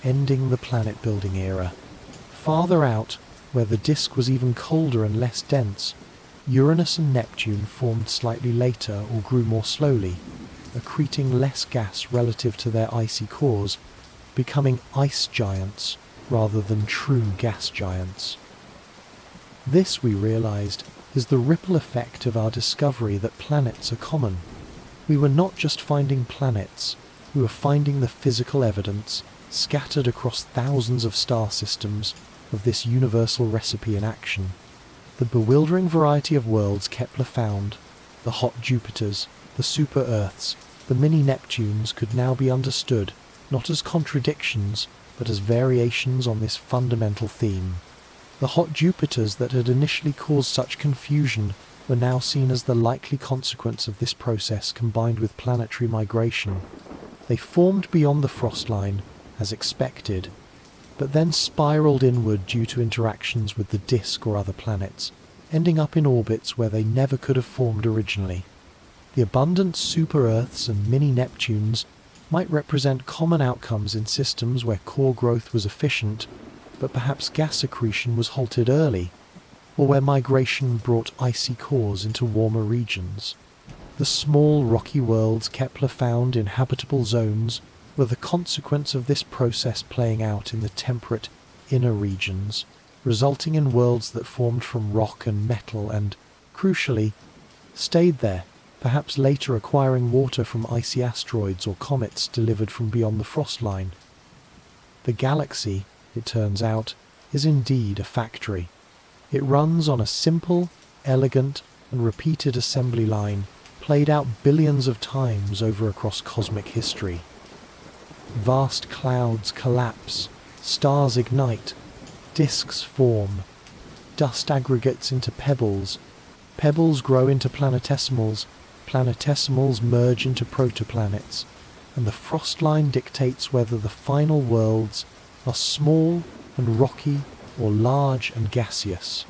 ending the planet-building era. Farther out, where the disk was even colder and less dense, Uranus and Neptune formed slightly later or grew more slowly, accreting less gas relative to their icy cores, becoming ice giants rather than true gas giants. This, we realized, is the ripple effect of our discovery that planets are common. We were not just finding planets, we were finding the physical evidence scattered across thousands of star systems of this universal recipe in action. The bewildering variety of worlds Kepler found, the hot Jupiters, the super-Earths, the mini-Neptunes, could now be understood not as contradictions, but as variations on this fundamental theme. The hot Jupiters that had initially caused such confusion were now seen as the likely consequence of this process combined with planetary migration. They formed beyond the frost line, as expected, but then spiraled inward due to interactions with the disk or other planets, ending up in orbits where they never could have formed originally. The abundant super-Earths and mini-Neptunes might represent common outcomes in systems where core growth was efficient, but perhaps gas accretion was halted early, or where migration brought icy cores into warmer regions. The small rocky worlds Kepler found in habitable zones were the consequence of this process playing out in the temperate inner regions, resulting in worlds that formed from rock and metal and, crucially, stayed there, perhaps later acquiring water from icy asteroids or comets delivered from beyond the frost line. The galaxy, it turns out, is indeed a factory. It runs on a simple, elegant, and repeated assembly line played out billions of times over across cosmic history. Vast clouds collapse, stars ignite, disks form, dust aggregates into pebbles, pebbles grow into planetesimals, planetesimals merge into protoplanets, and the frost line dictates whether the final worlds are small and rocky or large and gaseous.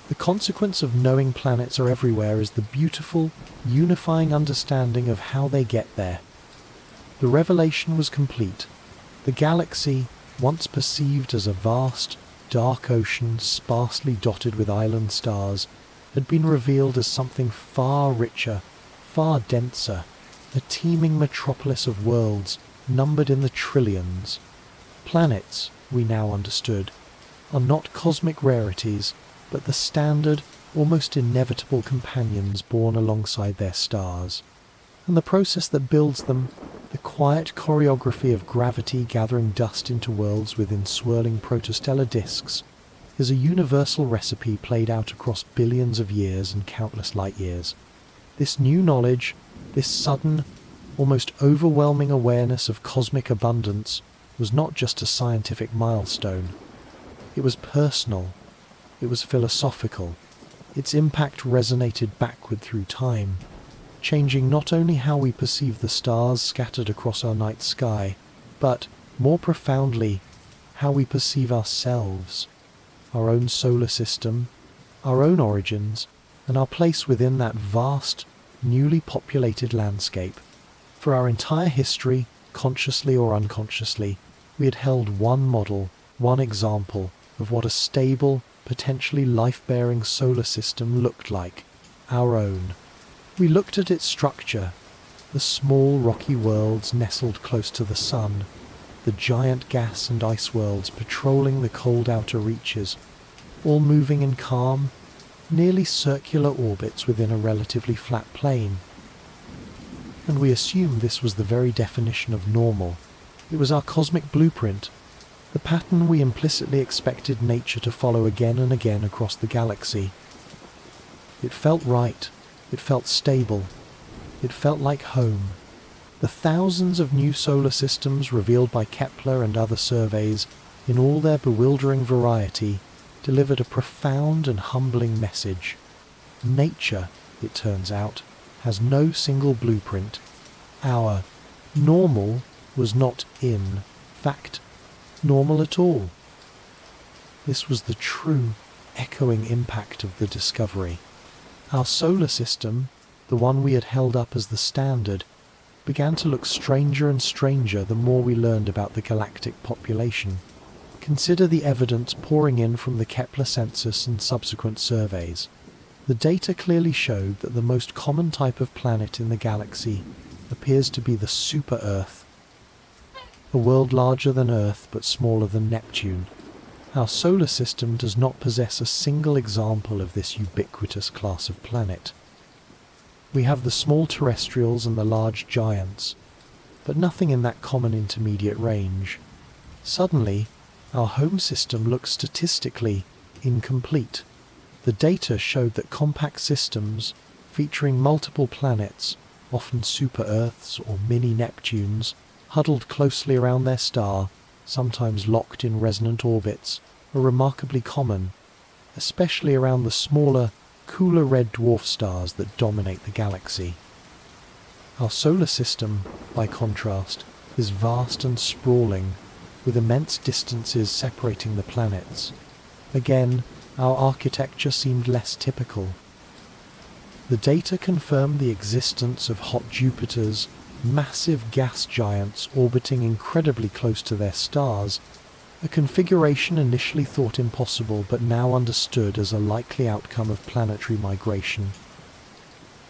The consequence of knowing planets are everywhere is the beautiful, unifying understanding of how they get there. The revelation was complete. The galaxy, once perceived as a vast, dark ocean sparsely dotted with island stars, had been revealed as something far richer, far denser, a teeming metropolis of worlds numbered in the trillions. Planets, we now understood, are not cosmic rarities, but the standard, almost inevitable companions born alongside their stars. And the process that builds them, the quiet choreography of gravity gathering dust into worlds within swirling protostellar disks, is a universal recipe played out across billions of years and countless light years. This new knowledge, this sudden, almost overwhelming awareness of cosmic abundance, was not just a scientific milestone. It was personal. It was philosophical. Its impact resonated backward through time. changing not only how we perceive the stars scattered across our night sky, but, more profoundly, how we perceive ourselves, our own solar system, our own origins, and our place within that vast, newly populated landscape. For our entire history, consciously or unconsciously, we had held one model, one example of what a stable, potentially life-bearing solar system looked like, our own. We looked at its structure, the small rocky worlds nestled close to the sun, the giant gas and ice worlds patrolling the cold outer reaches, all moving in calm, nearly circular orbits within a relatively flat plane. And we assumed this was the very definition of normal. It was our cosmic blueprint, the pattern we implicitly expected nature to follow again and again across the galaxy. It felt right. It felt stable. It felt like home. The thousands of new solar systems revealed by Kepler and other surveys, in all their bewildering variety, delivered a profound and humbling message. Nature, it turns out, has no single blueprint. Our normal was not in fact normal at all. This was the true, echoing impact of the discovery. Our solar system, the one we had held up as the standard, began to look stranger and stranger the more we learned about the galactic population. Consider the evidence pouring in from the Kepler census and subsequent surveys. The data clearly showed that the most common type of planet in the galaxy appears to be the super-Earth, a world larger than Earth but smaller than Neptune. Our solar system does not possess a single example of this ubiquitous class of planet. We have the small terrestrials and the large giants, but nothing in that common intermediate range. Suddenly, our home system looks statistically incomplete. The data showed that compact systems, featuring multiple planets, often super-Earths or mini-Neptunes, huddled closely around their star, sometimes locked in resonant orbits, are remarkably common, especially around the smaller, cooler red dwarf stars that dominate the galaxy. Our solar system, by contrast, is vast and sprawling, with immense distances separating the planets. Again, our architecture seemed less typical. The data confirmed the existence of hot Jupiters, massive gas giants orbiting incredibly close to their stars, a configuration initially thought impossible but now understood as a likely outcome of planetary migration.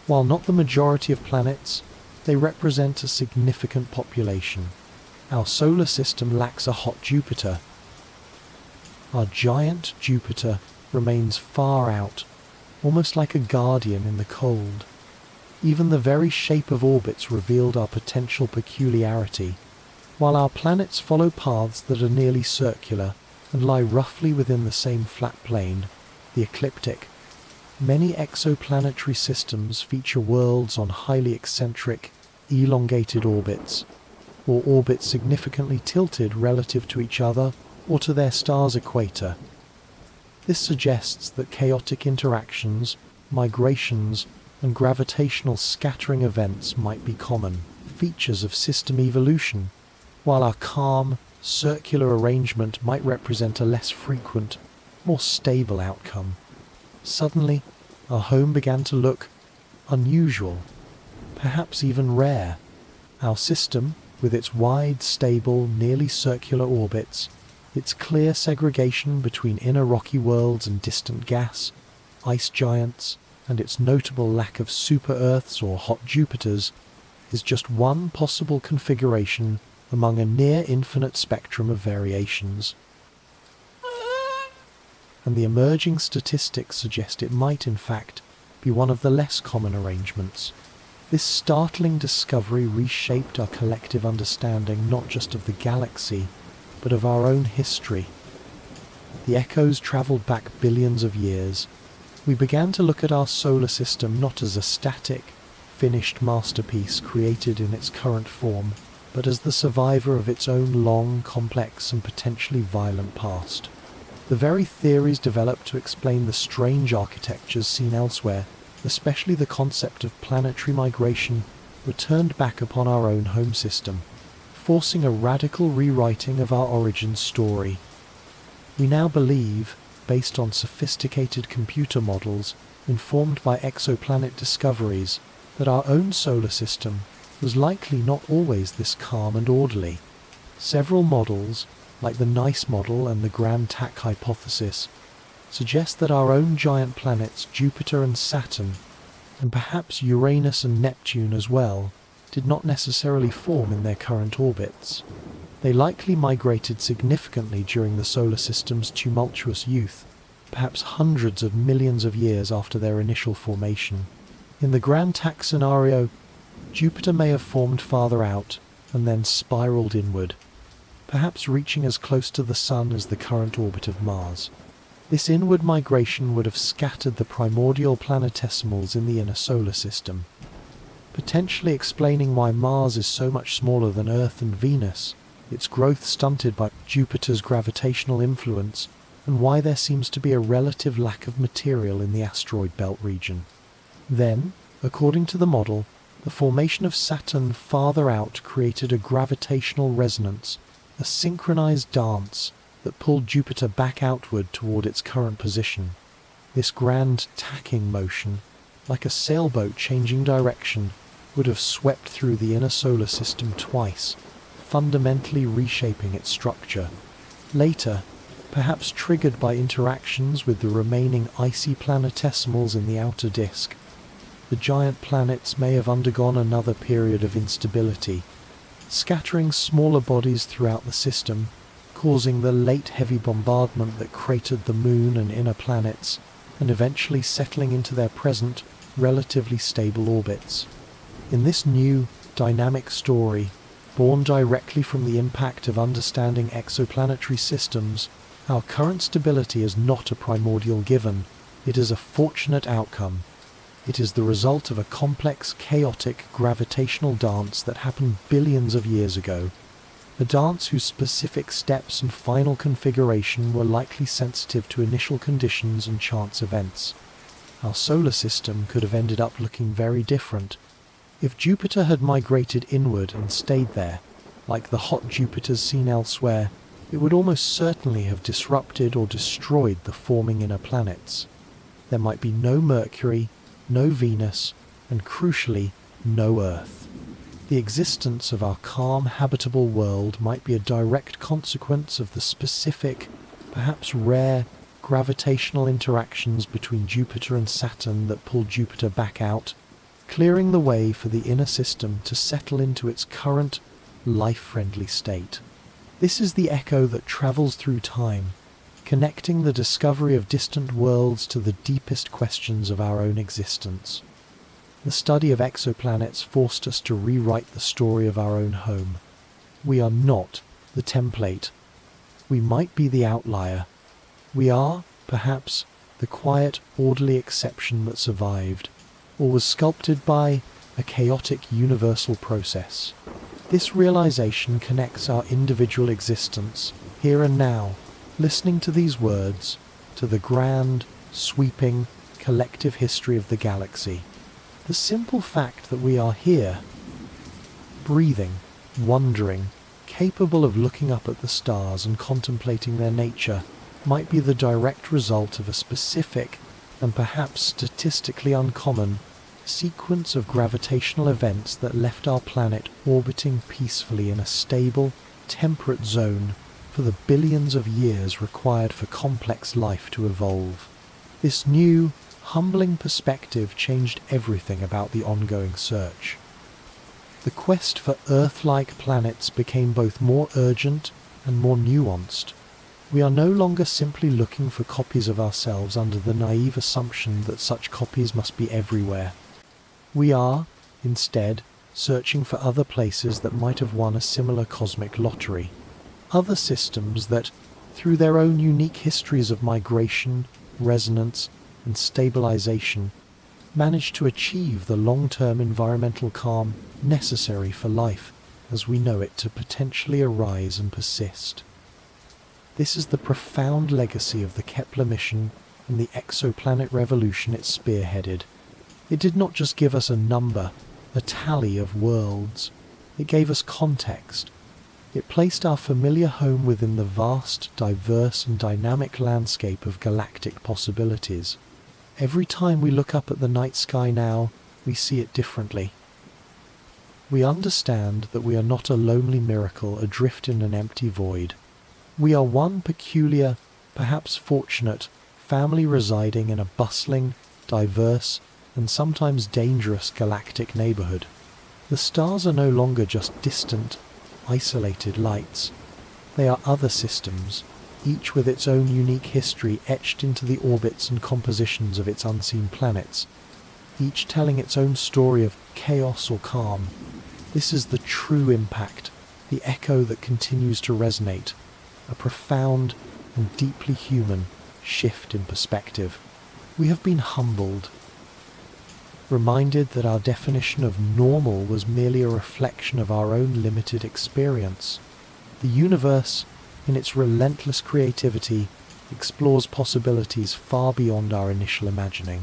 While not the majority of planets, they represent a significant population. Our solar system lacks a hot Jupiter. Our giant Jupiter remains far out, almost like a guardian in the cold. Even the very shape of orbits revealed our potential peculiarity. While our planets follow paths that are nearly circular and lie roughly within the same flat plane, the ecliptic, many exoplanetary systems feature worlds on highly eccentric, elongated orbits, or orbits significantly tilted relative to each other or to their star's equator. This suggests that chaotic interactions, migrations, and gravitational scattering events might be common features of system evolution, while our calm, circular arrangement might represent a less frequent, more stable outcome. Suddenly, our home began to look unusual, perhaps even rare. Our system, with its wide, stable, nearly circular orbits, its clear segregation between inner rocky worlds and distant gas, ice giants, and its notable lack of super-Earths or hot Jupiters, is just one possible configuration among a near-infinite spectrum of variations. And the emerging statistics suggest it might, in fact, be one of the less common arrangements. This startling discovery reshaped our collective understanding not just of the galaxy, but of our own history. The echoes travelled back billions of years. We began to look at our solar system not as a static, finished masterpiece created in its current form, but as the survivor of its own long, complex, and potentially violent past. The very theories developed to explain the strange architectures seen elsewhere especially the concept of planetary migration, were turned back upon our own home system, forcing a radical rewriting of our origin story. We now believe, based on sophisticated computer models informed by exoplanet discoveries, that our own solar system was likely not always this calm and orderly. Several models, like the NICE model and the Grand Tack hypothesis, suggest that our own giant planets Jupiter and Saturn, and perhaps Uranus and Neptune as well, did not necessarily form in their current orbits. They likely migrated significantly during the solar system's tumultuous youth, perhaps hundreds of millions of years after their initial formation. In the Grand Tack scenario, Jupiter may have formed farther out and then spiraled inward, perhaps reaching as close to the Sun as the current orbit of Mars. This inward migration would have scattered the primordial planetesimals in the inner solar system, potentially explaining why Mars is so much smaller than Earth and Venus, its growth stunted by Jupiter's gravitational influence, and why there seems to be a relative lack of material in the asteroid belt region. Then, according to the model, the formation of Saturn farther out created a gravitational resonance, a synchronized dance that pulled Jupiter back outward toward its current position. This grand tacking motion, like a sailboat changing direction, would have swept through the inner solar system twice, fundamentally reshaping its structure. Later, perhaps triggered by interactions with the remaining icy planetesimals in the outer disk, the giant planets may have undergone another period of instability, scattering smaller bodies throughout the system, causing the late heavy bombardment that cratered the Moon and inner planets, and eventually settling into their present, relatively stable orbits. In this new, dynamic story, born directly from the impact of understanding exoplanetary systems, our current stability is not a primordial given, it is a fortunate outcome. It is the result of a complex, chaotic, gravitational dance that happened billions of years ago, a dance whose specific steps and final configuration were likely sensitive to initial conditions and chance events. Our solar system could have ended up looking very different. If Jupiter had migrated inward and stayed there, like the hot Jupiters seen elsewhere, it would almost certainly have disrupted or destroyed the forming inner planets. There might be no Mercury, no Venus, and crucially, no Earth. The existence of our calm, habitable world might be a direct consequence of the specific, perhaps rare, gravitational interactions between Jupiter and Saturn that pulled Jupiter back out, clearing the way for the inner system to settle into its current, life-friendly state. This is the echo that travels through time, connecting the discovery of distant worlds to the deepest questions of our own existence. The study of exoplanets forced us to rewrite the story of our own home. We are not the template. We might be the outlier. We are, perhaps, the quiet, orderly exception that survived, or was sculpted by a chaotic universal process. This realization connects our individual existence, here and now, listening to these words, to the grand, sweeping, collective history of the galaxy. The simple fact that we are here, breathing, wondering, capable of looking up at the stars and contemplating their nature, might be the direct result of a specific, and perhaps statistically uncommon, sequence of gravitational events that left our planet orbiting peacefully in a stable, temperate zone for the billions of years required for complex life to evolve. This new, humbling perspective changed everything about the ongoing search. The quest for Earth-like planets became both more urgent and more nuanced. We are no longer simply looking for copies of ourselves under the naive assumption that such copies must be everywhere. We are, instead, searching for other places that might have won a similar cosmic lottery. Other systems that, through their own unique histories of migration, resonance, and stabilization, managed to achieve the long-term environmental calm necessary for life as we know it to potentially arise and persist. This is the profound legacy of the Kepler mission and the exoplanet revolution it spearheaded. It did not just give us a number, a tally of worlds. It gave us context. It placed our familiar home within the vast, diverse and dynamic landscape of galactic possibilities. Every time we look up at the night sky now, we see it differently. We understand that we are not a lonely miracle adrift in an empty void. We are one peculiar, perhaps fortunate, family residing in a bustling, diverse, and sometimes dangerous galactic neighborhood. The stars are no longer just distant, isolated lights. They are other systems, each with its own unique history etched into the orbits and compositions of its unseen planets, each telling its own story of chaos or calm. This is the true impact, the echo that continues to resonate, a profound and deeply human shift in perspective. We have been humbled, reminded that our definition of normal was merely a reflection of our own limited experience. The universe, in its relentless creativity, explores possibilities far beyond our initial imagining.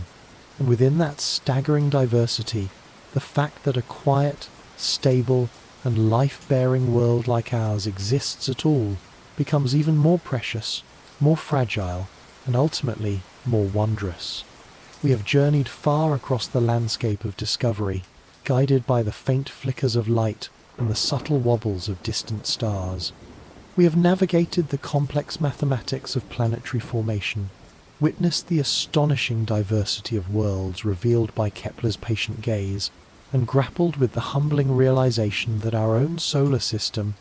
And within that staggering diversity, the fact that a quiet, stable, and life-bearing world like ours exists at all becomes even more precious, more fragile, and ultimately more wondrous. We have journeyed far across the landscape of discovery, guided by the faint flickers of light and the subtle wobbles of distant stars. We have navigated the complex mathematics of planetary formation, witnessed the astonishing diversity of worlds revealed by Kepler's patient gaze, and grappled with the humbling realization that our own solar system,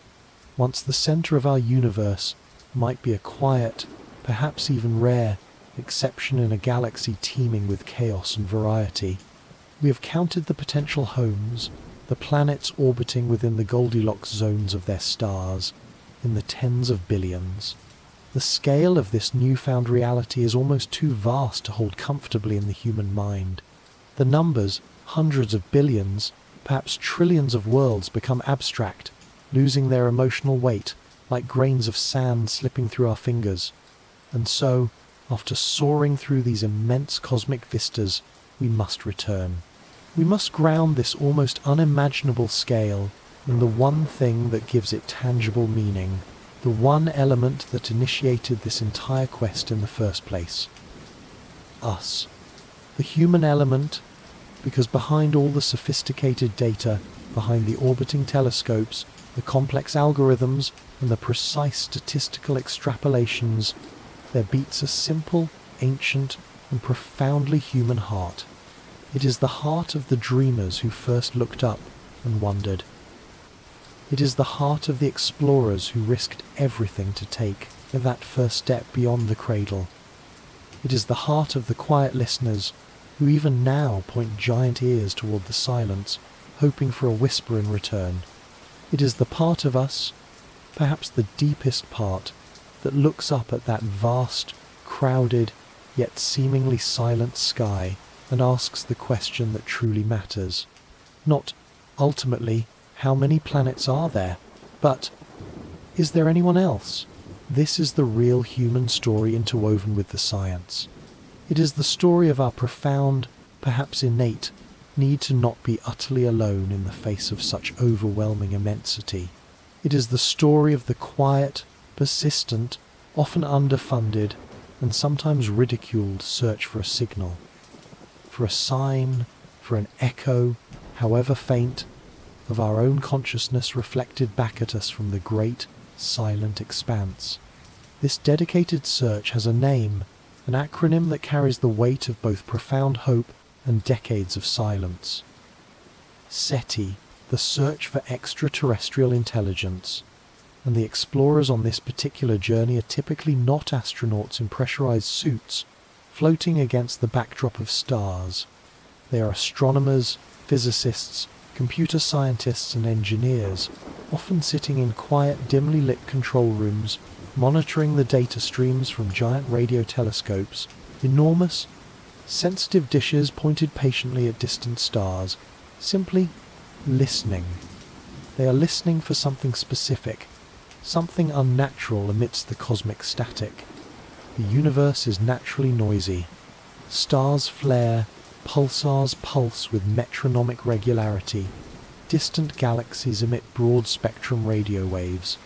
once the center of our universe, might be a quiet, perhaps even rare, exception in a galaxy teeming with chaos and variety. We have counted the potential homes, the planets orbiting within the Goldilocks zones of their stars, in the tens of billions. The scale of this newfound reality is almost too vast to hold comfortably in the human mind. The numbers, hundreds of billions, perhaps trillions of worlds become abstract, losing their emotional weight, like grains of sand slipping through our fingers. And so, after soaring through these immense cosmic vistas, we must return. We must ground this almost unimaginable scale in the one thing that gives it tangible meaning, the one element that initiated this entire quest in the first place. Us. The human element, because behind all the sophisticated data, behind the orbiting telescopes, the complex algorithms, and the precise statistical extrapolations, there beats a simple, ancient, and profoundly human heart. It is the heart of the dreamers who first looked up and wondered. It is the heart of the explorers who risked everything to take that first step beyond the cradle. It is the heart of the quiet listeners who even now point giant ears toward the silence, hoping for a whisper in return. It is the part of us, perhaps the deepest part, that looks up at that vast, crowded, yet seemingly silent sky and asks the question that truly matters. Not, ultimately, how many planets are there, but, is there anyone else? This is the real human story interwoven with the science. It is the story of our profound, perhaps innate, need to not be utterly alone in the face of such overwhelming immensity. It is the story of the quiet, persistent, often underfunded, and sometimes ridiculed search for a signal, for a sign, for an echo, however faint, of our own consciousness reflected back at us from the great, silent expanse. This dedicated search has a name, an acronym that carries the weight of both profound hope and decades of silence. SETI, the search for extraterrestrial intelligence. And the explorers on this particular journey are typically not astronauts in pressurized suits, floating against the backdrop of stars. They are astronomers, physicists, computer scientists and engineers, often sitting in quiet, dimly lit control rooms, monitoring the data streams from giant radio telescopes, enormous, sensitive dishes pointed patiently at distant stars, simply listening. They are listening for something specific, something unnatural amidst the cosmic static. The universe is naturally noisy. Stars flare, Pulsars pulse with metronomic regularity. Distant galaxies emit broad-spectrum radio waves.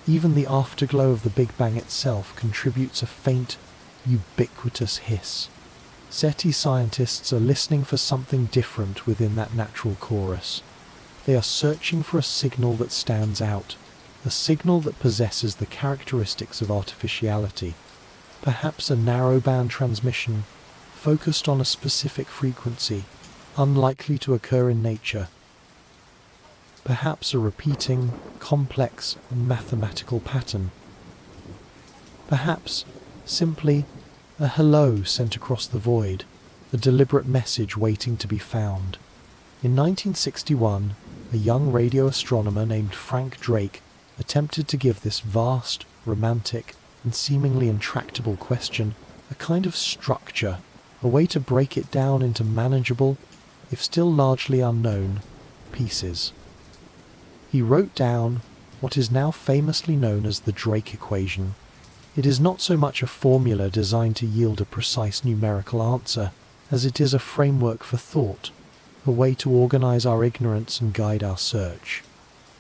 Even the afterglow of the Big Bang itself contributes a faint, ubiquitous hiss. SETI scientists are listening for something different within that natural chorus. They are searching for a signal that stands out, a signal that possesses the characteristics of artificiality. Perhaps a narrowband transmission, focused on a specific frequency, unlikely to occur in nature. Perhaps a repeating, complex, mathematical pattern. Perhaps, simply, a hello sent across the void, a deliberate message waiting to be found. In 1961, a young radio astronomer named Frank Drake attempted to give this vast, romantic, and seemingly intractable question a kind of structure, a way to break it down into manageable, if still largely unknown, pieces. He wrote down what is now famously known as the Drake equation. It is not so much a formula designed to yield a precise numerical answer, as it is a framework for thought, a way to organize our ignorance and guide our search.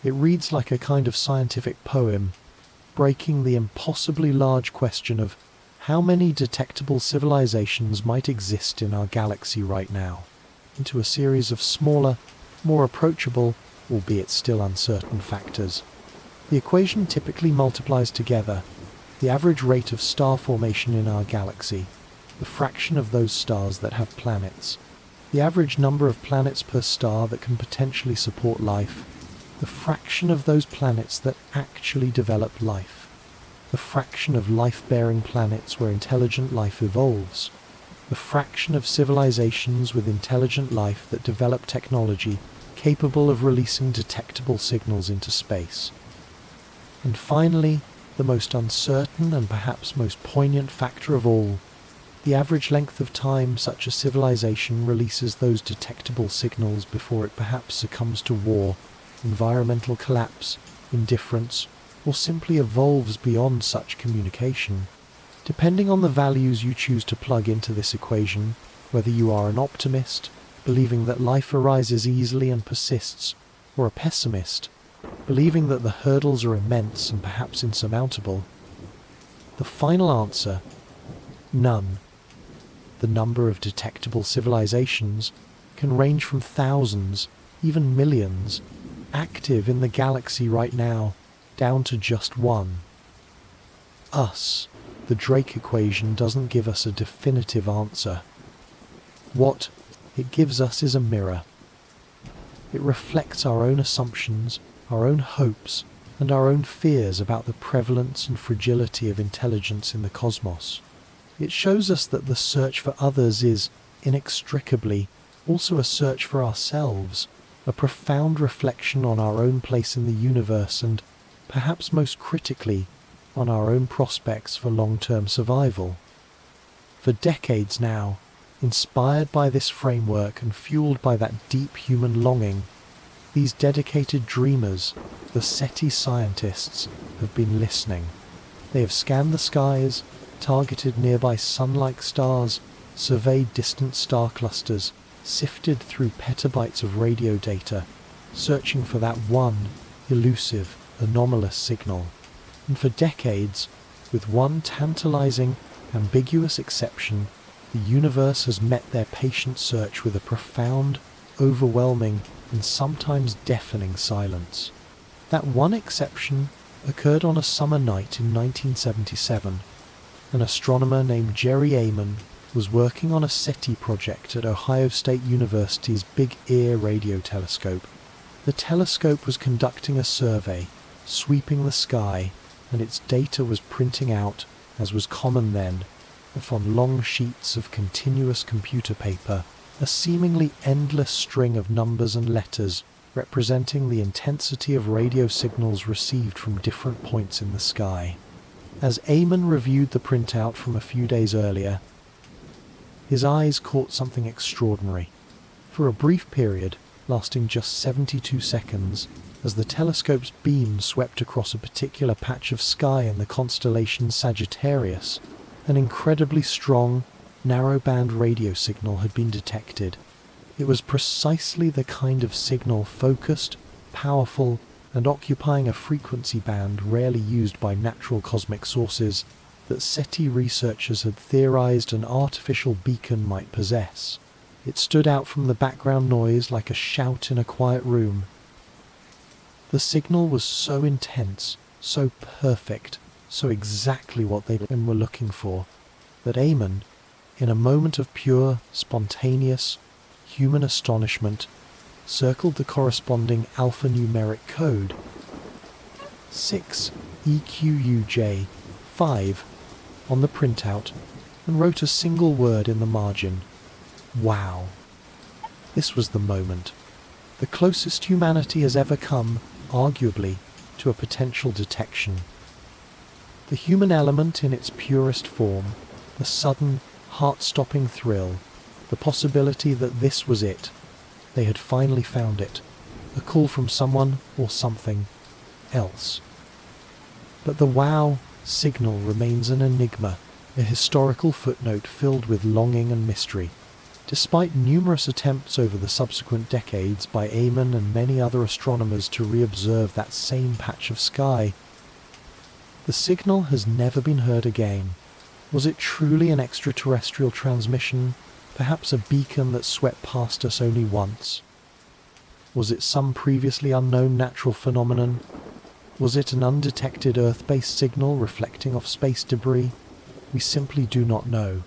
It reads like a kind of scientific poem, breaking the impossibly large question of how many detectable civilizations might exist in our galaxy right now, into a series of smaller, more approachable, albeit still uncertain factors. The equation typically multiplies together the average rate of star formation in our galaxy, the fraction of those stars that have planets, the average number of planets per star that can potentially support life, the fraction of those planets that actually develop life, the fraction of life-bearing planets where intelligent life evolves, the fraction of civilizations with intelligent life that develop technology capable of releasing detectable signals into space. And finally, the most uncertain and perhaps most poignant factor of all, the average length of time such a civilization releases those detectable signals before it perhaps succumbs to war, environmental collapse, indifference, or simply evolves beyond such communication. Depending on the values you choose to plug into this equation, whether you are an optimist, believing that life arises easily and persists, or a pessimist, believing that the hurdles are immense and perhaps insurmountable, the final answer, none. The number of detectable civilizations can range from thousands, even millions, active in the galaxy right now, down to just one. Us. The Drake equation doesn't give us a definitive answer. What it gives us is a mirror. It reflects our own assumptions, our own hopes, and our own fears about the prevalence and fragility of intelligence in the cosmos. It shows us that the search for others is, inextricably, also a search for ourselves, a profound reflection on our own place in the universe and, perhaps most critically, on our own prospects for long-term survival. For decades now, inspired by this framework and fueled by that deep human longing, these dedicated dreamers, the SETI scientists, have been listening. They have scanned the skies, targeted nearby sun-like stars, surveyed distant star clusters, sifted through petabytes of radio data, searching for that one elusive, anomalous signal. And for decades, with one tantalizing, ambiguous exception, the universe has met their patient search with a profound, overwhelming, and sometimes deafening silence. That one exception occurred on a summer night in 1977. An astronomer named Jerry Amon was working on a SETI project at Ohio State University's Big Ear radio telescope. The telescope was conducting a survey, sweeping the sky, and its data was printing out, as was common then, upon long sheets of continuous computer paper, a seemingly endless string of numbers and letters representing the intensity of radio signals received from different points in the sky. As Amon reviewed the printout from a few days earlier, his eyes caught something extraordinary. For a brief period, lasting just 72 seconds, as the telescope's beam swept across a particular patch of sky in the constellation Sagittarius, an incredibly strong, narrowband radio signal had been detected. It was precisely the kind of signal, focused, powerful, and occupying a frequency band rarely used by natural cosmic sources, that SETI researchers had theorized an artificial beacon might possess. It stood out from the background noise like a shout in a quiet room. The signal was so intense, so perfect, so exactly what they were looking for, that Eamon, in a moment of pure, spontaneous, human astonishment, circled the corresponding alphanumeric code 6 EQUJ 5 on the printout and wrote a single word in the margin: wow. This was the moment. The closest humanity has ever come, arguably, to a potential detection. The human element in its purest form, the sudden, heart-stopping thrill, the possibility that this was it. They had finally found it. A call from someone or something else. But the wow signal remains an enigma, a historical footnote filled with longing and mystery. Despite numerous attempts over the subsequent decades by Eamon and many other astronomers to reobserve that same patch of sky, the signal has never been heard again. Was it truly an extraterrestrial transmission? Perhaps a beacon that swept past us only once? Was it some previously unknown natural phenomenon? Was it an undetected Earth-based signal reflecting off space debris? We simply do not know.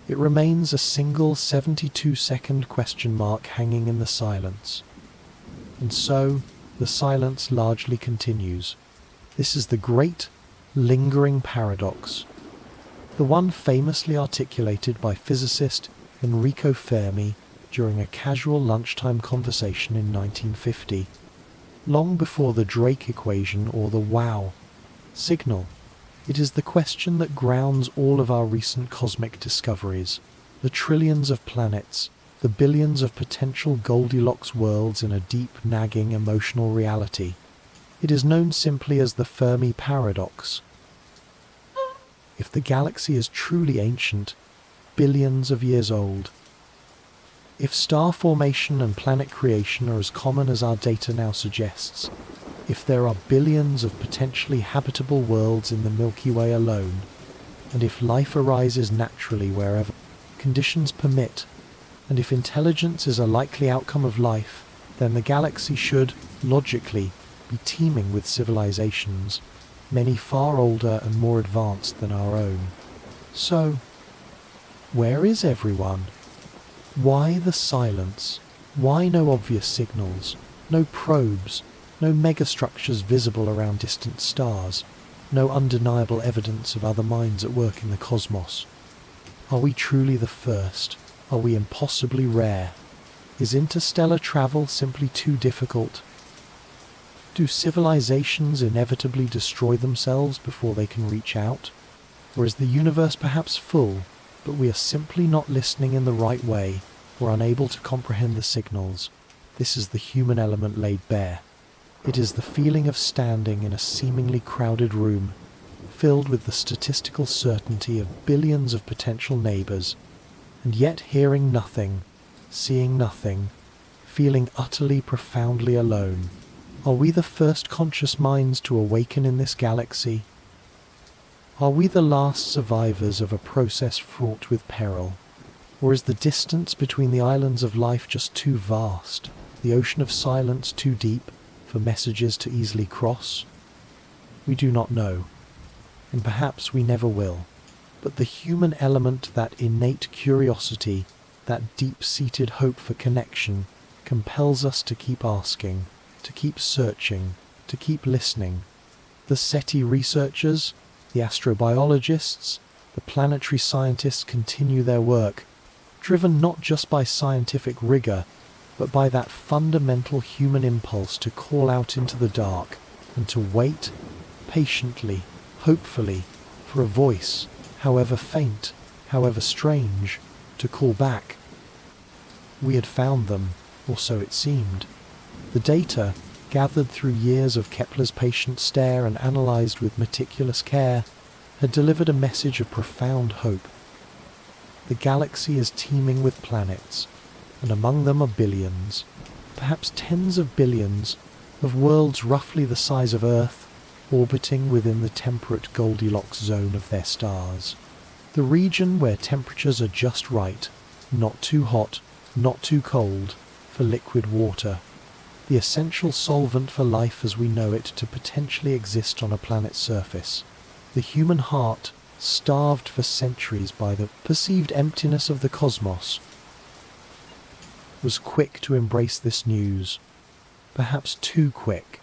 It remains a single 72-second question mark hanging in the silence. And so, the silence largely continues. This is the great, lingering paradox. The one famously articulated by physicist Enrico Fermi during a casual lunchtime conversation in 1950, long before the Drake equation or the wow signal. It is the question that grounds all of our recent cosmic discoveries, the trillions of planets, the billions of potential Goldilocks worlds in a deep, nagging emotional reality. It is known simply as the Fermi paradox. If the galaxy is truly ancient, billions of years old, if star formation and planet creation are as common as our data now suggests, if there are billions of potentially habitable worlds in the Milky Way alone, and if life arises naturally wherever conditions permit, and if intelligence is a likely outcome of life, then the galaxy should, logically, be teeming with civilizations, many far older and more advanced than our own. So, where is everyone? Why the silence? Why no obvious signals? No probes? No megastructures visible around distant stars? No undeniable evidence of other minds at work in the cosmos? Are we truly the first? Are we impossibly rare? Is interstellar travel simply too difficult? Do civilizations inevitably destroy themselves before they can reach out? Or is the universe perhaps full, but we are simply not listening in the right way, or unable to comprehend the signals? This is the human element laid bare. It is the feeling of standing in a seemingly crowded room, filled with the statistical certainty of billions of potential neighbors, and yet hearing nothing, seeing nothing, feeling utterly, profoundly alone. Are we the first conscious minds to awaken in this galaxy? Are we the last survivors of a process fraught with peril? Or is the distance between the islands of life just too vast, the ocean of silence too deep for messages to easily cross? We do not know, and perhaps we never will. But the human element, that innate curiosity, that deep-seated hope for connection, compels us to keep asking, to keep searching, to keep listening. The SETI researchers, the astrobiologists, the planetary scientists continue their work, driven not just by scientific rigor, but by that fundamental human impulse to call out into the dark and to wait, patiently, hopefully, for a voice, however faint, however strange, to call back. We had found them, or so it seemed. The data, gathered through years of Kepler's patient stare and analysed with meticulous care, had delivered a message of profound hope. The galaxy is teeming with planets, and among them are billions, perhaps tens of billions, of worlds roughly the size of Earth, orbiting within the temperate Goldilocks zone of their stars. The region where temperatures are just right, not too hot, not too cold, for liquid water, the essential solvent for life as we know it to potentially exist on a planet's surface. The human heart, starved for centuries by the perceived emptiness of the cosmos, was quick to embrace this news. Perhaps too quick.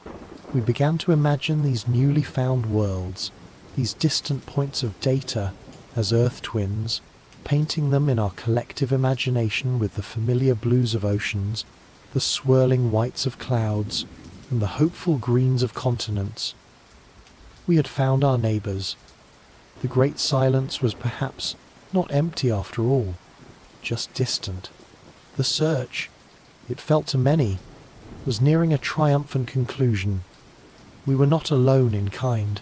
We began to imagine these newly found worlds, these distant points of data, as Earth twins, painting them in our collective imagination with the familiar blues of oceans, the swirling whites of clouds, and the hopeful greens of continents. We had found our neighbours. The great silence was perhaps not empty after all, just distant. The search, it felt to many, was nearing a triumphant conclusion. We were not alone in kind,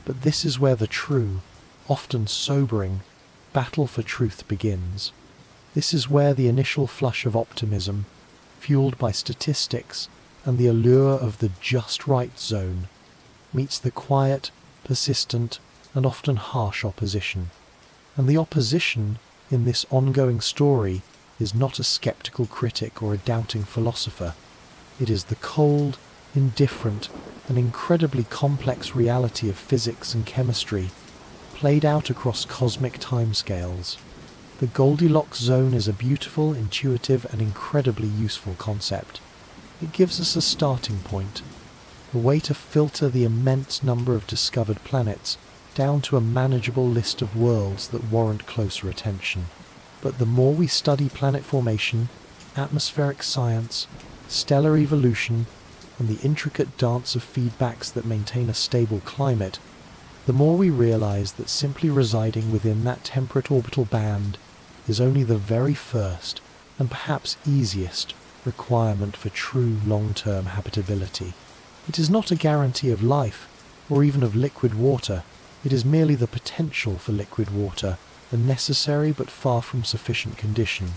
but this is where the true, often sobering, battle for truth begins. This is where the initial flush of optimism, fueled by statistics and the allure of the just right zone, meets the quiet, persistent, and often harsh opposition. And the opposition in this ongoing story is not a skeptical critic or a doubting philosopher. It is the cold, indifferent, and incredibly complex reality of physics and chemistry, played out across cosmic timescales. The Goldilocks zone is a beautiful, intuitive, and incredibly useful concept. It gives us a starting point, a way to filter the immense number of discovered planets down to a manageable list of worlds that warrant closer attention. But the more we study planet formation, atmospheric science, stellar evolution, and the intricate dance of feedbacks that maintain a stable climate, the more we realize that simply residing within that temperate orbital band is only the very first, and perhaps easiest, requirement for true long-term habitability. It is not a guarantee of life, or even of liquid water. It is merely the potential for liquid water, a necessary but far from sufficient condition.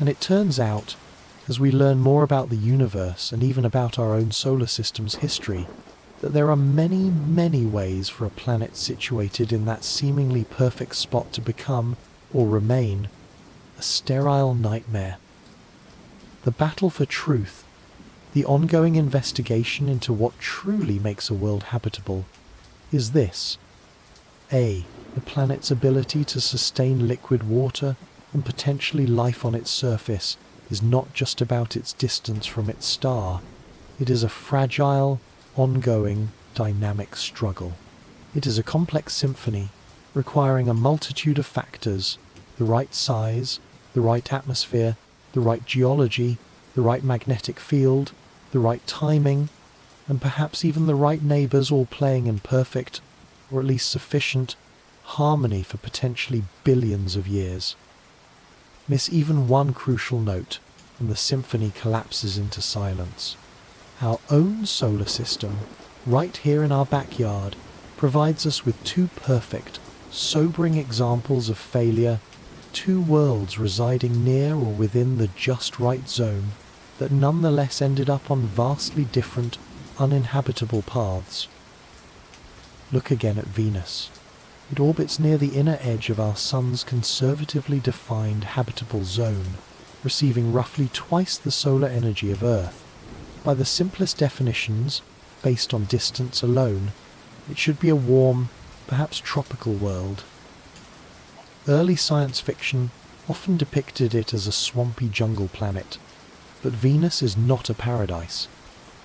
And it turns out, as we learn more about the universe and even about our own solar system's history, that there are many, many ways for a planet situated in that seemingly perfect spot to become, or remain, a sterile nightmare. The battle for truth, the ongoing investigation into what truly makes a world habitable, is this. A. The planet's ability to sustain liquid water and potentially life on its surface is not just about its distance from its star. It is a fragile, ongoing, dynamic struggle. It is a complex symphony, requiring a multitude of factors: the right size, the right atmosphere, the right geology, the right magnetic field, the right timing, and perhaps even the right neighbours all playing in perfect, or at least sufficient, harmony for potentially billions of years. Miss even one crucial note, and the symphony collapses into silence. Our own solar system, right here in our backyard, provides us with two perfect, sobering examples of failure, two worlds residing near or within the just right zone that nonetheless ended up on vastly different, uninhabitable paths. Look again at Venus. It orbits near the inner edge of our Sun's conservatively defined habitable zone, receiving roughly twice the solar energy of Earth. By the simplest definitions, based on distance alone, it should be a warm, perhaps tropical world. Early science fiction often depicted it as a swampy jungle planet, but Venus is not a paradise.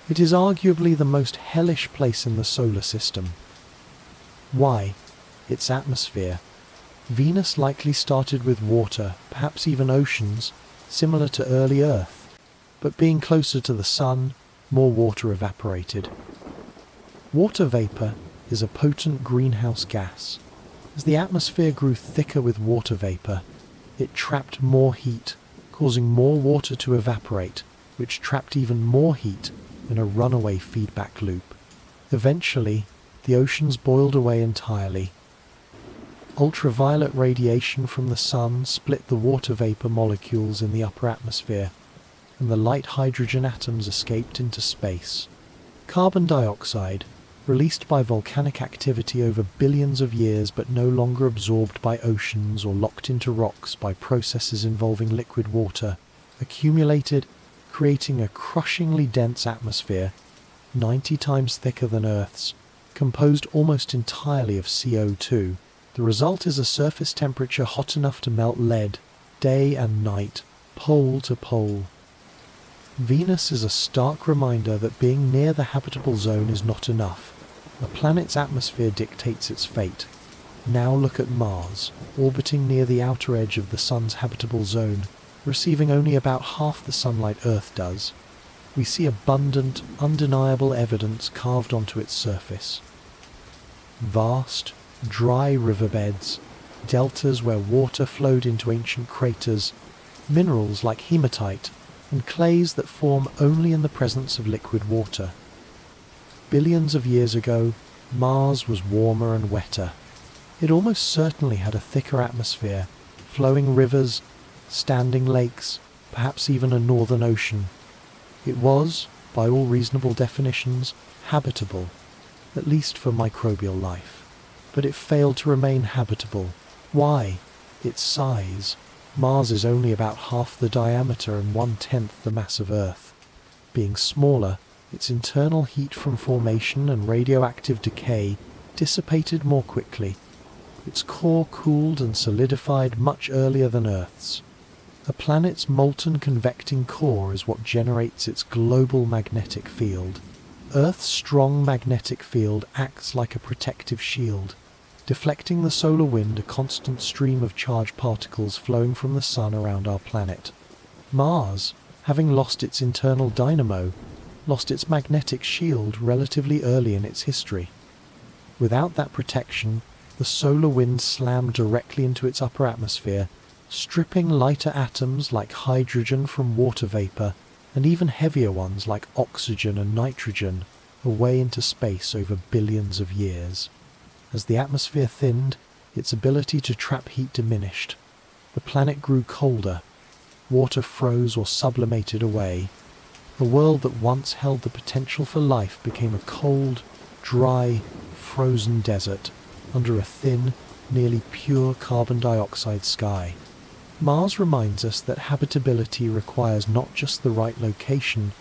It is arguably the most hellish place in the solar system. Why? Its atmosphere. Venus likely started with water, perhaps even oceans, similar to early Earth, but being closer to the Sun, more water evaporated. Water vapor is a potent greenhouse gas. As the atmosphere grew thicker with water vapor, it trapped more heat, causing more water to evaporate, which trapped even more heat in a runaway feedback loop. Eventually, the oceans boiled away entirely. Ultraviolet radiation from the sun split the water vapor molecules in the upper atmosphere, and the light hydrogen atoms escaped into space. Carbon dioxide, released by volcanic activity over billions of years but no longer absorbed by oceans or locked into rocks by processes involving liquid water, accumulated, creating a crushingly dense atmosphere, 90 times thicker than Earth's, composed almost entirely of CO2. The result is a surface temperature hot enough to melt lead, day and night, pole to pole. Venus is a stark reminder that being near the habitable zone is not enough. A planet's atmosphere dictates its fate. Now look at Mars, orbiting near the outer edge of the Sun's habitable zone, receiving only about half the sunlight Earth does. We see abundant, undeniable evidence carved onto its surface. Vast, dry riverbeds, deltas where water flowed into ancient craters, minerals like hematite, and clays that form only in the presence of liquid water. Billions of years ago, Mars was warmer and wetter. It almost certainly had a thicker atmosphere, flowing rivers, standing lakes, perhaps even a northern ocean. It was, by all reasonable definitions, habitable, at least for microbial life. But it failed to remain habitable. Why? Its size. Mars is only about half the diameter and 1/10 the mass of Earth. Being smaller, its internal heat from formation and radioactive decay dissipated more quickly. Its core cooled and solidified much earlier than Earth's. A planet's molten convecting core is what generates its global magnetic field. Earth's strong magnetic field acts like a protective shield, deflecting the solar wind, a constant stream of charged particles flowing from the sun around our planet. Mars, having lost its internal dynamo, lost its magnetic shield relatively early in its history. Without that protection, the solar wind slammed directly into its upper atmosphere, stripping lighter atoms like hydrogen from water vapor, and even heavier ones like oxygen and nitrogen, away into space over billions of years. As the atmosphere thinned, its ability to trap heat diminished. The planet grew colder. Water froze or sublimated away. A world that once held the potential for life became a cold, dry, frozen desert under a thin, nearly pure carbon dioxide sky. Mars reminds us that habitability requires not just the right location,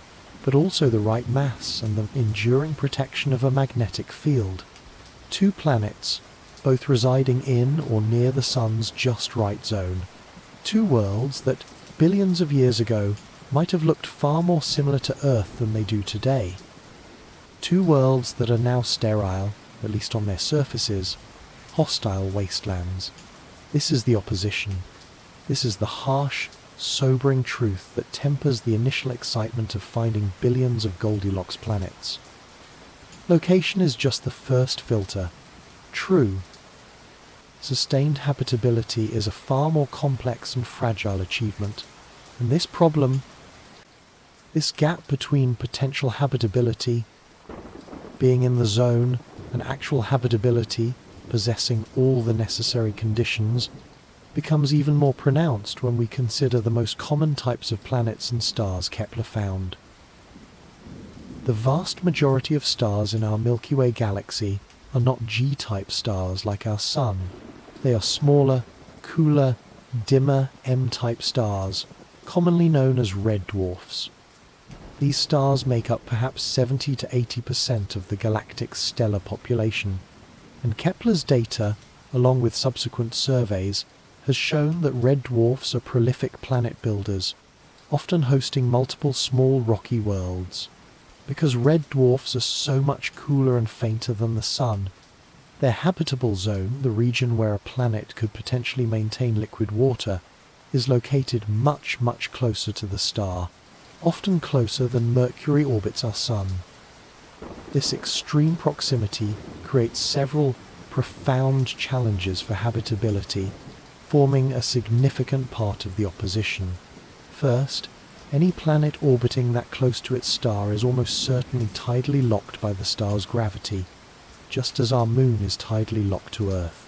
but also the right mass and the enduring protection of a magnetic field. Two planets, both residing in or near the Sun's just right zone. Two worlds that, billions of years ago, might have looked far more similar to Earth than they do today. Two worlds that are now sterile, at least on their surfaces, hostile wastelands. This is the opposition. This is the harsh, sobering truth that tempers the initial excitement of finding billions of Goldilocks planets. Location is just the first filter. True. Sustained habitability is a far more complex and fragile achievement, and this problem, this gap between potential habitability, being in the zone, and actual habitability, possessing all the necessary conditions, becomes even more pronounced when we consider the most common types of planets and stars Kepler found. The vast majority of stars in our Milky Way galaxy are not G-type stars like our Sun. They are smaller, cooler, dimmer M-type stars, commonly known as red dwarfs. These stars make up perhaps 70 to 80% of the galactic stellar population, and Kepler's data, along with subsequent surveys, has shown that red dwarfs are prolific planet builders, often hosting multiple small rocky worlds. Because red dwarfs are so much cooler and fainter than the Sun, their habitable zone, the region where a planet could potentially maintain liquid water, is located much, much closer to the star, often closer than Mercury orbits our Sun. This extreme proximity creates several profound challenges for habitability, forming a significant part of the opposition. First, any planet orbiting that close to its star is almost certainly tidally locked by the star's gravity, just as our moon is tidally locked to Earth.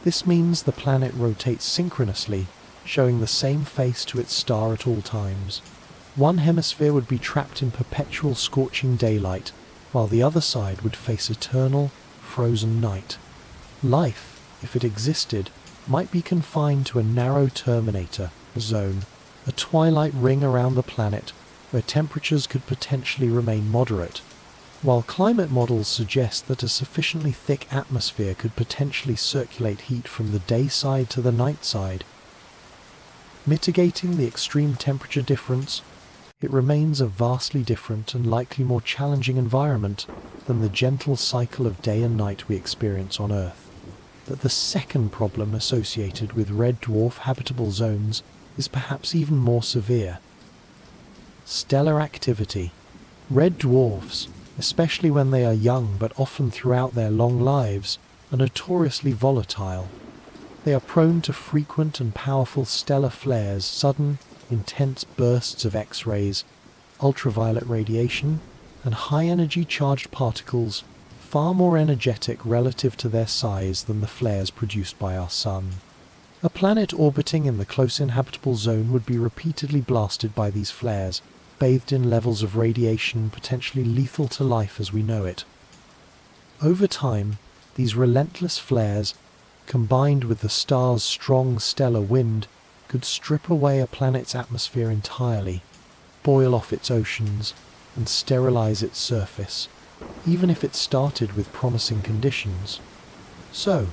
This means the planet rotates synchronously, showing the same face to its star at all times. One hemisphere would be trapped in perpetual scorching daylight, while the other side would face eternal, frozen night. Life, if it existed, might be confined to a narrow terminator zone, a twilight ring around the planet where temperatures could potentially remain moderate, while climate models suggest that a sufficiently thick atmosphere could potentially circulate heat from the day side to the night side. Mitigating the extreme temperature difference, it remains a vastly different and likely more challenging environment than the gentle cycle of day and night we experience on Earth. But the second problem associated with red dwarf habitable zones is perhaps even more severe. Stellar activity. Red dwarfs, especially when they are young but often throughout their long lives, are notoriously volatile. They are prone to frequent and powerful stellar flares, sudden, intense bursts of X-rays, ultraviolet radiation, and high-energy charged particles, far more energetic relative to their size than the flares produced by our Sun. A planet orbiting in the close inhabitable zone would be repeatedly blasted by these flares, bathed in levels of radiation potentially lethal to life as we know it. Over time, these relentless flares, combined with the star's strong stellar wind, could strip away a planet's atmosphere entirely, boil off its oceans, and sterilize its surface, even if it started with promising conditions. So,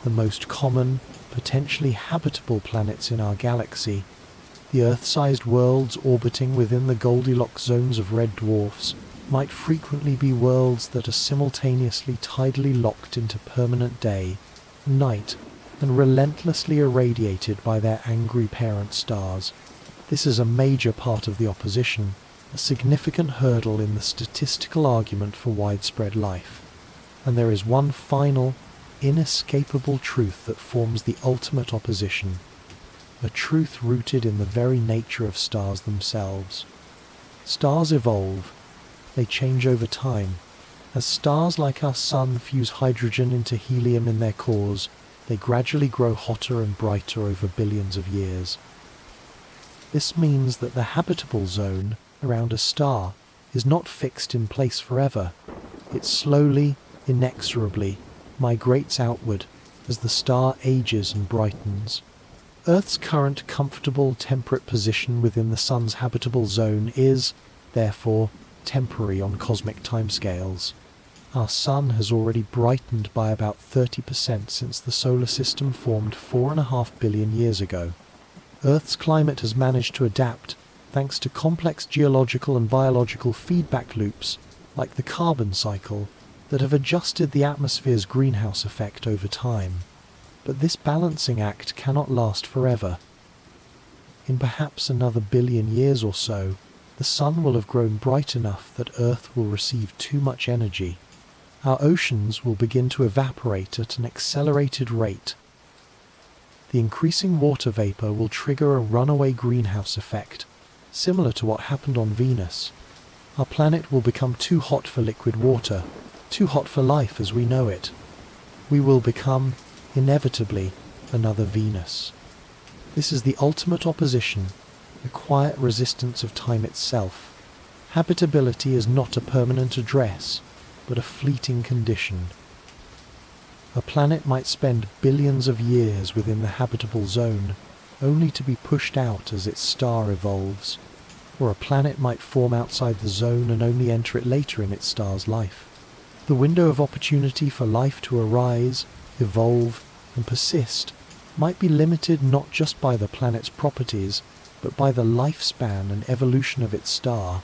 the most common, potentially habitable planets in our galaxy, the Earth-sized worlds orbiting within the Goldilocks zones of red dwarfs, might frequently be worlds that are simultaneously tidally locked into permanent day, night, and relentlessly irradiated by their angry parent stars. This is a major part of the opposition, a significant hurdle in the statistical argument for widespread life. And there is one final, inescapable truth that forms the ultimate opposition, a truth rooted in the very nature of stars themselves. Stars evolve. They change over time. As stars like our Sun fuse hydrogen into helium in their cores, they gradually grow hotter and brighter over billions of years. This means that the habitable zone around a star is not fixed in place forever. It slowly, inexorably, migrates outward as the star ages and brightens. Earth's current comfortable, temperate position within the Sun's habitable zone is, therefore, temporary on cosmic timescales. Our Sun has already brightened by about 30% since the solar system formed 4.5 billion years ago. Earth's climate has managed to adapt thanks to complex geological and biological feedback loops, like the carbon cycle, that have adjusted the atmosphere's greenhouse effect over time. But this balancing act cannot last forever. In perhaps another billion years or so, the Sun will have grown bright enough that Earth will receive too much energy. Our oceans will begin to evaporate at an accelerated rate. The increasing water vapor will trigger a runaway greenhouse effect, similar to what happened on Venus. Our planet will become too hot for liquid water, too hot for life as we know it. We will become, inevitably, another Venus. This is the ultimate opposition, the quiet resistance of time itself. Habitability is not a permanent address, but a fleeting condition. A planet might spend billions of years within the habitable zone, only to be pushed out as its star evolves, or a planet might form outside the zone and only enter it later in its star's life. The window of opportunity for life to arise, evolve, and persist might be limited not just by the planet's properties, but by the lifespan and evolution of its star.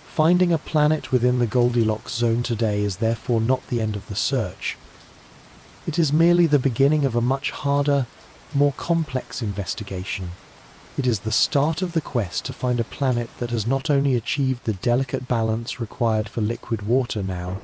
Finding a planet within the Goldilocks zone today is therefore not the end of the search. It is merely the beginning of a much harder, more complex investigation. It is the start of the quest to find a planet that has not only achieved the delicate balance required for liquid water now,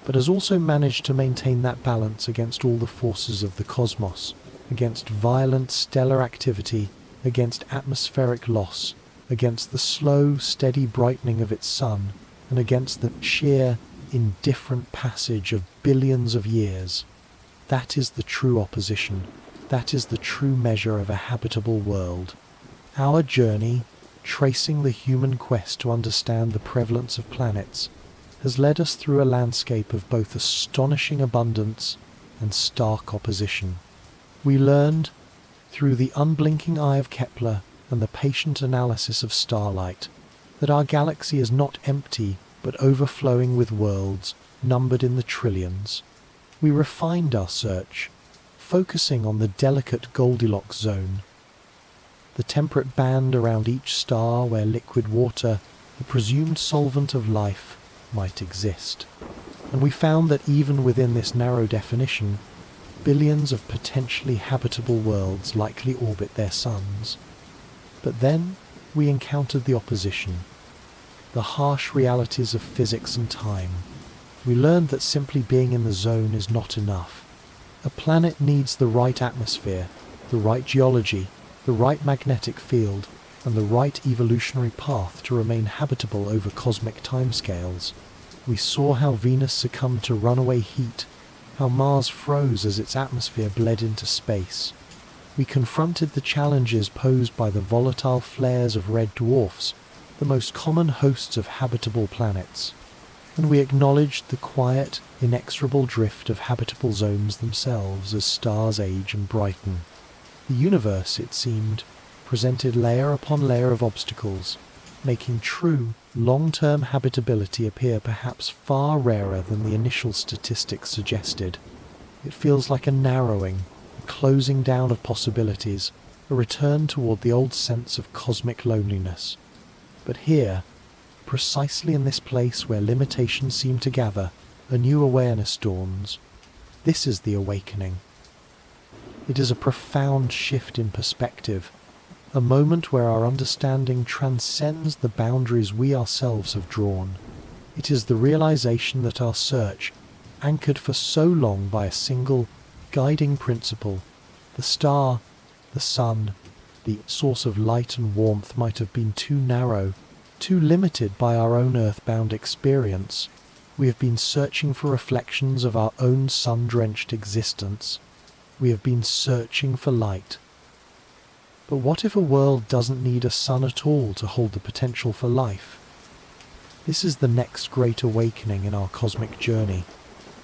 but has also managed to maintain that balance against all the forces of the cosmos, against violent stellar activity, against atmospheric loss, against the slow, steady brightening of its sun, and against the sheer, indifferent passage of billions of years. That is the true opposition. That is the true measure of a habitable world. Our journey, tracing the human quest to understand the prevalence of planets, has led us through a landscape of both astonishing abundance and stark opposition. We learned, through the unblinking eye of Kepler and the patient analysis of starlight, that our galaxy is not empty but overflowing with worlds numbered in the trillions. We refined our search, focusing on the delicate Goldilocks zone, the temperate band around each star where liquid water, the presumed solvent of life, might exist. And we found that even within this narrow definition, billions of potentially habitable worlds likely orbit their suns. But then we encountered the opposition, the harsh realities of physics and time. We learned that simply being in the zone is not enough. A planet needs the right atmosphere, the right geology, the right magnetic field, and the right evolutionary path to remain habitable over cosmic timescales. We saw how Venus succumbed to runaway heat, how Mars froze as its atmosphere bled into space. We confronted the challenges posed by the volatile flares of red dwarfs, the most common hosts of habitable planets. And we acknowledged the quiet, inexorable drift of habitable zones themselves as stars age and brighten. The universe, it seemed, presented layer upon layer of obstacles, making true, long-term habitability appear perhaps far rarer than the initial statistics suggested. It feels like a narrowing, a closing down of possibilities, a return toward the old sense of cosmic loneliness. But here, precisely in this place where limitations seem to gather, a new awareness dawns. This is the awakening. It is a profound shift in perspective, a moment where our understanding transcends the boundaries we ourselves have drawn. It is the realization that our search, anchored for so long by a single, guiding principle, the star, the sun, the source of light and warmth, might have been too narrow, too limited by our own earthbound experience. We have been searching for reflections of our own sun-drenched existence. We have been searching for light. But what if a world doesn't need a sun at all to hold the potential for life? This is the next great awakening in our cosmic journey.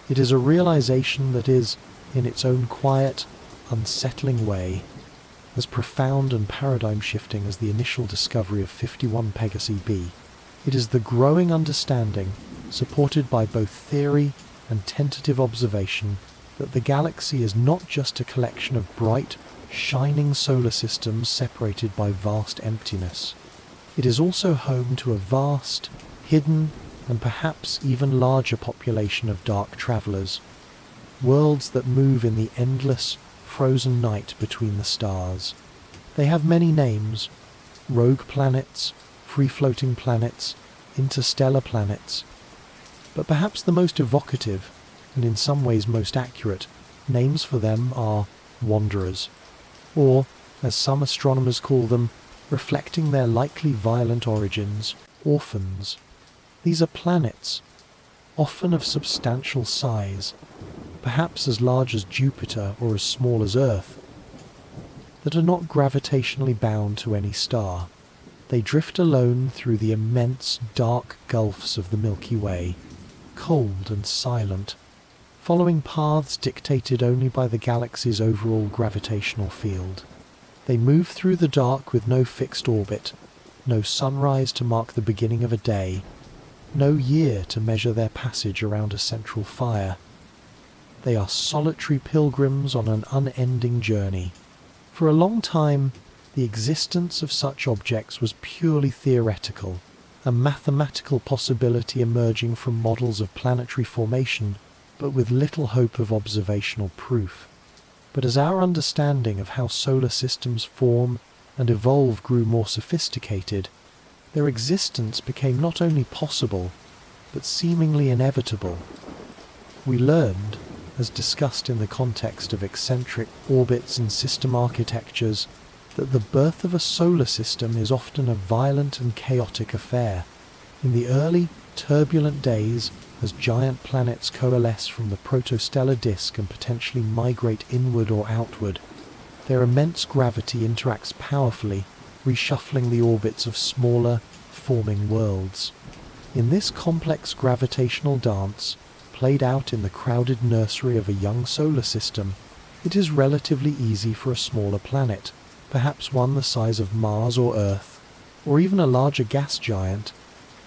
It is a realization that is, in its own quiet, unsettling way, as profound and paradigm-shifting as the initial discovery of 51 Pegasi b. It is the growing understanding, supported by both theory and tentative observation, that the galaxy is not just a collection of bright, shining solar systems separated by vast emptiness. It is also home to a vast, hidden, and perhaps even larger population of dark travelers, worlds that move in the endless, frozen night between the stars. They have many names: rogue planets, free-floating planets, interstellar planets. But perhaps the most evocative, and in some ways most accurate, names for them are wanderers, or, as some astronomers call them, reflecting their likely violent origins, orphans. These are planets, often of substantial size, perhaps as large as Jupiter or as small as Earth, that are not gravitationally bound to any star. They drift alone through the immense dark gulfs of the Milky Way, cold and silent, following paths dictated only by the galaxy's overall gravitational field. They move through the dark with no fixed orbit, no sunrise to mark the beginning of a day, no year to measure their passage around a central fire. They are solitary pilgrims on an unending journey. For a long time, the existence of such objects was purely theoretical, a mathematical possibility emerging from models of planetary formation, but with little hope of observational proof. But as our understanding of how solar systems form and evolve grew more sophisticated, their existence became not only possible, but seemingly inevitable. We learned, as discussed in the context of eccentric orbits and system architectures, that the birth of a solar system is often a violent and chaotic affair. In the early, turbulent days, as giant planets coalesce from the protostellar disk and potentially migrate inward or outward. Their immense gravity interacts powerfully, reshuffling the orbits of smaller, forming worlds. In this complex gravitational dance, played out in the crowded nursery of a young solar system, it is relatively easy for a smaller planet, perhaps one the size of Mars or Earth, or even a larger gas giant,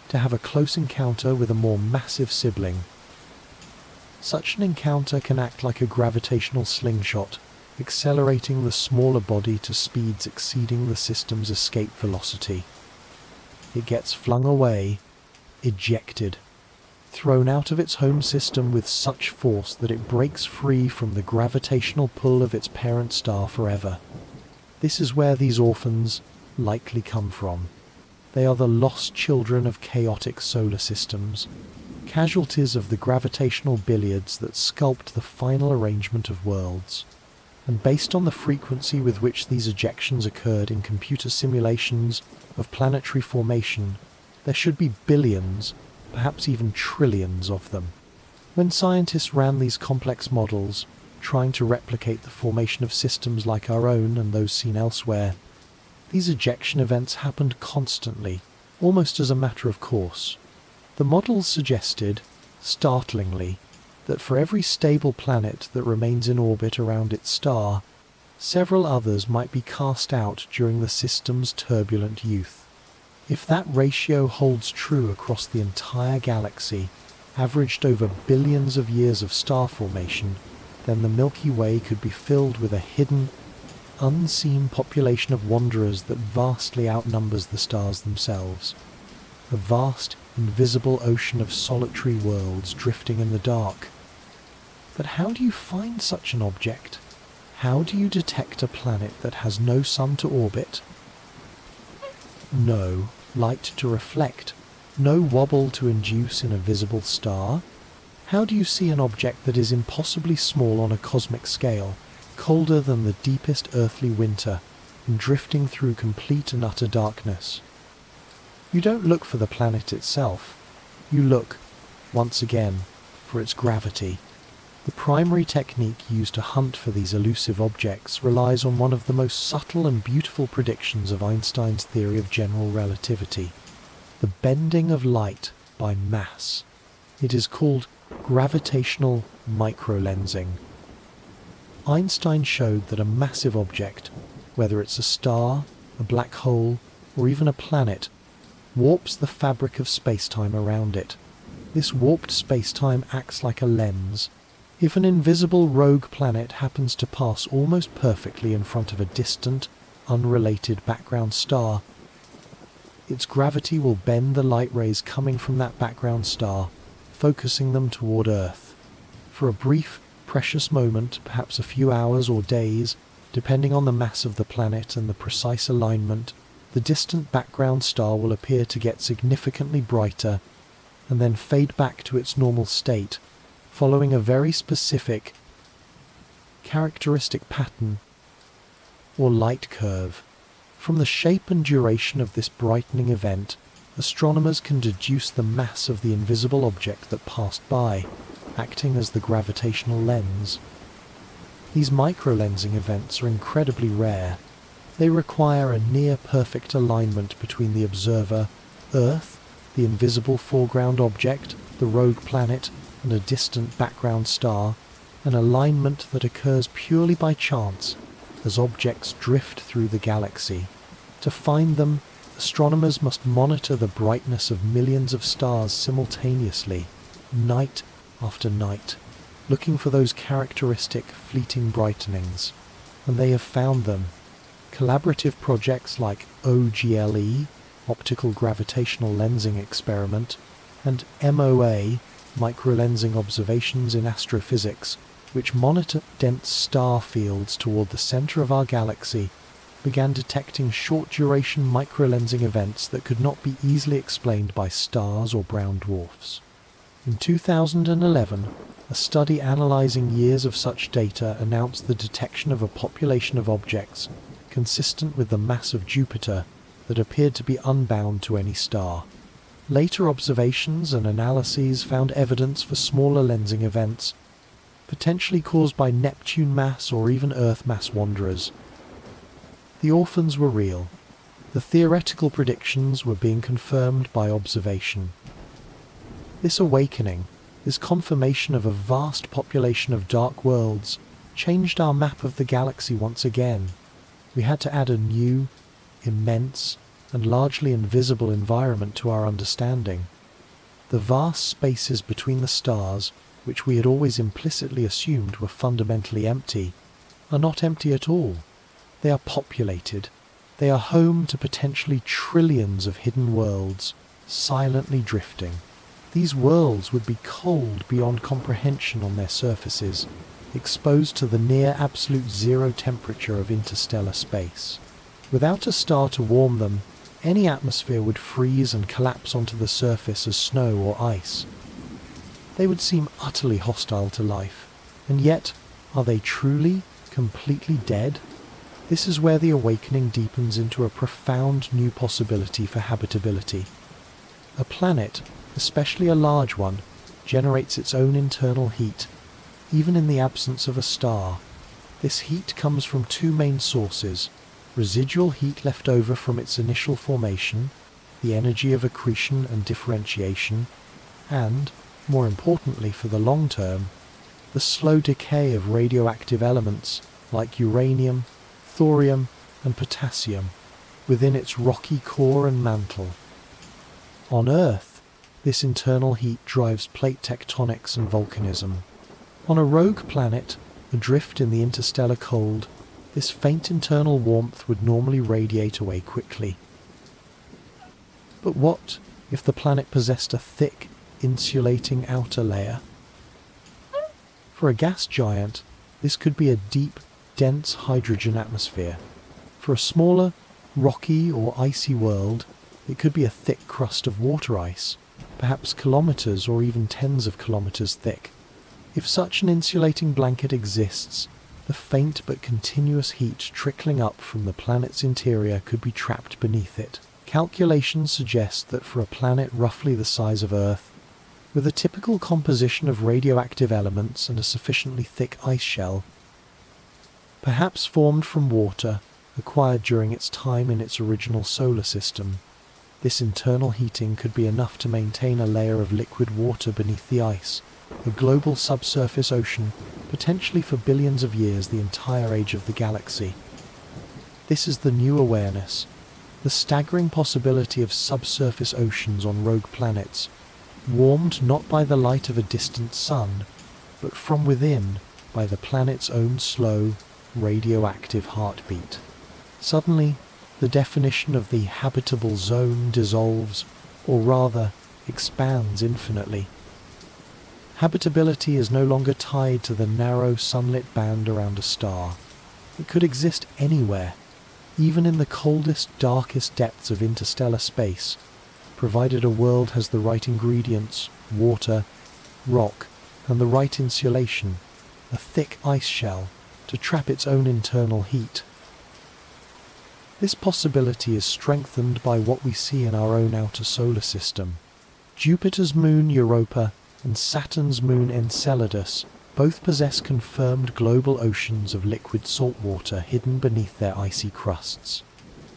to have a close encounter with a more massive sibling. Such an encounter can act like a gravitational slingshot, accelerating the smaller body to speeds exceeding the system's escape velocity. It gets flung away, ejected, thrown out of its home system with such force that it breaks free from the gravitational pull of its parent star forever. This is where these orphans likely come from. They are the lost children of chaotic solar systems, casualties of the gravitational billiards that sculpt the final arrangement of worlds. And based on the frequency with which these ejections occurred in computer simulations of planetary formation, there should be billions, perhaps even trillions of them. When scientists ran these complex models, trying to replicate the formation of systems like our own and those seen elsewhere, these ejection events happened constantly, almost as a matter of course. The models suggested, startlingly, that for every stable planet that remains in orbit around its star, several others might be cast out during the system's turbulent youth. If that ratio holds true across the entire galaxy, averaged over billions of years of star formation, then the Milky Way could be filled with a hidden, unseen population of wanderers that vastly outnumbers the stars themselves. A vast, invisible ocean of solitary worlds drifting in the dark. But how do you find such an object? How do you detect a planet that has no sun to orbit? No light to reflect, no wobble to induce in a visible star? How do you see an object that is impossibly small on a cosmic scale, colder than the deepest earthly winter, and drifting through complete and utter darkness? You don't look for the planet itself. You look, once again, for its gravity. The primary technique used to hunt for these elusive objects relies on one of the most subtle and beautiful predictions of Einstein's theory of general relativity: the bending of light by mass. It is called gravitational microlensing. Einstein showed that a massive object, whether it's a star, a black hole, or even a planet, warps the fabric of space-time around it. This warped space-time acts like a lens. If an invisible rogue planet happens to pass almost perfectly in front of a distant, unrelated background star, its gravity will bend the light rays coming from that background star, focusing them toward Earth. For a brief, precious moment, perhaps a few hours or days, depending on the mass of the planet and the precise alignment, the distant background star will appear to get significantly brighter and then fade back to its normal state, following a very specific, characteristic pattern or light curve. From the shape and duration of this brightening event, astronomers can deduce the mass of the invisible object that passed by, acting as the gravitational lens. These microlensing events are incredibly rare. They require a near-perfect alignment between the observer, Earth, the invisible foreground object, the rogue planet, and a distant background star, an alignment that occurs purely by chance as objects drift through the galaxy. To find them, astronomers must monitor the brightness of millions of stars simultaneously, night after night, looking for those characteristic fleeting brightenings. And they have found them. Collaborative projects like OGLE, Optical Gravitational Lensing Experiment, and MOA, Microlensing Observations in Astrophysics, which monitor dense star fields toward the center of our galaxy, began detecting short-duration microlensing events that could not be easily explained by stars or brown dwarfs. In 2011, a study analyzing years of such data announced the detection of a population of objects consistent with the mass of Jupiter that appeared to be unbound to any star. Later observations and analyses found evidence for smaller lensing events, potentially caused by Neptune mass or even Earth mass wanderers. The orphans were real. The theoretical predictions were being confirmed by observation. This awakening, this confirmation of a vast population of dark worlds, changed our map of the galaxy once again. We had to add a new, immense, and largely invisible environment to our understanding. The vast spaces between the stars, which we had always implicitly assumed were fundamentally empty, are not empty at all. They are populated. They are home to potentially trillions of hidden worlds, silently drifting. These worlds would be cold beyond comprehension on their surfaces, exposed to the near absolute zero temperature of interstellar space. Without a star to warm them, any atmosphere would freeze and collapse onto the surface as snow or ice. They would seem utterly hostile to life, and yet, are they truly, completely dead? This is where the awakening deepens into a profound new possibility for habitability. A planet, especially a large one, generates its own internal heat, even in the absence of a star. This heat comes from two main sources: residual heat left over from its initial formation, the energy of accretion and differentiation, and, more importantly for the long term, the slow decay of radioactive elements like uranium, thorium, and potassium within its rocky core and mantle. On Earth, this internal heat drives plate tectonics and volcanism. On a rogue planet, adrift in the interstellar cold, this faint internal warmth would normally radiate away quickly. But what if the planet possessed a thick, insulating outer layer? For a gas giant, this could be a deep, dense hydrogen atmosphere. For a smaller, rocky or icy world, it could be a thick crust of water ice, perhaps kilometers or even tens of kilometers thick. If such an insulating blanket exists, the faint but continuous heat trickling up from the planet's interior could be trapped beneath it. Calculations suggest that for a planet roughly the size of Earth, with a typical composition of radioactive elements and a sufficiently thick ice shell, perhaps formed from water acquired during its time in its original solar system, this internal heating could be enough to maintain a layer of liquid water beneath the ice, a global subsurface ocean, potentially for billions of years, the entire age of the galaxy. This is the new awareness, the staggering possibility of subsurface oceans on rogue planets, warmed not by the light of a distant sun, but from within by the planet's own slow, radioactive heartbeat. Suddenly, the definition of the habitable zone dissolves, or rather, expands infinitely. Habitability is no longer tied to the narrow sunlit band around a star. It could exist anywhere, even in the coldest, darkest depths of interstellar space, provided a world has the right ingredients, water, rock, and the right insulation, a thick ice shell, to trap its own internal heat. This possibility is strengthened by what we see in our own outer solar system. Jupiter's moon Europa and Saturn's moon Enceladus both possess confirmed global oceans of liquid salt water hidden beneath their icy crusts.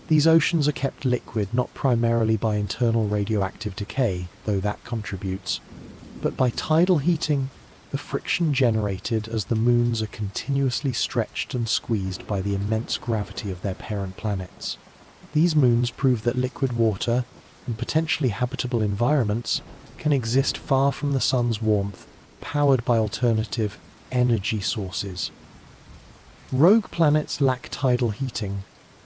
These oceans are kept liquid not primarily by internal radioactive decay, though that contributes, but by tidal heating, the friction generated as the moons are continuously stretched and squeezed by the immense gravity of their parent planets. These moons prove that liquid water, and potentially habitable environments, can exist far from the sun's warmth, powered by alternative energy sources. Rogue planets lack tidal heating,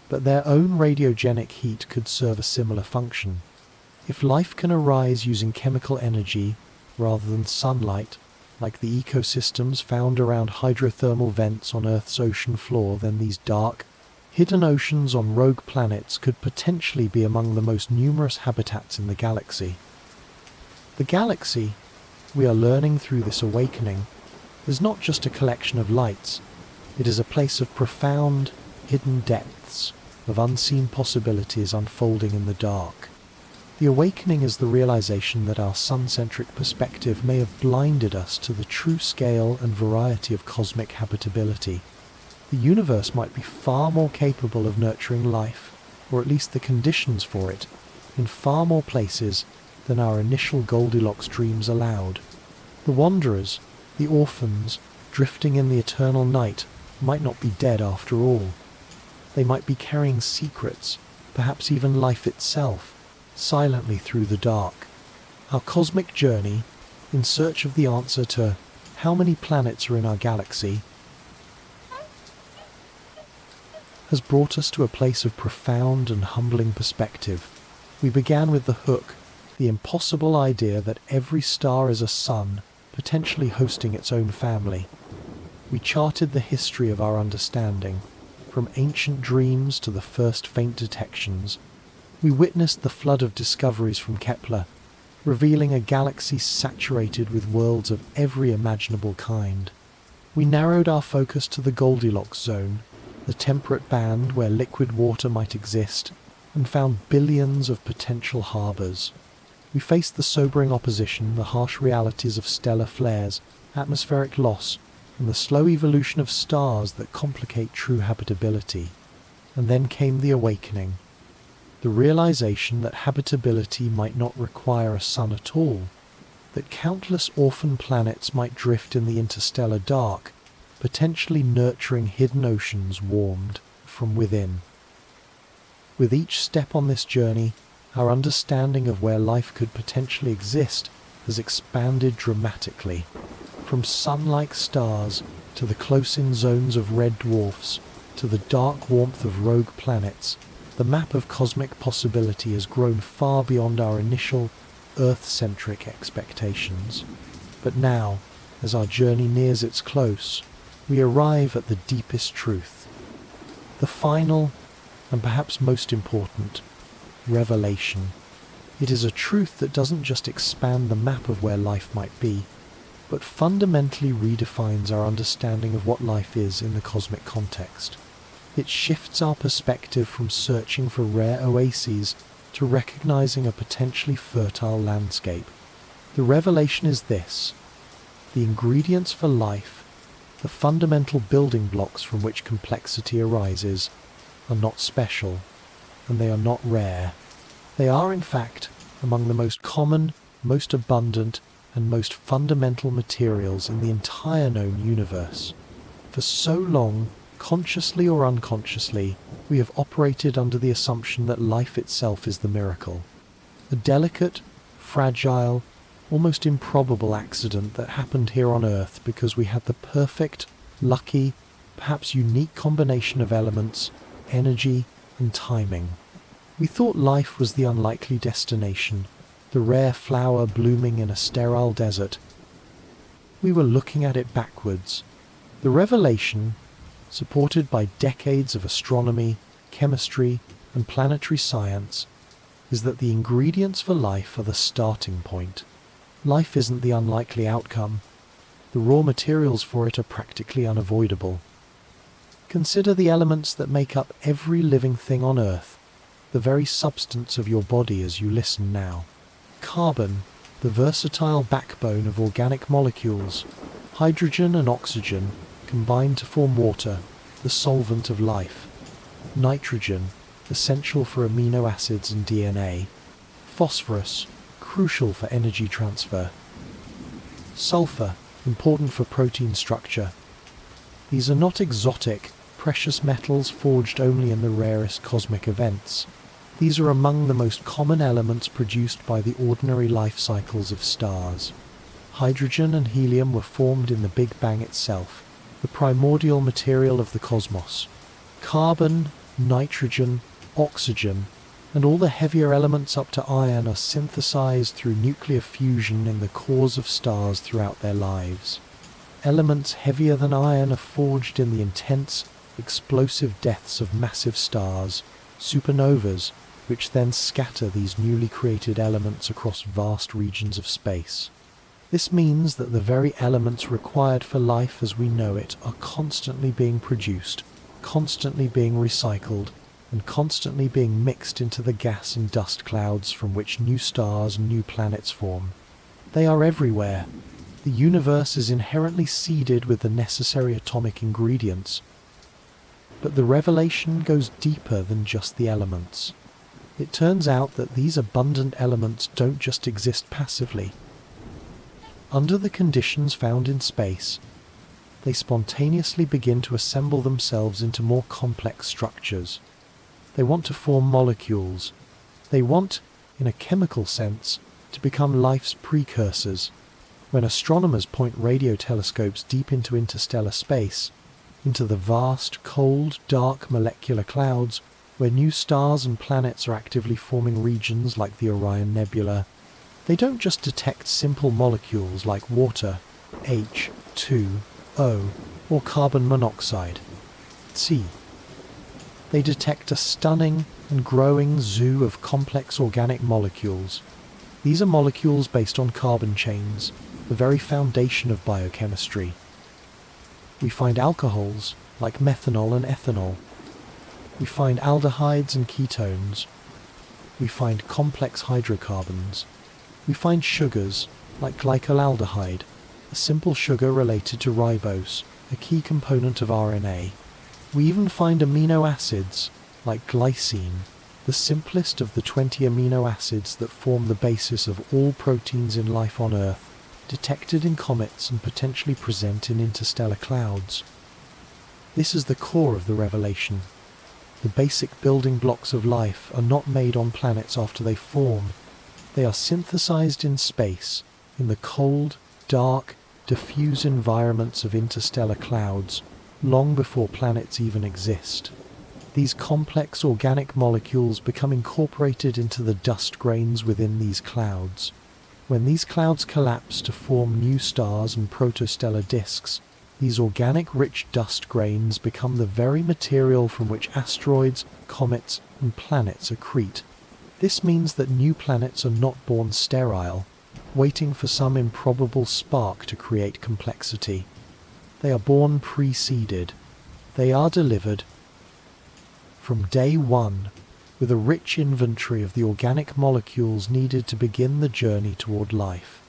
but their own radiogenic heat could serve a similar function. If life can arise using chemical energy rather than sunlight, like the ecosystems found around hydrothermal vents on Earth's ocean floor, then these dark, hidden oceans on rogue planets could potentially be among the most numerous habitats in the galaxy. The galaxy, we are learning through this awakening, is not just a collection of lights. It is a place of profound, hidden depths, of unseen possibilities unfolding in the dark. The awakening is the realization that our sun-centric perspective may have blinded us to the true scale and variety of cosmic habitability. The universe might be far more capable of nurturing life, or at least the conditions for it, in far more places than our initial Goldilocks dreams allowed. The wanderers, the orphans, drifting in the eternal night, might not be dead after all. They might be carrying secrets, perhaps even life itself, silently through the dark. Our cosmic journey, in search of the answer to how many planets are in our galaxy, has brought us to a place of profound and humbling perspective. We began with the hook, the impossible idea that every star is a sun, potentially hosting its own family. We charted the history of our understanding, from ancient dreams to the first faint detections. We witnessed the flood of discoveries from Kepler, revealing a galaxy saturated with worlds of every imaginable kind. We narrowed our focus to the Goldilocks zone, the temperate band where liquid water might exist, and found billions of potential harbours. We faced the sobering opposition, the harsh realities of stellar flares, atmospheric loss, and the slow evolution of stars that complicate true habitability. And then came the awakening. The realization that habitability might not require a sun at all, that countless orphan planets might drift in the interstellar dark, potentially nurturing hidden oceans warmed from within. With each step on this journey, our understanding of where life could potentially exist has expanded dramatically. From sun-like stars, to the close-in zones of red dwarfs, to the dark warmth of rogue planets, the map of cosmic possibility has grown far beyond our initial Earth-centric expectations. But now, as our journey nears its close, we arrive at the deepest truth. The final, and perhaps most important, revelation. It is a truth that doesn't just expand the map of where life might be, but fundamentally redefines our understanding of what life is in the cosmic context. It shifts our perspective from searching for rare oases to recognizing a potentially fertile landscape. The revelation is this: the ingredients for life, the fundamental building blocks from which complexity arises, are not special, and they are not rare. They are, in fact, among the most common, most abundant, and most fundamental materials in the entire known universe. For so long, consciously or unconsciously, we have operated under the assumption that life itself is the miracle. A delicate, fragile, almost improbable accident that happened here on Earth because we had the perfect, lucky, perhaps unique combination of elements, energy, and timing. We thought life was the unlikely destination, the rare flower blooming in a sterile desert. We were looking at it backwards. The revelation, supported by decades of astronomy, chemistry, and planetary science, is that the ingredients for life are the starting point. Life isn't the unlikely outcome. The raw materials for it are practically unavoidable. Consider the elements that make up every living thing on Earth, the very substance of your body as you listen now. Carbon, the versatile backbone of organic molecules. Hydrogen and oxygen combine to form water, the solvent of life. Nitrogen, essential for amino acids and DNA. Phosphorus, crucial for energy transfer. Sulfur, important for protein structure. These are not exotic, precious metals forged only in the rarest cosmic events. These are among the most common elements produced by the ordinary life cycles of stars. Hydrogen and helium were formed in the Big Bang itself, the primordial material of the cosmos. Carbon, nitrogen, oxygen, and all the heavier elements up to iron are synthesized through nuclear fusion in the cores of stars throughout their lives. Elements heavier than iron are forged in the intense, explosive deaths of massive stars, supernovas, which then scatter these newly created elements across vast regions of space. This means that the very elements required for life as we know it are constantly being produced, constantly being recycled, and constantly being mixed into the gas and dust clouds from which new stars and new planets form. They are everywhere. The universe is inherently seeded with the necessary atomic ingredients. But the revelation goes deeper than just the elements. It turns out that these abundant elements don't just exist passively. Under the conditions found in space, they spontaneously begin to assemble themselves into more complex structures. They want to form molecules. They want, in a chemical sense, to become life's precursors. When astronomers point radio telescopes deep into interstellar space, into the vast, cold, dark molecular clouds where new stars and planets are actively forming regions like the Orion Nebula, they don't just detect simple molecules like water, H2O, or carbon monoxide, C. They detect a stunning and growing zoo of complex organic molecules. These are molecules based on carbon chains, the very foundation of biochemistry. We find alcohols like methanol and ethanol. We find aldehydes and ketones. We find complex hydrocarbons. We find sugars like glycolaldehyde, a simple sugar related to ribose, a key component of RNA. We even find amino acids like glycine, the simplest of the 20 amino acids that form the basis of all proteins in life on Earth, detected in comets and potentially present in interstellar clouds. This is the core of the revelation. The basic building blocks of life are not made on planets after they form. They are synthesized in space, in the cold, dark, diffuse environments of interstellar clouds, long before planets even exist. These complex organic molecules become incorporated into the dust grains within these clouds. When these clouds collapse to form new stars and protostellar disks, these organic rich dust grains become the very material from which asteroids, comets, and planets accrete. This means that new planets are not born sterile, waiting for some improbable spark to create complexity. They are born preceded. They are delivered from day one, with a rich inventory of the organic molecules needed to begin the journey toward life.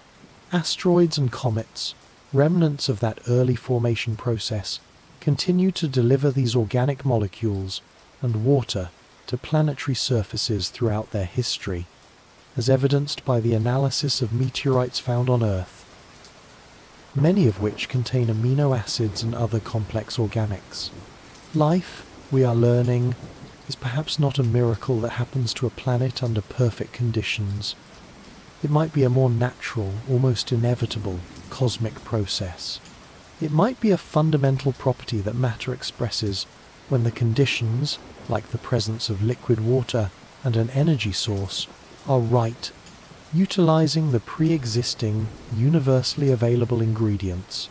Asteroids and comets, remnants of that early formation process, continue to deliver these organic molecules and water to planetary surfaces throughout their history, as evidenced by the analysis of meteorites found on Earth, many of which contain amino acids and other complex organics. Life, we are learning, is perhaps not a miracle that happens to a planet under perfect conditions. It might be a more natural, almost inevitable, cosmic process. It might be a fundamental property that matter expresses when the conditions, like the presence of liquid water and an energy source, are right, utilizing the pre-existing, universally available ingredients.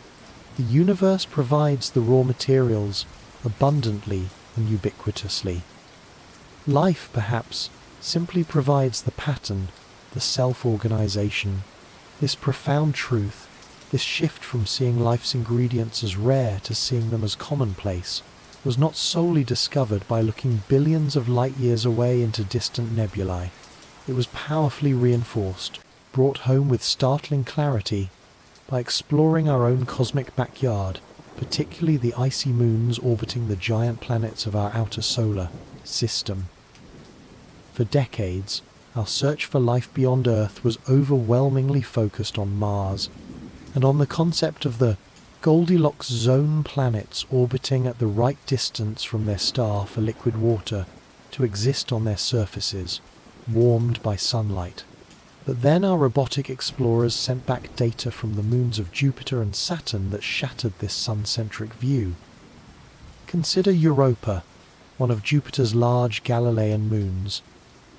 The universe provides the raw materials abundantly and ubiquitously. Life, perhaps, simply provides the pattern, the self-organization. This profound truth, this shift from seeing life's ingredients as rare to seeing them as commonplace, was not solely discovered by looking billions of light years away into distant nebulae. It was powerfully reinforced, brought home with startling clarity, by exploring our own cosmic backyard, particularly the icy moons orbiting the giant planets of our outer solar system. For decades, our search for life beyond Earth was overwhelmingly focused on Mars, and on the concept of the Goldilocks zone planets orbiting at the right distance from their star for liquid water to exist on their surfaces, warmed by sunlight. But then our robotic explorers sent back data from the moons of Jupiter and Saturn that shattered this sun-centric view. Consider Europa, one of Jupiter's large Galilean moons.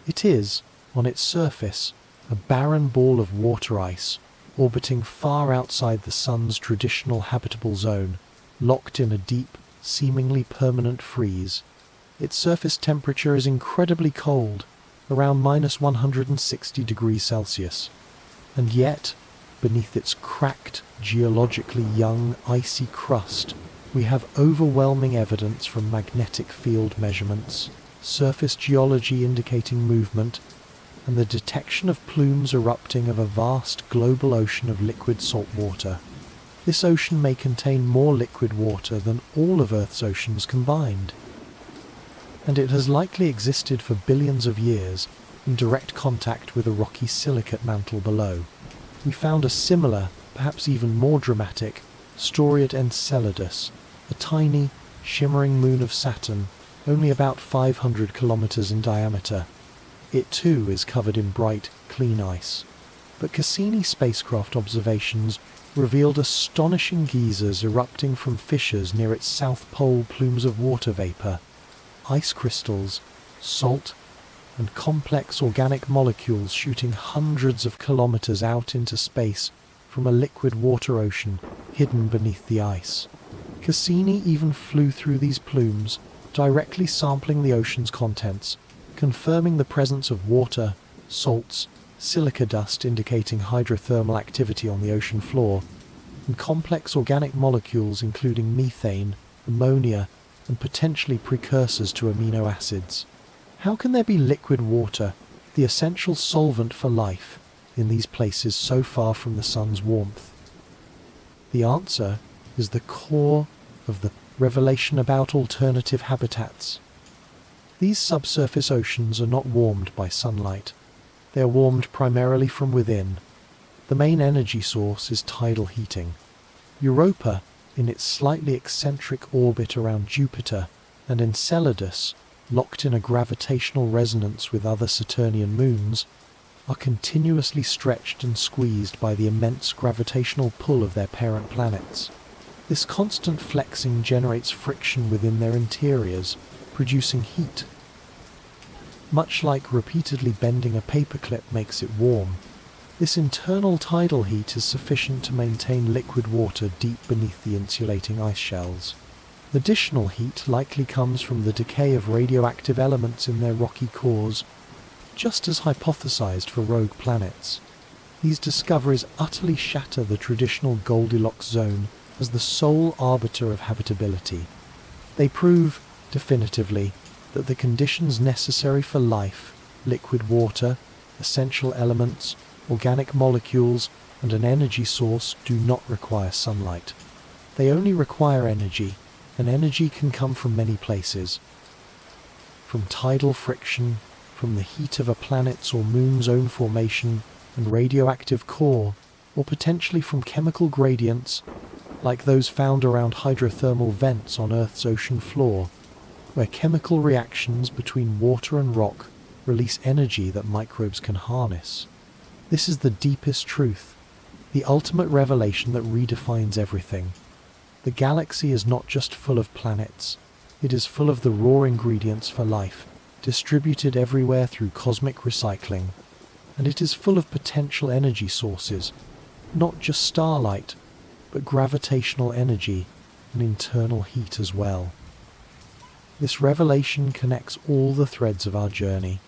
It is, on its surface, a barren ball of water ice, orbiting far outside the Sun's traditional habitable zone, locked in a deep, seemingly permanent freeze. Its surface temperature is incredibly cold, around minus 160 degrees Celsius. And yet, beneath its cracked, geologically young, icy crust, we have overwhelming evidence from magnetic field measurements, surface geology indicating movement, and the detection of plumes erupting of a vast global ocean of liquid salt water. This ocean may contain more liquid water than all of Earth's oceans combined, and it has likely existed for billions of years in direct contact with a rocky silicate mantle below. We found a similar, perhaps even more dramatic, story at Enceladus, a tiny, shimmering moon of Saturn, only about 500 kilometers in diameter. It too is covered in bright, clean ice. But Cassini spacecraft observations revealed astonishing geysers erupting from fissures near its south pole, plumes of water vapor, ice crystals, salt, and complex organic molecules shooting hundreds of kilometers out into space from a liquid water ocean hidden beneath the ice. Cassini even flew through these plumes, directly sampling the ocean's contents, confirming the presence of water, salts, silica dust indicating hydrothermal activity on the ocean floor, and complex organic molecules including methane, ammonia, and potentially precursors to amino acids. How can there be liquid water, the essential solvent for life, in these places so far from the sun's warmth? The answer is the core of the revelation about alternative habitats. These subsurface oceans are not warmed by sunlight. They are warmed primarily from within. The main energy source is tidal heating. Europa, in its slightly eccentric orbit around Jupiter, and Enceladus, locked in a gravitational resonance with other Saturnian moons, are continuously stretched and squeezed by the immense gravitational pull of their parent planets. This constant flexing generates friction within their interiors, producing heat. Much like repeatedly bending a paperclip makes it warm, this internal tidal heat is sufficient to maintain liquid water deep beneath the insulating ice shells. Additional heat likely comes from the decay of radioactive elements in their rocky cores, just as hypothesized for rogue planets. These discoveries utterly shatter the traditional Goldilocks zone as the sole arbiter of habitability. They prove, definitively, that the conditions necessary for life, liquid water, essential elements, organic molecules, and an energy source do not require sunlight. They only require energy, and energy can come from many places. From tidal friction, from the heat of a planet's or moon's own formation and radioactive core, or potentially from chemical gradients, like those found around hydrothermal vents on Earth's ocean floor, where chemical reactions between water and rock release energy that microbes can harness. This is the deepest truth, the ultimate revelation that redefines everything. The galaxy is not just full of planets, it is full of the raw ingredients for life, distributed everywhere through cosmic recycling. And it is full of potential energy sources, not just starlight, but gravitational energy and internal heat as well. This revelation connects all the threads of our journey.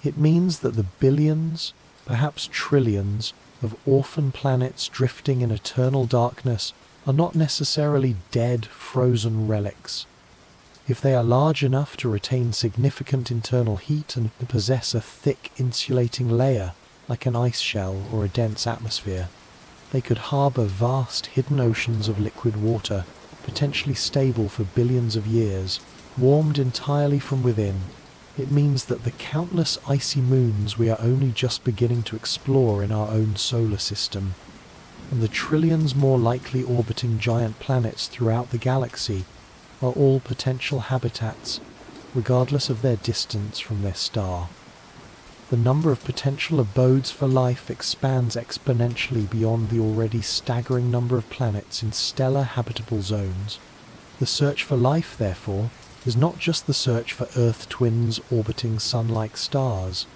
It means that the billions, perhaps trillions, of orphan planets drifting in eternal darkness are not necessarily dead, frozen relics. If they are large enough to retain significant internal heat and possess a thick insulating layer, like an ice shell or a dense atmosphere, they could harbour vast hidden oceans of liquid water, potentially stable for billions of years, warmed entirely from within. It means that the countless icy moons we are only just beginning to explore in our own solar system, and the trillions more likely orbiting giant planets throughout the galaxy, are all potential habitats, regardless of their distance from their star. The number of potential abodes for life expands exponentially beyond the already staggering number of planets in stellar habitable zones. The search for life, therefore, is not just the search for Earth twins orbiting sun-like stars.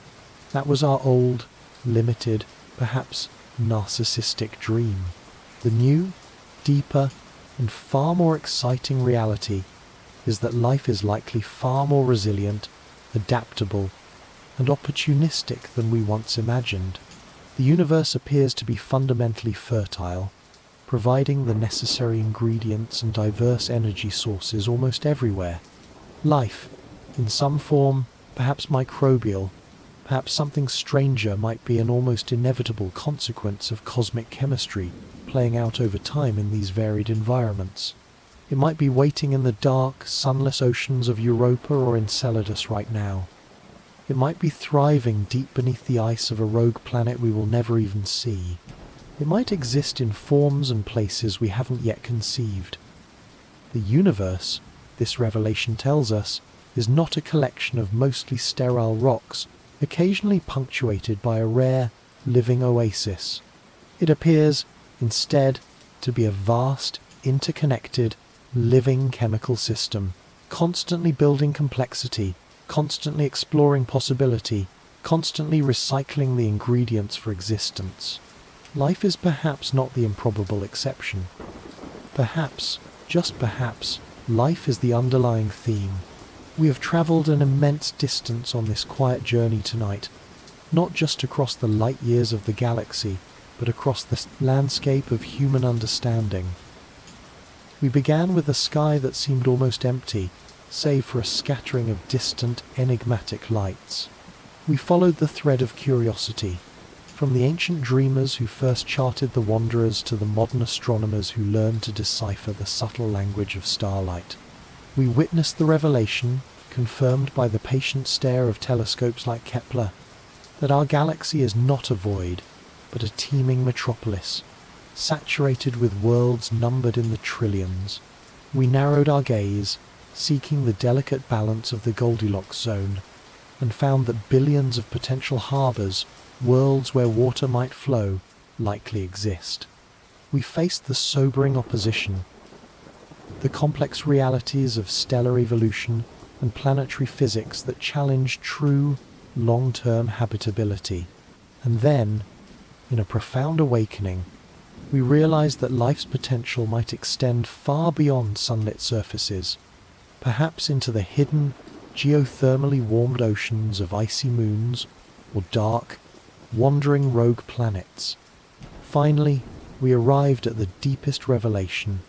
That was our old, limited, perhaps narcissistic dream. The new, deeper, and far more exciting reality is that life is likely far more resilient, adaptable, and opportunistic than we once imagined. The universe appears to be fundamentally fertile, providing the necessary ingredients and diverse energy sources almost everywhere. Life, In some form, perhaps microbial, perhaps something stranger might be an almost inevitable consequence of cosmic chemistry playing out over time in these varied environments. It might be waiting in the dark, sunless oceans of Europa or Enceladus right now. It might be thriving deep beneath the ice of a rogue planet we will never even see. It might exist in forms and places we haven't yet conceived. The universe, this revelation tells us, is not a collection of mostly sterile rocks, occasionally punctuated by a rare, living oasis. It appears, instead, to be a vast, interconnected, living chemical system, constantly building complexity, constantly exploring possibility, constantly recycling the ingredients for existence. Life is perhaps not the improbable exception. Perhaps, just perhaps, life is the underlying theme. We have travelled an immense distance on this quiet journey tonight, not just across the light years of the galaxy, but across the landscape of human understanding. We began with a sky that seemed almost empty, save for a scattering of distant, enigmatic lights. We followed the thread of curiosity, from the ancient dreamers who first charted the wanderers to the modern astronomers who learned to decipher the subtle language of starlight. We witnessed the revelation, confirmed by the patient stare of telescopes like Kepler, that our galaxy is not a void, but a teeming metropolis, saturated with worlds numbered in the trillions. We narrowed our gaze, seeking the delicate balance of the Goldilocks zone, and found that billions of potential harbours, worlds where water might flow, likely exist. We faced the sobering opposition, the complex realities of stellar evolution and planetary physics that challenge true, long-term habitability. And then, in a profound awakening, we realized that life's potential might extend far beyond sunlit surfaces, perhaps into the hidden, geothermally warmed oceans of icy moons or dark, wandering rogue planets. Finally, we arrived at the deepest revelation,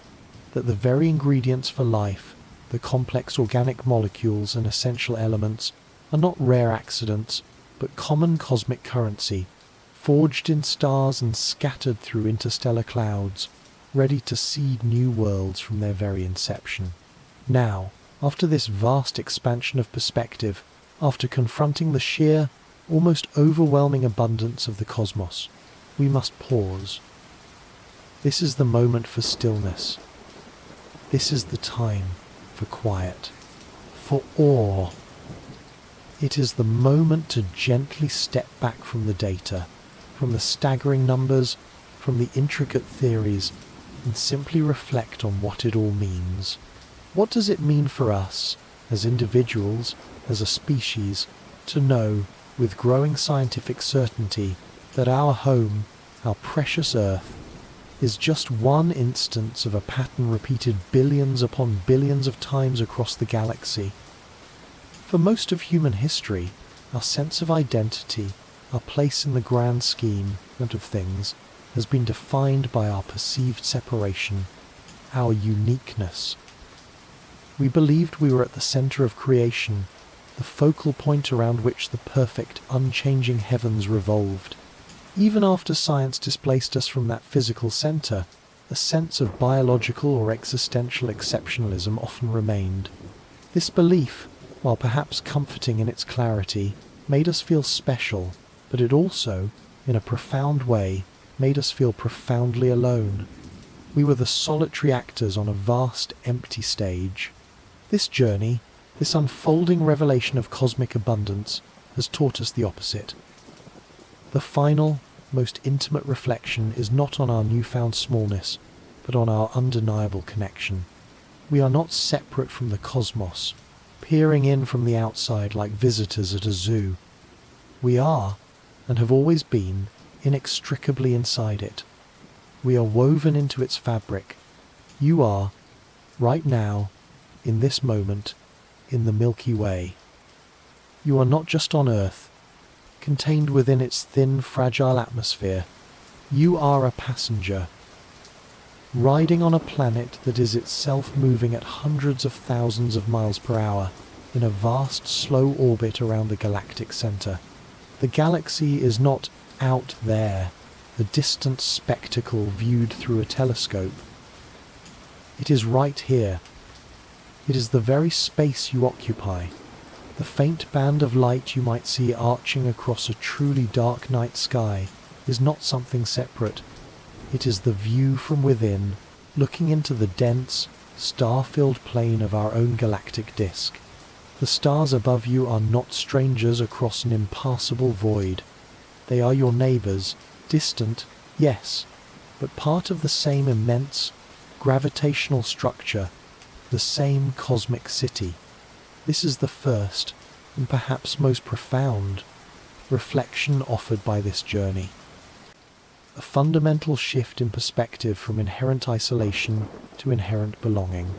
that the very ingredients for life, the complex organic molecules and essential elements, are not rare accidents, but common cosmic currency, forged in stars and scattered through interstellar clouds, ready to seed new worlds from their very inception. Now, after this vast expansion of perspective, after confronting the sheer, almost overwhelming abundance of the cosmos, we must pause. This is the moment for stillness. This is the time for quiet, for awe. It is the moment to gently step back from the data, from the staggering numbers, from the intricate theories, and simply reflect on what it all means. What does it mean for us, as individuals, as a species, to know, with growing scientific certainty, that our home, our precious Earth, is just one instance of a pattern repeated billions upon billions of times across the galaxy? For most of human history, our sense of identity, our place in the grand scheme of things, has been defined by our perceived separation, our uniqueness. We believed we were at the center of creation, the focal point around which the perfect, unchanging heavens revolved. Even after science displaced us from that physical center, a sense of biological or existential exceptionalism often remained. This belief, while perhaps comforting in its clarity, made us feel special, but it also, in a profound way, made us feel profoundly alone. We were the solitary actors on a vast, empty stage. This journey, this unfolding revelation of cosmic abundance, has taught us the opposite. The final, most intimate reflection is not on our newfound smallness, but on our undeniable connection. We are not separate from the cosmos, peering in from the outside like visitors at a zoo. We are, and have always been, inextricably inside it. We are woven into its fabric. You are, right now, in this moment, in the Milky Way. You are not just on Earth, contained within its thin, fragile atmosphere. You are a passenger, riding on a planet that is itself moving at hundreds of thousands of miles per hour, in a vast, slow orbit around the galactic center. The galaxy is not out there, a distant spectacle viewed through a telescope. It is right here. It is the very space you occupy. The faint band of light you might see arching across a truly dark night sky is not something separate. It is the view from within, looking into the dense, star-filled plane of our own galactic disk. The stars above you are not strangers across an impassable void. They are your neighbors, distant, yes, but part of the same immense, gravitational structure, the same cosmic city. This is the first, and perhaps most profound, reflection offered by this journey. A fundamental shift in perspective from inherent isolation to inherent belonging.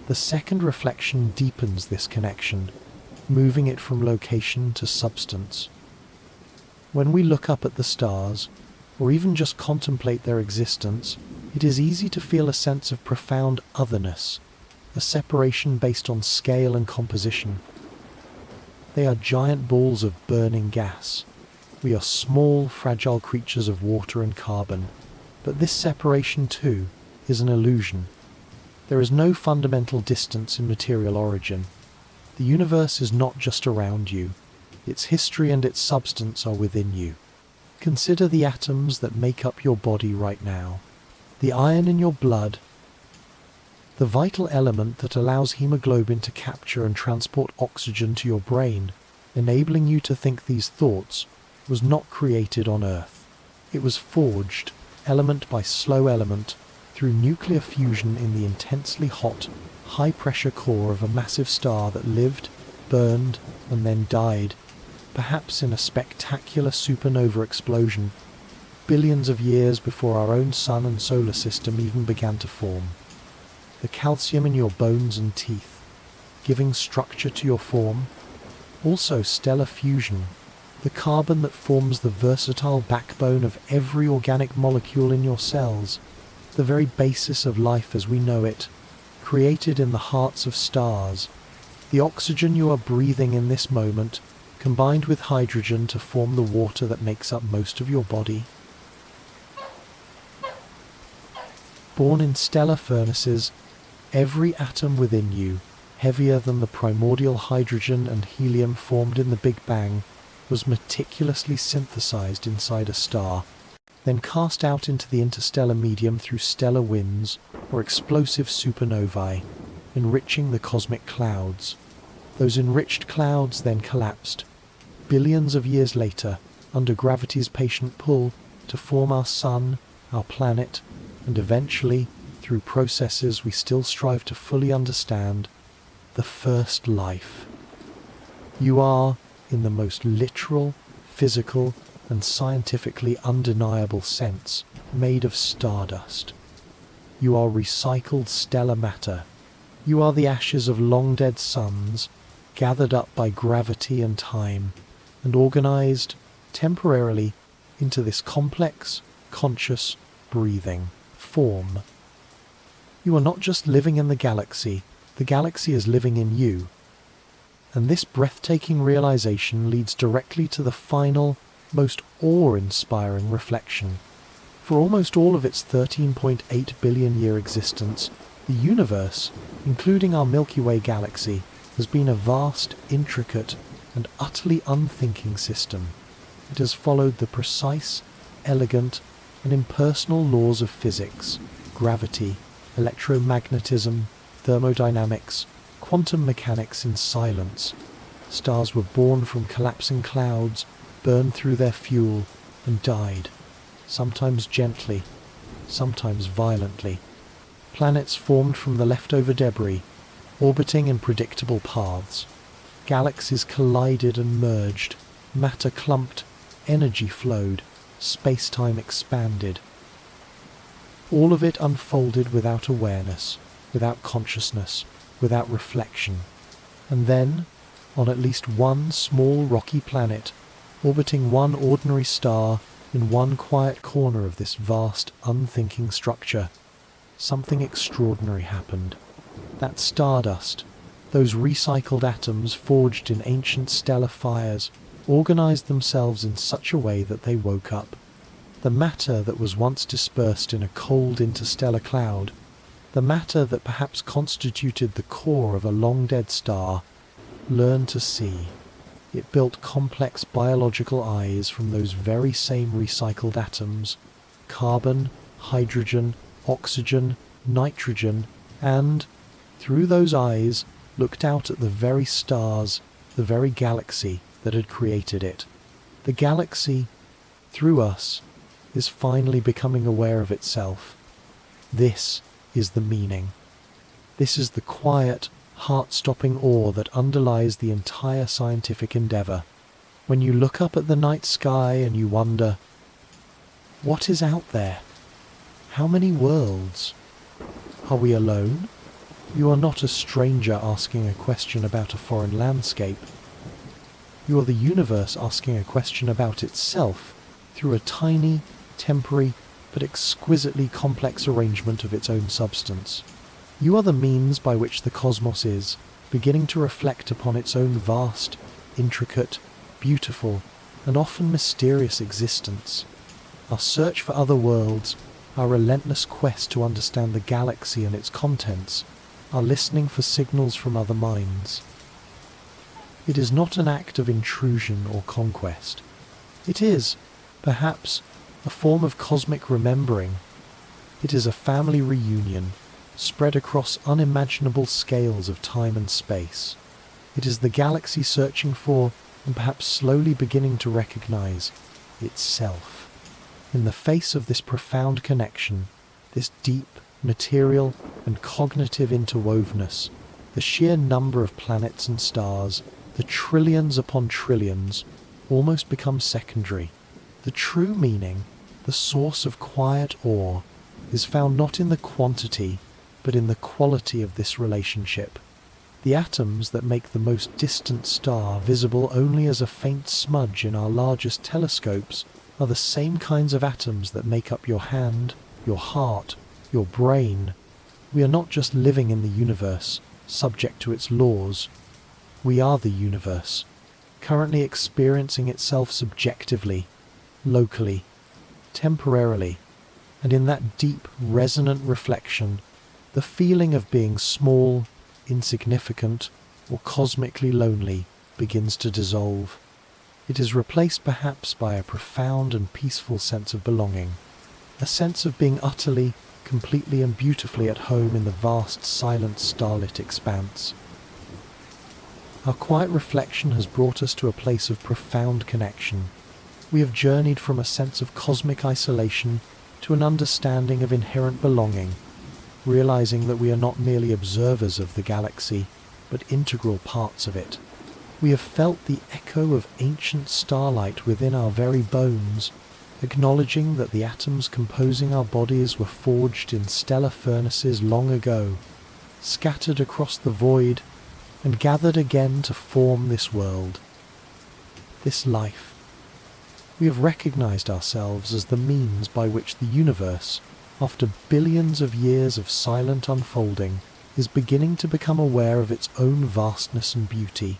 The second reflection deepens this connection, moving it from location to substance. When we look up at the stars, or even just contemplate their existence, it is easy to feel a sense of profound otherness, a separation based on scale and composition. They are giant balls of burning gas. We are small, fragile creatures of water and carbon. But this separation, too, is an illusion. There is no fundamental distance in material origin. The universe is not just around you. Its history and its substance are within you. Consider the atoms that make up your body right now. The iron in your blood, the vital element that allows hemoglobin to capture and transport oxygen to your brain, enabling you to think these thoughts, was not created on Earth. It was forged, element by slow element, through nuclear fusion in the intensely hot, high-pressure core of a massive star that lived, burned, and then died, perhaps in a spectacular supernova explosion, billions of years before our own sun and solar system even began to form. The calcium in your bones and teeth, giving structure to your form. Also stellar fusion, the carbon that forms the versatile backbone of every organic molecule in your cells, the very basis of life as we know it, created in the hearts of stars. The oxygen you are breathing in this moment, combined with hydrogen to form the water that makes up most of your body. Born in stellar furnaces, every atom within you, heavier than the primordial hydrogen and helium formed in the Big Bang, was meticulously synthesized inside a star, then cast out into the interstellar medium through stellar winds or explosive supernovae, enriching the cosmic clouds. Those enriched clouds then collapsed, billions of years later, under gravity's patient pull, to form our sun, our planet, and eventually, through processes we still strive to fully understand, the first life. You are, in the most literal, physical, and scientifically undeniable sense, made of stardust. You are recycled stellar matter. You are the ashes of long-dead suns, gathered up by gravity and time, and organized, temporarily, into this complex, conscious, breathing form. You are not just living in the galaxy is living in you. And this breathtaking realization leads directly to the final, most awe-inspiring reflection. For almost all of its 13.8 billion year existence, the universe, including our Milky Way galaxy, has been a vast, intricate, and utterly unthinking system. It has followed the precise, elegant, and impersonal laws of physics, gravity, electromagnetism, thermodynamics, quantum mechanics in silence. Stars were born from collapsing clouds, burned through their fuel, and died, sometimes gently, sometimes violently. Planets formed from the leftover debris, orbiting in predictable paths. Galaxies collided and merged, matter clumped, energy flowed, space-time expanded. All of it unfolded without awareness, without consciousness, without reflection. And then, on at least one small rocky planet, orbiting one ordinary star in one quiet corner of this vast, unthinking structure, something extraordinary happened. That stardust, Those recycled atoms forged in ancient stellar fires organized themselves in such a way that they woke up. The matter that was once dispersed in a cold interstellar cloud, the matter that perhaps constituted the core of a long-dead star, learned to see. It built complex biological eyes from those very same recycled atoms: carbon, hydrogen, oxygen, nitrogen, and, through those eyes, looked out at the very stars, the very galaxy that had created it. The galaxy, through us, is finally becoming aware of itself. This is the meaning. This is the quiet, heart-stopping awe that underlies the entire scientific endeavor. When you look up at the night sky and you wonder, what is out there? How many worlds? Are we alone? You are not a stranger asking a question about a foreign landscape. You are the universe asking a question about itself through a tiny, temporary, but exquisitely complex arrangement of its own substance. You are the means by which the cosmos is beginning to reflect upon its own vast, intricate, beautiful, and often mysterious existence. Our search for other worlds, our relentless quest to understand the galaxy and its contents, are listening for signals from other minds. It is not an act of intrusion or conquest. It is, perhaps, a form of cosmic remembering. It is a family reunion, spread across unimaginable scales of time and space. It is the galaxy searching for, and perhaps slowly beginning to recognize, itself. In the face of this profound connection, this deep, material, and cognitive interwovenness, the sheer number of planets and stars, the trillions upon trillions, almost become secondary. The true meaning, the source of quiet awe, is found not in the quantity, but in the quality of this relationship. The atoms that make the most distant star visible only as a faint smudge in our largest telescopes are the same kinds of atoms that make up your hand, your heart, your brain. We are not just living in the universe, subject to its laws. We are the universe, currently experiencing itself subjectively, locally, temporarily, and in that deep, resonant reflection, the feeling of being small, insignificant, or cosmically lonely begins to dissolve. It is replaced perhaps by a profound and peaceful sense of belonging, a sense of being utterly, completely and beautifully at home in the vast, silent, starlit expanse. Our quiet reflection has brought us to a place of profound connection. We have journeyed from a sense of cosmic isolation to an understanding of inherent belonging, realizing that we are not merely observers of the galaxy, but integral parts of it. We have felt the echo of ancient starlight within our very bones, acknowledging that the atoms composing our bodies were forged in stellar furnaces long ago, scattered across the void, and gathered again to form this world, this life. We have recognized ourselves as the means by which the universe, after billions of years of silent unfolding, is beginning to become aware of its own vastness and beauty.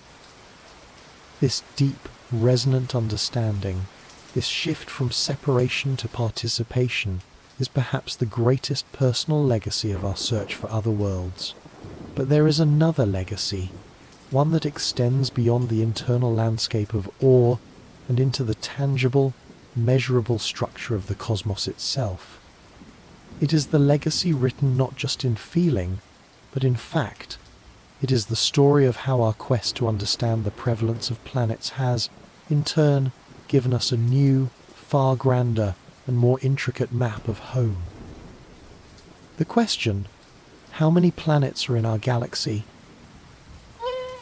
This deep, resonant understanding, this shift from separation to participation, is perhaps the greatest personal legacy of our search for other worlds. But there is another legacy, one that extends beyond the internal landscape of awe and into the tangible, measurable structure of the cosmos itself. It is the legacy written not just in feeling, but in fact. It is the story of how our quest to understand the prevalence of planets has, in turn, given us a new, far grander, and more intricate map of home. The question, how many planets are in our galaxy,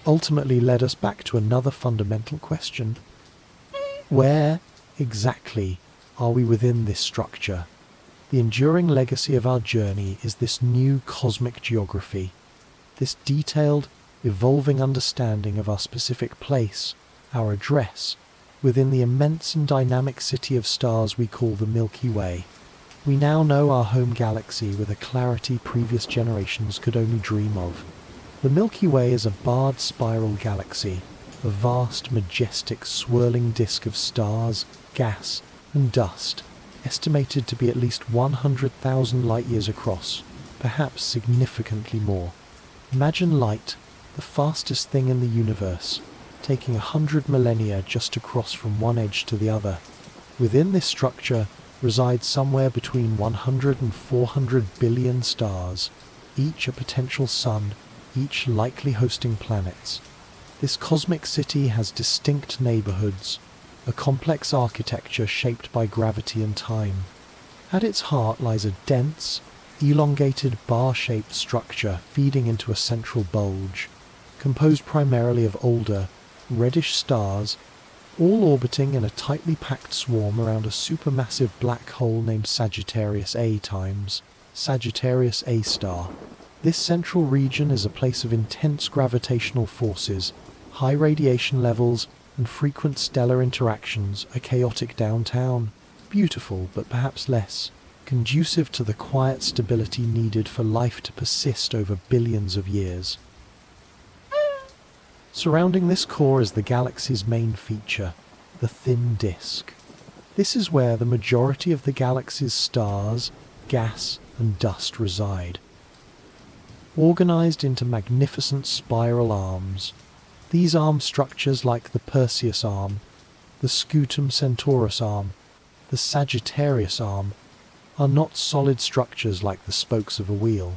ultimately led us back to another fundamental question. Where, exactly, are we within this structure? The enduring legacy of our journey is this new cosmic geography, this detailed, evolving understanding of our specific place, our address, within the immense and dynamic city of stars we call the Milky Way. We now know our home galaxy with a clarity previous generations could only dream of. The Milky Way is a barred spiral galaxy, a vast, majestic, swirling disk of stars, gas, and dust, estimated to be at least 100,000 light-years across, perhaps significantly more. Imagine light, the fastest thing in the universe, taking 100 millennia just to cross from one edge to the other. Within this structure reside somewhere between 100 and 400 billion stars, each a potential sun, each likely hosting planets. This cosmic city has distinct neighborhoods, a complex architecture shaped by gravity and time. At its heart lies a dense, elongated bar-shaped structure feeding into a central bulge, composed primarily of older, reddish stars, all orbiting in a tightly packed swarm around a supermassive black hole named Sagittarius A times Sagittarius A star. This central region is a place of intense gravitational forces, high radiation levels, and frequent stellar interactions, a chaotic downtown, beautiful but perhaps less, conducive to the quiet stability needed for life to persist over billions of years. Surrounding this core is the galaxy's main feature, the thin disk. This is where the majority of the galaxy's stars, gas, and dust reside. Organized into magnificent spiral arms, these arm structures like the Perseus arm, the Scutum Centaurus arm, the Sagittarius arm, are not solid structures like the spokes of a wheel.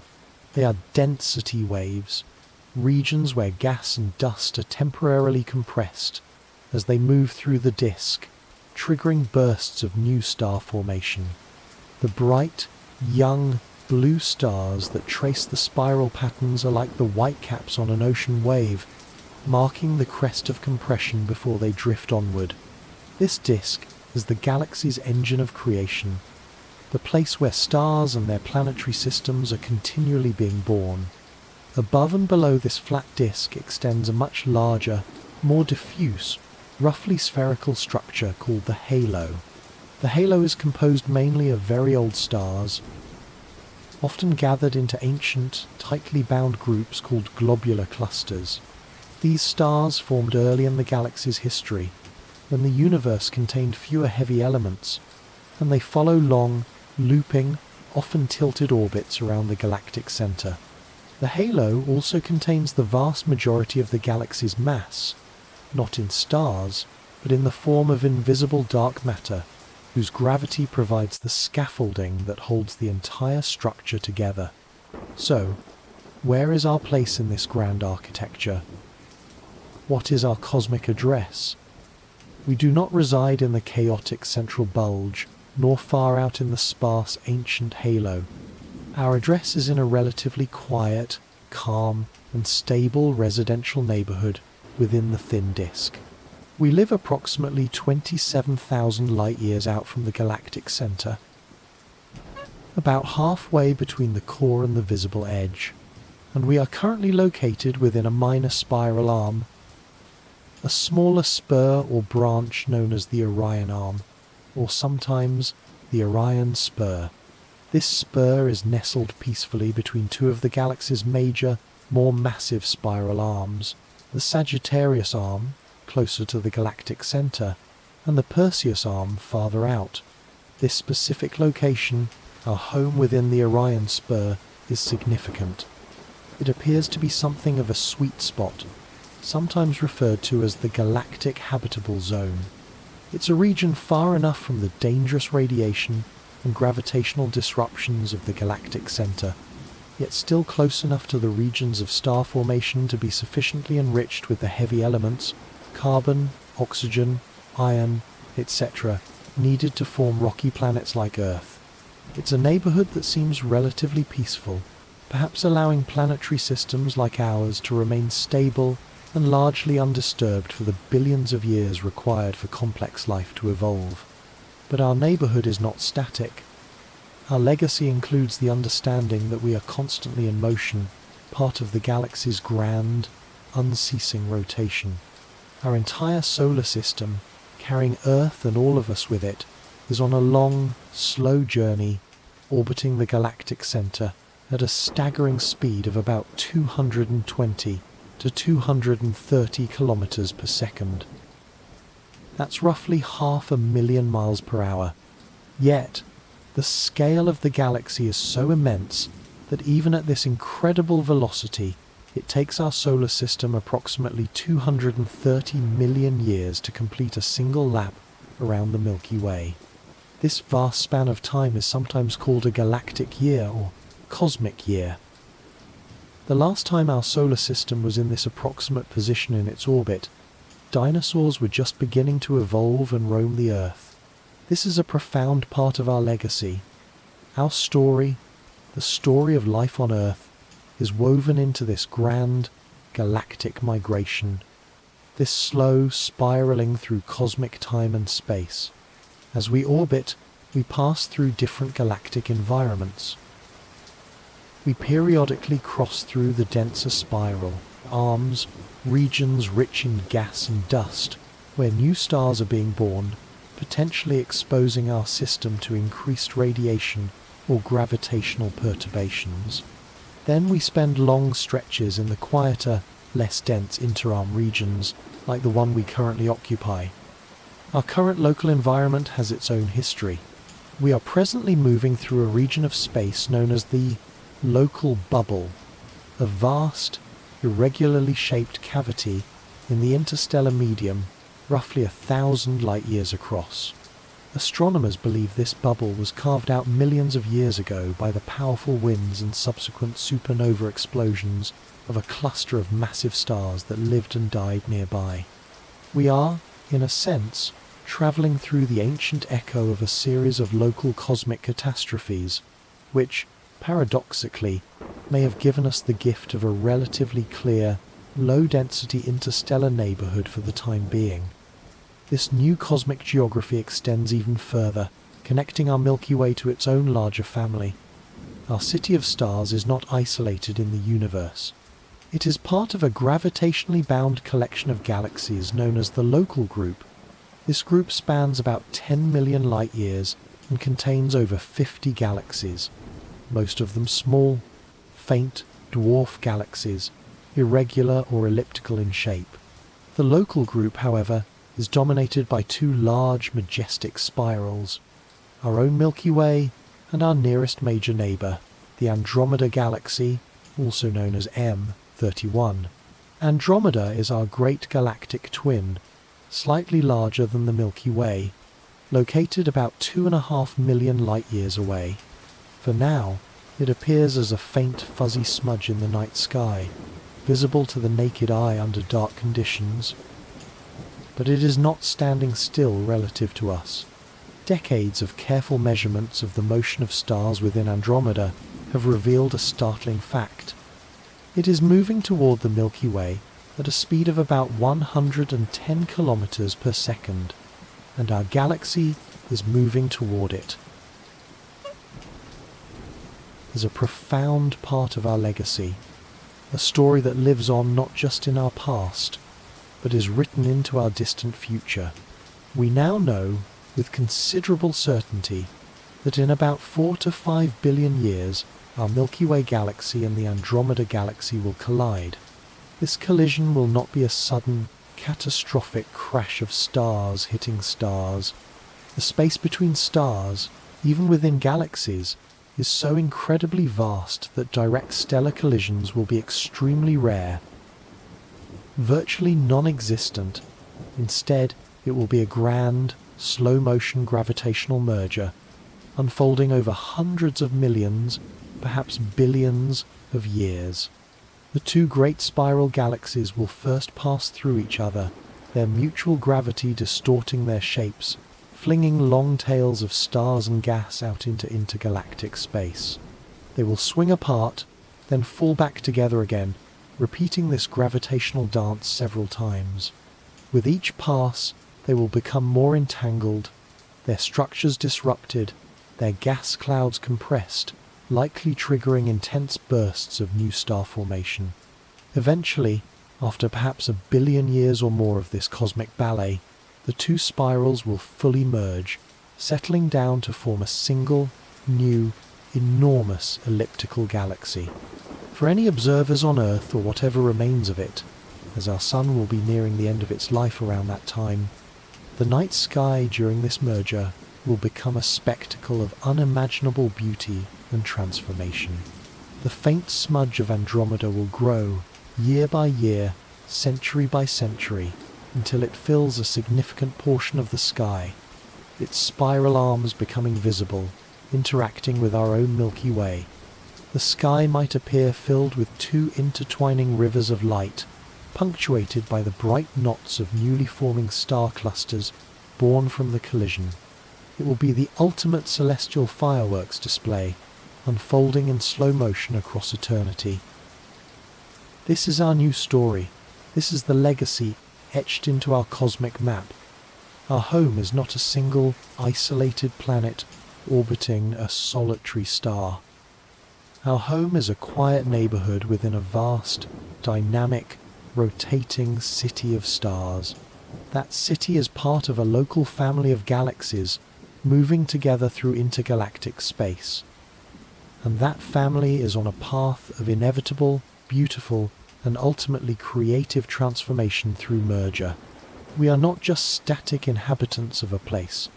They are density waves, regions where gas and dust are temporarily compressed as they move through the disk, triggering bursts of new star formation. The bright, young, blue stars that trace the spiral patterns are like the whitecaps on an ocean wave, marking the crest of compression before they drift onward. This disk is the galaxy's engine of creation, the place where stars and their planetary systems are continually being born. Above and below this flat disk extends a much larger, more diffuse, roughly spherical structure called the halo. The halo is composed mainly of very old stars, often gathered into ancient, tightly bound groups called globular clusters. These stars formed early in the galaxy's history, when the universe contained fewer heavy elements, and they follow long, looping, often tilted orbits around the galactic center. The halo also contains the vast majority of the galaxy's mass, not in stars, but in the form of invisible dark matter, whose gravity provides the scaffolding that holds the entire structure together. So, where is our place in this grand architecture? What is our cosmic address? We do not reside in the chaotic central bulge, nor far out in the sparse ancient halo. Our address is in a relatively quiet, calm, and stable residential neighborhood within the thin disk. We live approximately 27,000 light-years out from the galactic center, about halfway between the core and the visible edge, and we are currently located within a minor spiral arm, a smaller spur or branch known as the Orion arm, or sometimes the Orion spur. This spur is nestled peacefully between two of the galaxy's major, more massive spiral arms, the Sagittarius arm, closer to the galactic center, and the Perseus arm farther out. This specific location, our home within the Orion spur, is significant. It appears to be something of a sweet spot, sometimes referred to as the galactic habitable zone. It's a region far enough from the dangerous radiation and gravitational disruptions of the galactic center, yet still close enough to the regions of star formation to be sufficiently enriched with the heavy elements, carbon, oxygen, iron, etc., needed to form rocky planets like Earth. It's a neighborhood that seems relatively peaceful, perhaps allowing planetary systems like ours to remain stable and largely undisturbed for the billions of years required for complex life to evolve. But our neighborhood is not static. Our legacy includes the understanding that we are constantly in motion, part of the galaxy's grand, unceasing rotation. Our entire solar system, carrying Earth and all of us with it, is on a long, slow journey, orbiting the galactic center at a staggering speed of about 220 to 230 kilometers per second. That's roughly 500,000 miles per hour. Yet, the scale of the galaxy is so immense that even at this incredible velocity, it takes our solar system approximately 230 million years to complete a single lap around the Milky Way. This vast span of time is sometimes called a galactic year or cosmic year. The last time our solar system was in this approximate position in its orbit, dinosaurs were just beginning to evolve and roam the Earth. This is a profound part of our legacy. Our story, the story of life on Earth, is woven into this grand galactic migration, this slow spiraling through cosmic time and space. As we orbit, we pass through different galactic environments. We periodically cross through the denser spiral arms, regions rich in gas and dust, where new stars are being born, potentially exposing our system to increased radiation or gravitational perturbations. Then we spend long stretches in the quieter, less dense interarm regions, like the one we currently occupy. Our current local environment has its own history. We are presently moving through a region of space known as the local bubble, a vast, irregularly shaped cavity in the interstellar medium, roughly 1,000 light-years across. Astronomers believe this bubble was carved out millions of years ago by the powerful winds and subsequent supernova explosions of a cluster of massive stars that lived and died nearby. We are, in a sense, travelling through the ancient echo of a series of local cosmic catastrophes, which, paradoxically, may have given us the gift of a relatively clear, low-density interstellar neighbourhood for the time being. This new cosmic geography extends even further, connecting our Milky Way to its own larger family. Our city of stars is not isolated in the universe. It is part of a gravitationally bound collection of galaxies known as the Local Group. This group spans about 10 million light-years and contains over 50 galaxies, most of them small, faint, dwarf galaxies, irregular or elliptical in shape. The Local Group, however, is dominated by two large, majestic spirals, our own Milky Way and our nearest major neighbour, the Andromeda Galaxy, also known as M31. Andromeda is our great galactic twin, slightly larger than the Milky Way, located about 2.5 million light-years away. For now, it appears as a faint, fuzzy smudge in the night sky, visible to the naked eye under dark conditions. But it is not standing still relative to us. Decades of careful measurements of the motion of stars within Andromeda have revealed a startling fact. It is moving toward the Milky Way at a speed of about 110 kilometers per second, and our galaxy is moving toward it. Is a profound part of our legacy, a story that lives on not just in our past, but is written into our distant future. We now know, with considerable certainty, that in about 4 to 5 billion years, our Milky Way galaxy and the Andromeda Galaxy will collide. This collision will not be a sudden, catastrophic crash of stars hitting stars. The space between stars, even within galaxies, is so incredibly vast that direct stellar collisions will be extremely rare, virtually non-existent. Instead, it will be a grand, slow-motion gravitational merger, unfolding over hundreds of millions, perhaps billions of years. The two great spiral galaxies will first pass through each other, their mutual gravity distorting their shapes, flinging long tails of stars and gas out into intergalactic space. They will swing apart, then fall back together again, repeating this gravitational dance several times. With each pass, they will become more entangled, their structures disrupted, their gas clouds compressed, likely triggering intense bursts of new star formation. Eventually, after perhaps 1 billion years or more of this cosmic ballet, the two spirals will fully merge, settling down to form a single, new, enormous elliptical galaxy. For any observers on Earth, or whatever remains of it, as our sun will be nearing the end of its life around that time, the night sky during this merger will become a spectacle of unimaginable beauty and transformation. The faint smudge of Andromeda will grow, year by year, century by century, until it fills a significant portion of the sky, its spiral arms becoming visible, interacting with our own Milky Way. The sky might appear filled with two intertwining rivers of light, punctuated by the bright knots of newly forming star clusters born from the collision. It will be the ultimate celestial fireworks display, unfolding in slow motion across eternity. This is our new story. This is the legacy etched into our cosmic map. Our home is not a single, isolated planet orbiting a solitary star. Our home is a quiet neighborhood within a vast, dynamic, rotating city of stars. That city is part of a local family of galaxies moving together through intergalactic space. And that family is on a path of inevitable, beautiful, and ultimately creative transformation through merger. We are not just static inhabitants of a place.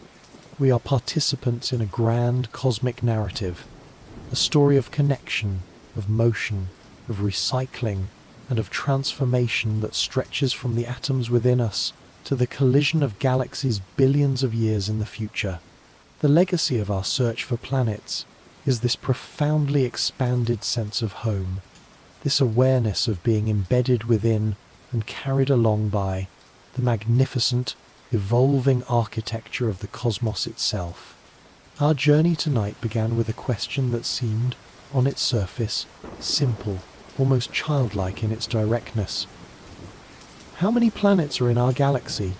We are participants in a grand cosmic narrative, a story of connection, of motion, of recycling, and of transformation that stretches from the atoms within us to the collision of galaxies billions of years in the future. The legacy of our search for planets is this profoundly expanded sense of home, this awareness of being embedded within and carried along by the magnificent, evolving architecture of the cosmos itself. Our journey tonight began with a question that seemed, on its surface, simple, almost childlike in its directness. How many planets are in our galaxy?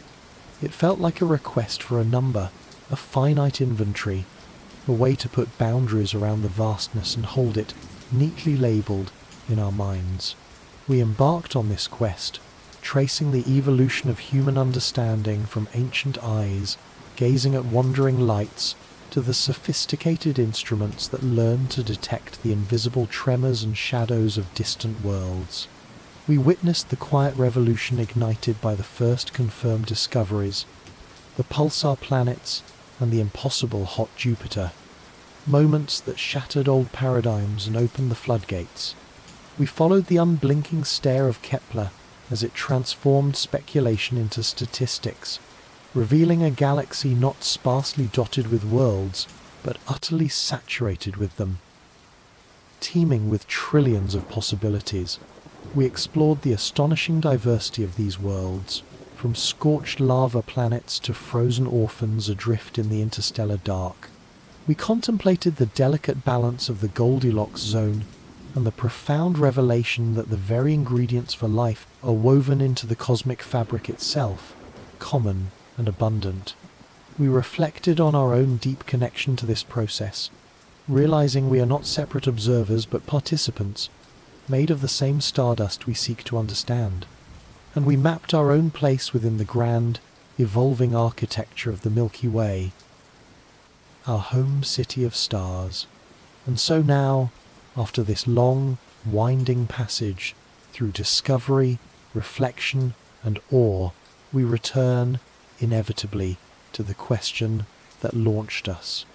It felt like a request for a number, a finite inventory, a way to put boundaries around the vastness and hold it neatly labelled in our minds. We embarked on this quest, tracing the evolution of human understanding from ancient eyes, gazing at wandering lights, to the sophisticated instruments that learn to detect the invisible tremors and shadows of distant worlds. We witnessed the quiet revolution ignited by the first confirmed discoveries, the pulsar planets and the impossible hot Jupiter, moments that shattered old paradigms and opened the floodgates. We followed the unblinking stare of Kepler as it transformed speculation into statistics, revealing a galaxy not sparsely dotted with worlds, but utterly saturated with them. Teeming with trillions of possibilities, we explored the astonishing diversity of these worlds, from scorched lava planets to frozen orphans adrift in the interstellar dark. We contemplated the delicate balance of the Goldilocks zone and the profound revelation that the very ingredients for life are woven into the cosmic fabric itself, common and abundant. We reflected on our own deep connection to this process, realizing we are not separate observers but participants, made of the same stardust we seek to understand. And we mapped our own place within the grand, evolving architecture of the Milky Way, our home city of stars. And so now, after this long, winding passage through discovery, reflection, and awe, we return, inevitably, to the question that launched us.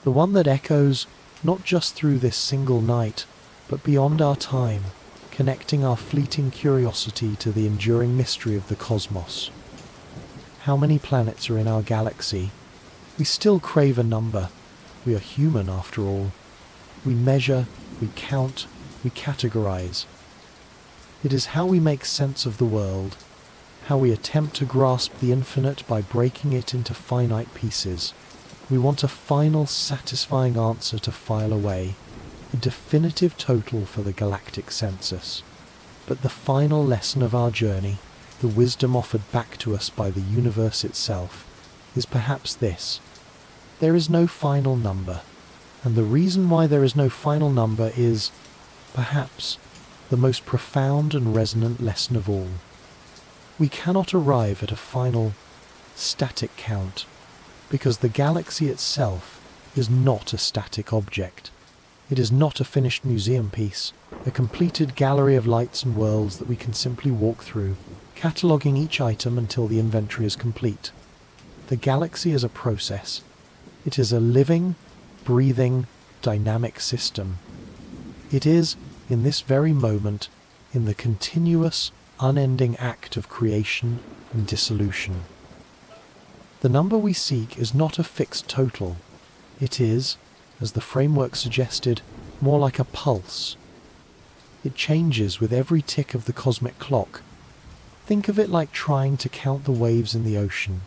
The one that echoes not just through this single night, but beyond our time, connecting our fleeting curiosity to the enduring mystery of the cosmos. How many planets are in our galaxy? We still crave a number. We are human after all. We measure, we count, we categorize. It is how we make sense of the world, how we attempt to grasp the infinite by breaking it into finite pieces. We want a final, satisfying answer to file away, a definitive total for the galactic census. But the final lesson of our journey, the wisdom offered back to us by the universe itself, is perhaps this: there is no final number. And the reason why there is no final number is, perhaps, the most profound and resonant lesson of all. We cannot arrive at a final, static count, because the galaxy itself is not a static object. It is not a finished museum piece, a completed gallery of lights and worlds that we can simply walk through, cataloguing each item until the inventory is complete. The galaxy is a process. It is a living, breathing, dynamic system. It is, in this very moment, in the continuous, unending act of creation and dissolution. The number we seek is not a fixed total. It is, as the framework suggested, more like a pulse. It changes with every tick of the cosmic clock. Think of it like trying to count the waves in the ocean.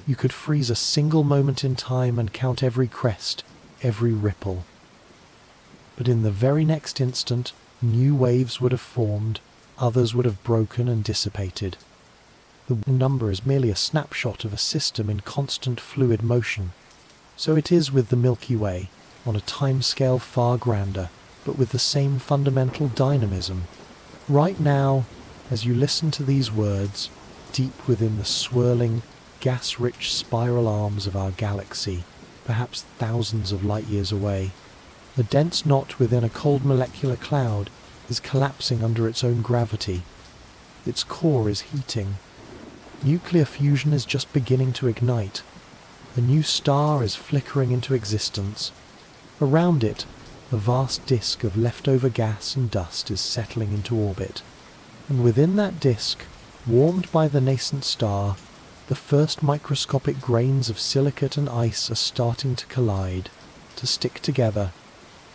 You could freeze a single moment in time and count every crest, every ripple. But in the very next instant, new waves would have formed, others would have broken and dissipated. The number is merely a snapshot of a system in constant fluid motion. So it is with the Milky Way, on a timescale far grander, but with the same fundamental dynamism. Right now, as you listen to these words, deep within the swirling, gas-rich spiral arms of our galaxy, perhaps thousands of light-years away, a dense knot within a cold molecular cloud is collapsing under its own gravity. Its core is heating. Nuclear fusion is just beginning to ignite. A new star is flickering into existence. Around it, a vast disk of leftover gas and dust is settling into orbit. And within that disk, warmed by the nascent star, the first microscopic grains of silicate and ice are starting to collide, to stick together,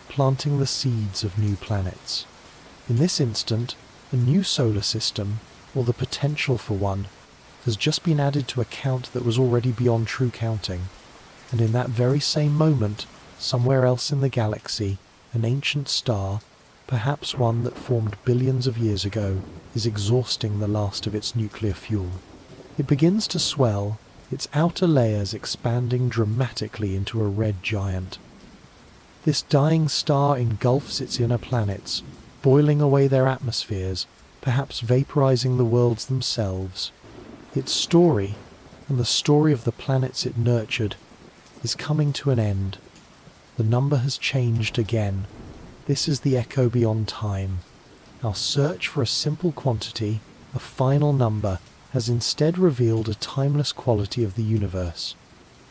planting the seeds of new planets. In this instant, a new solar system, or the potential for one, has just been added to a count that was already beyond true counting. And in that very same moment, somewhere else in the galaxy, an ancient star, perhaps one that formed billions of years ago, is exhausting the last of its nuclear fuel. It begins to swell, its outer layers expanding dramatically into a red giant. This dying star engulfs its inner planets, boiling away their atmospheres, perhaps vaporizing the worlds themselves. Its story, and the story of the planets it nurtured, is coming to an end. The number has changed again. This is the echo beyond time. Our search for a simple quantity, a final number, has instead revealed a timeless quality of the universe.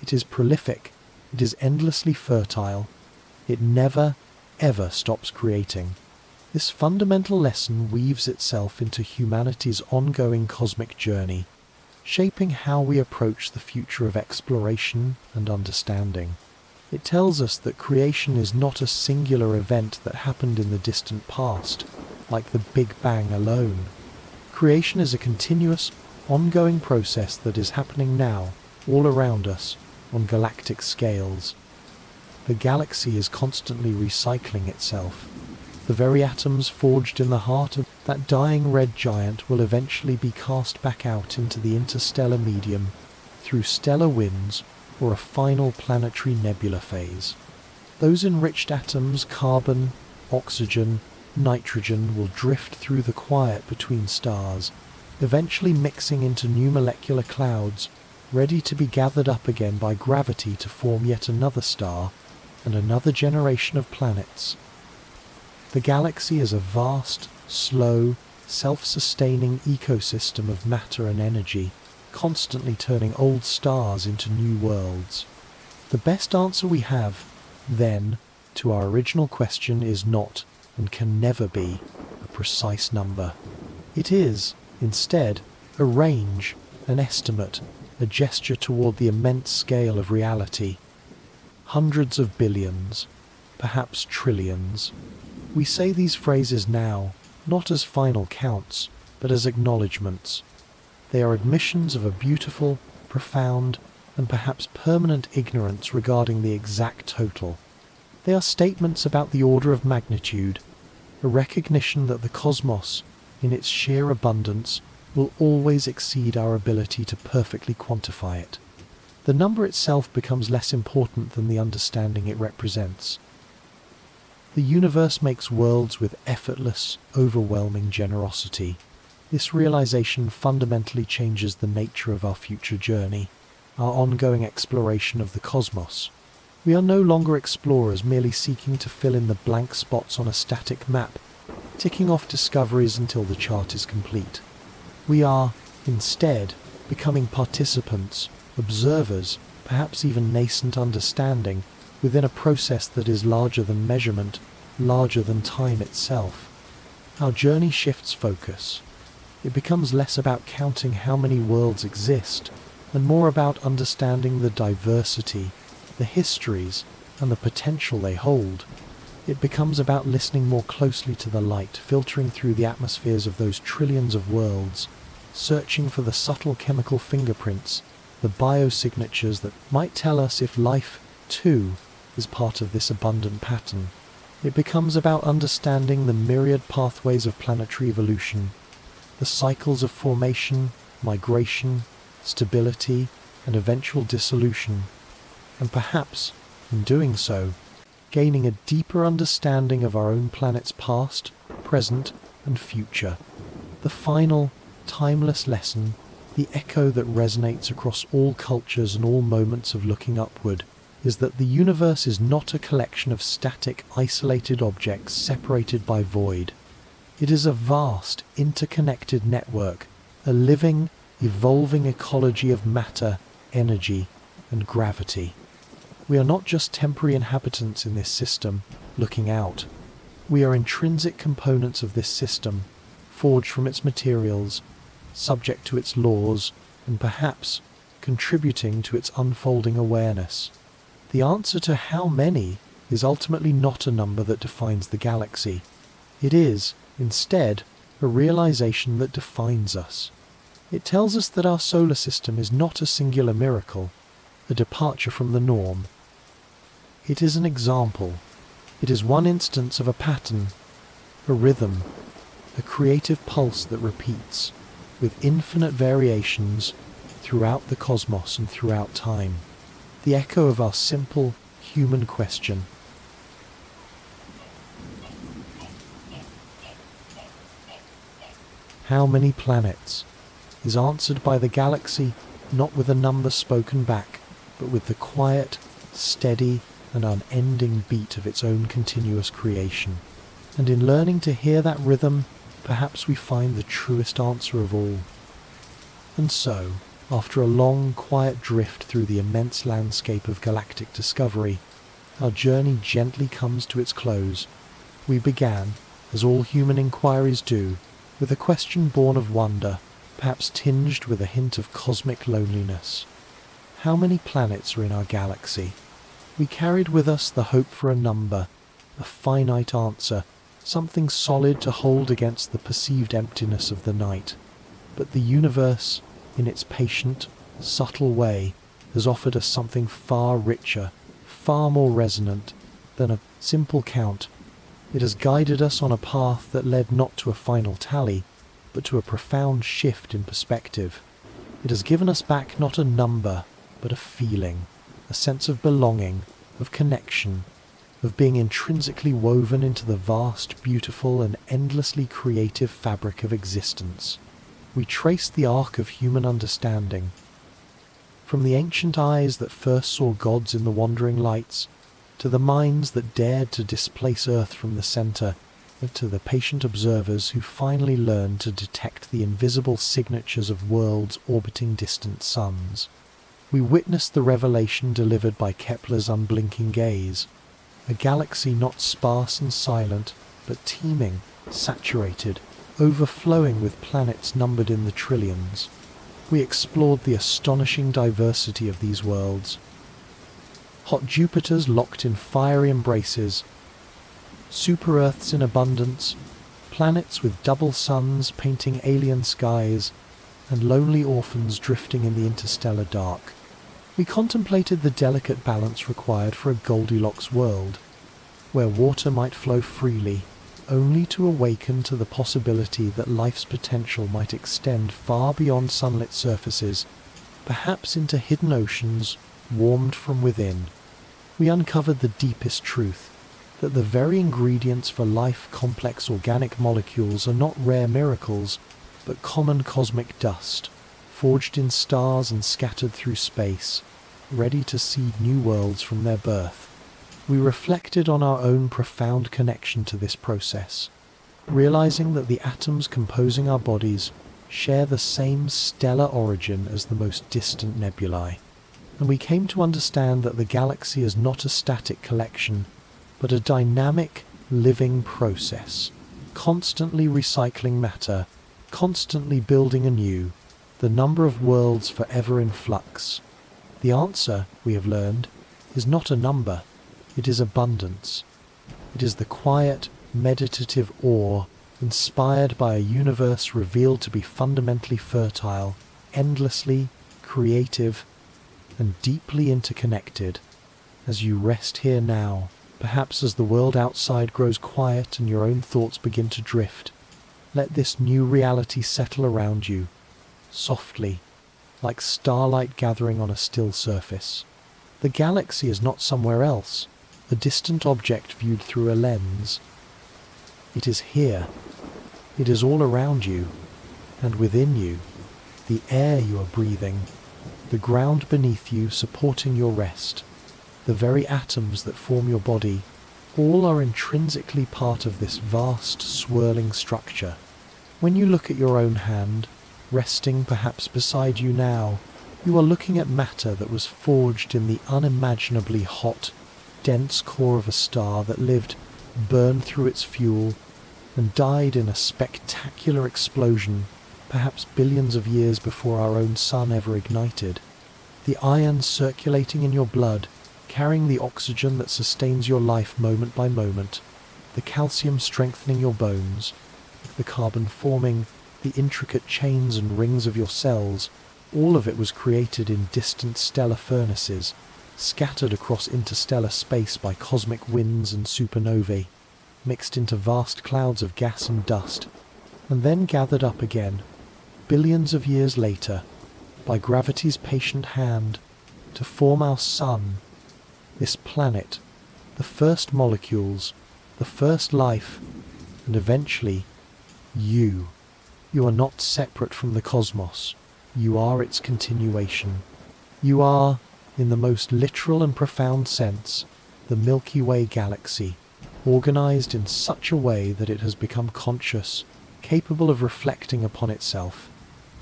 It is prolific, it is endlessly fertile, it never, ever stops creating. This fundamental lesson weaves itself into humanity's ongoing cosmic journey, shaping how we approach the future of exploration and understanding. It tells us that creation is not a singular event that happened in the distant past, like the Big Bang alone. Creation is a continuous, ongoing process that is happening now, all around us, on galactic scales. The galaxy is constantly recycling itself. The very atoms forged in the heart of that dying red giant will eventually be cast back out into the interstellar medium through stellar winds or a final planetary nebula phase. Those enriched atoms, carbon, oxygen, nitrogen, will drift through the quiet between stars, eventually mixing into new molecular clouds, ready to be gathered up again by gravity to form yet another star and another generation of planets. The galaxy is a vast, slow, self-sustaining ecosystem of matter and energy, constantly turning old stars into new worlds. The best answer we have, then, to our original question is not, and can never be, a precise number. It is, instead, a range, an estimate, a gesture toward the immense scale of reality. Hundreds of billions, perhaps trillions. We say these phrases now, not as final counts, but as acknowledgements. They are admissions of a beautiful, profound, and perhaps permanent ignorance regarding the exact total. They are statements about the order of magnitude, a recognition that the cosmos, in its sheer abundance, will always exceed our ability to perfectly quantify it. The number itself becomes less important than the understanding it represents. The universe makes worlds with effortless, overwhelming generosity. This realization fundamentally changes the nature of our future journey, our ongoing exploration of the cosmos. We are no longer explorers merely seeking to fill in the blank spots on a static map, ticking off discoveries until the chart is complete. We are, instead, becoming participants, observers, perhaps even nascent understanding, within a process that is larger than measurement, larger than time itself. Our journey shifts focus. It becomes less about counting how many worlds exist, and more about understanding the diversity, the histories, and the potential they hold. It becomes about listening more closely to the light filtering through the atmospheres of those trillions of worlds, searching for the subtle chemical fingerprints, the biosignatures that might tell us if life, too, is part of this abundant pattern. It becomes about understanding the myriad pathways of planetary evolution, the cycles of formation, migration, stability, and eventual dissolution, and perhaps, in doing so, gaining a deeper understanding of our own planet's past, present, and future. The final, timeless lesson, the echo that resonates across all cultures and all moments of looking upward, is that the universe is not a collection of static, isolated objects separated by void. It is a vast, interconnected network, a living, evolving ecology of matter, energy, and gravity. We are not just temporary inhabitants in this system, looking out. We are intrinsic components of this system, forged from its materials, subject to its laws, and perhaps contributing to its unfolding awareness. The answer to how many is ultimately not a number that defines the galaxy. It is, instead, a realization that defines us. It tells us that our solar system is not a singular miracle, a departure from the norm. It is an example. It is one instance of a pattern, a rhythm, a creative pulse that repeats, with infinite variations, throughout the cosmos and throughout time. The echo of our simple, human question. How many planets? Is answered by the galaxy not with a number spoken back, but with the quiet, steady, and unending beat of its own continuous creation. And in learning to hear that rhythm, perhaps we find the truest answer of all. And so, after a long, quiet drift through the immense landscape of galactic discovery, our journey gently comes to its close. We began, as all human inquiries do, with a question born of wonder, perhaps tinged with a hint of cosmic loneliness. How many planets are in our galaxy? We carried with us the hope for a number, a finite answer, something solid to hold against the perceived emptiness of the night. But the universe, in its patient, subtle way, has offered us something far richer, far more resonant than a simple count. It has guided us on a path that led not to a final tally, but to a profound shift in perspective. It has given us back not a number, but a feeling, a sense of belonging, of connection, of being intrinsically woven into the vast, beautiful, and endlessly creative fabric of existence. We trace the arc of human understanding. From the ancient eyes that first saw gods in the wandering lights, to the minds that dared to displace Earth from the center, and to the patient observers who finally learned to detect the invisible signatures of worlds orbiting distant suns. We witnessed the revelation delivered by Kepler's unblinking gaze, a galaxy not sparse and silent, but teeming, saturated, overflowing with planets numbered in the trillions. We explored the astonishing diversity of these worlds. Hot Jupiters locked in fiery embraces, super-Earths in abundance, planets with double suns painting alien skies, and lonely orphans drifting in the interstellar dark. We contemplated the delicate balance required for a Goldilocks world, where water might flow freely, only to awaken to the possibility that life's potential might extend far beyond sunlit surfaces, perhaps into hidden oceans, warmed from within. We uncovered the deepest truth, that the very ingredients for life-complex organic molecules are not rare miracles, but common cosmic dust, forged in stars and scattered through space. ready to seed new worlds from their birth. We reflected on our own profound connection to this process, realizing that the atoms composing our bodies share the same stellar origin as the most distant nebulae. And we came to understand that the galaxy is not a static collection, but a dynamic, living process, constantly recycling matter, constantly building anew, the number of worlds forever in flux. The answer, we have learned, is not a number, it is abundance. It is the quiet, meditative awe inspired by a universe revealed to be fundamentally fertile, endlessly creative, and deeply interconnected. As you rest here now, perhaps as the world outside grows quiet and your own thoughts begin to drift, let this new reality settle around you, softly, like starlight gathering on a still surface. The galaxy is not somewhere else, a distant object viewed through a lens. It is here. It is all around you, and within you, the air you are breathing, the ground beneath you supporting your rest, the very atoms that form your body, all are intrinsically part of this vast, swirling structure. When you look at your own hand, resting perhaps beside you now, you are looking at matter that was forged in the unimaginably hot, dense core of a star that lived, burned through its fuel, and died in a spectacular explosion, perhaps billions of years before our own sun ever ignited. The iron circulating in your blood, carrying the oxygen that sustains your life moment by moment, the calcium strengthening your bones, the carbon forming the intricate chains and rings of your cells, all of it was created in distant stellar furnaces, scattered across interstellar space by cosmic winds and supernovae, mixed into vast clouds of gas and dust, and then gathered up again, billions of years later, by gravity's patient hand, to form our sun, this planet, the first molecules, the first life, and eventually, you. You are not separate from the cosmos. You are its continuation. You are, in the most literal and profound sense, the Milky Way galaxy, organized in such a way that it has become conscious, capable of reflecting upon itself.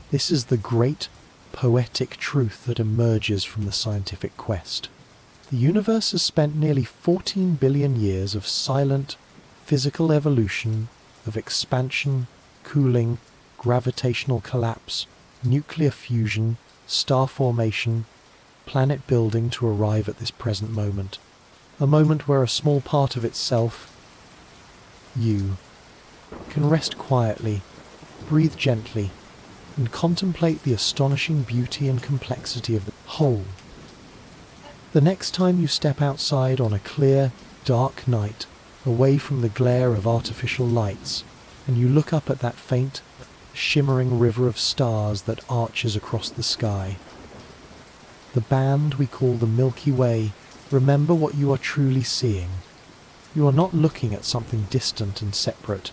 This is the great, poetic truth that emerges from the scientific quest. The universe has spent nearly 14 billion years of silent, physical evolution, of expansion, cooling, gravitational collapse, nuclear fusion, star formation, planet building to arrive at this present moment. A moment where a small part of itself, you, can rest quietly, breathe gently, and contemplate the astonishing beauty and complexity of the whole. The next time you step outside on a clear, dark night, away from the glare of artificial lights, and you look up at that faint, shimmering river of stars that arches across the sky, the band we call the Milky Way, remember what you are truly seeing. You are not looking at something distant and separate.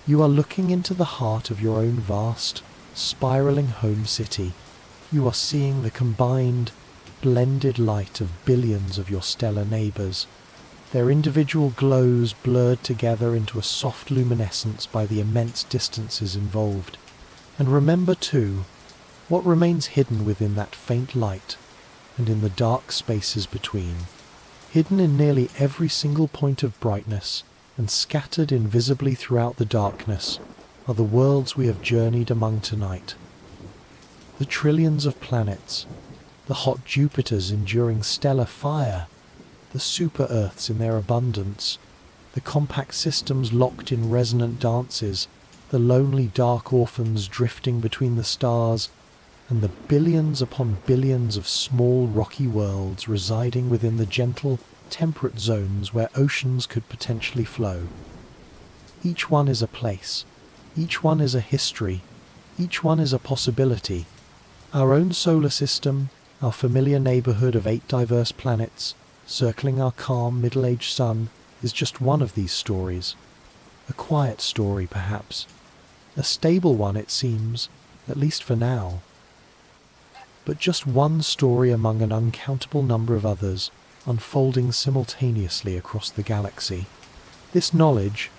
You are looking into the heart of your own vast, spiraling home city. You are seeing the combined, blended light of billions of your stellar neighbours, their individual glows blurred together into a soft luminescence by the immense distances involved. And remember too, what remains hidden within that faint light, and in the dark spaces between. Hidden in nearly every single point of brightness, and scattered invisibly throughout the darkness, are the worlds we have journeyed among tonight. The trillions of planets, the hot Jupiters enduring stellar fire, the super-Earths in their abundance, the compact systems locked in resonant dances, the lonely dark orphans drifting between the stars, and the billions upon billions of small rocky worlds residing within the gentle, temperate zones where oceans could potentially flow. Each one is a place, each one is a history, each one is a possibility. Our own solar system, our familiar neighborhood of 8 diverse planets, circling our calm middle-aged sun, is just one of these stories. A quiet story, perhaps. A stable one, it seems, at least for now. but just one story among an uncountable number of others, unfolding simultaneously across the galaxy. This knowledge,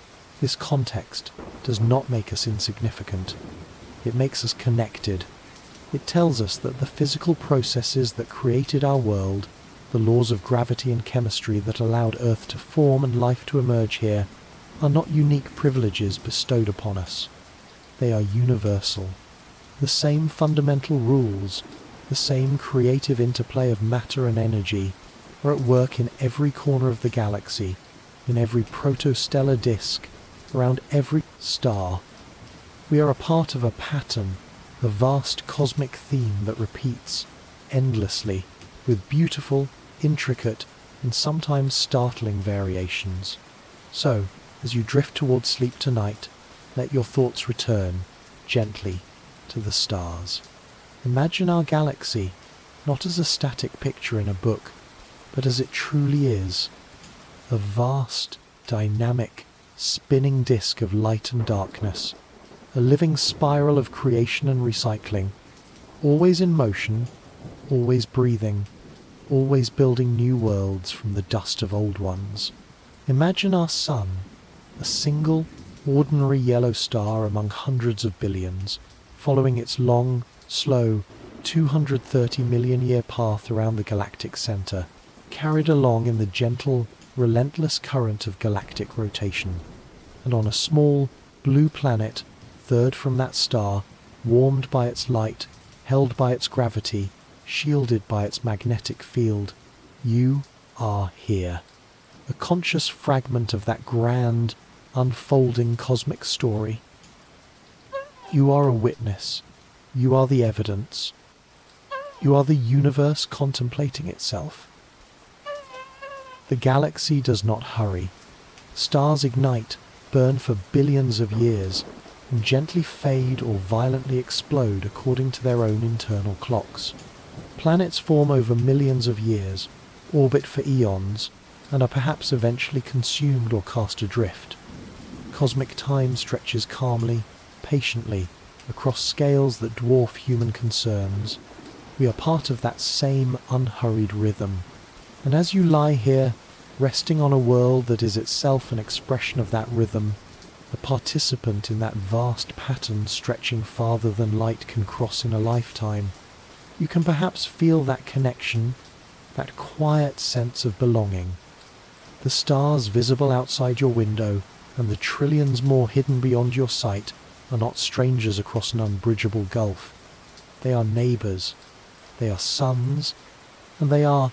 this context, does not make us insignificant. It makes us connected. It tells us that the physical processes that created our world, the laws of gravity and chemistry that allowed Earth to form and life to emerge here, are not unique privileges bestowed upon us. They are universal. The same fundamental rules, the same creative interplay of matter and energy, are at work in every corner of the galaxy, in every protostellar disk, around every star. We are a part of a pattern, a vast cosmic theme that repeats endlessly, with beautiful, intricate, and sometimes startling variations. So, as you drift towards sleep tonight, let your thoughts return, gently, to the stars. Imagine our galaxy, not as a static picture in a book, but as it truly is, a vast, dynamic, spinning disk of light and darkness, a living spiral of creation and recycling, always in motion, always breathing, always building new worlds from the dust of old ones. Imagine our sun, a single, ordinary yellow star among hundreds of billions, following its long, slow, 230 million year path around the galactic center, carried along in the gentle, relentless current of galactic rotation. And on a small, blue planet, third from that star, warmed by its light, held by its gravity, shielded by its magnetic field, you are here. A conscious fragment of that grand, unfolding cosmic story. You are a witness. You are the evidence. You are the universe contemplating itself. The galaxy does not hurry. Stars ignite, burn for billions of years, and gently fade or violently explode according to their own internal clocks. Planets form over millions of years, orbit for eons, and are perhaps eventually consumed or cast adrift. Cosmic time stretches calmly, patiently, across scales that dwarf human concerns. We are part of that same unhurried rhythm. And as you lie here, resting on a world that is itself an expression of that rhythm, a participant in that vast pattern stretching farther than light can cross in a lifetime, you can perhaps feel that connection, that quiet sense of belonging. The stars visible outside your window and the trillions more hidden beyond your sight are not strangers across an unbridgeable gulf. They are neighbors, they are sons, and they are,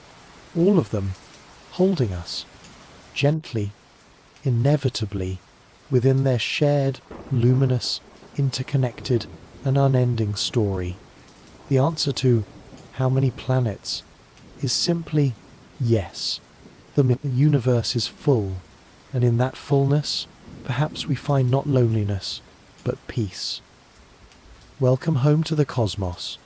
all of them, holding us, gently, inevitably, within their shared, luminous, interconnected, and unending story. The answer to how many planets is simply yes. The universe is full, and in that fullness, perhaps we find not loneliness, but peace. Welcome home to the cosmos.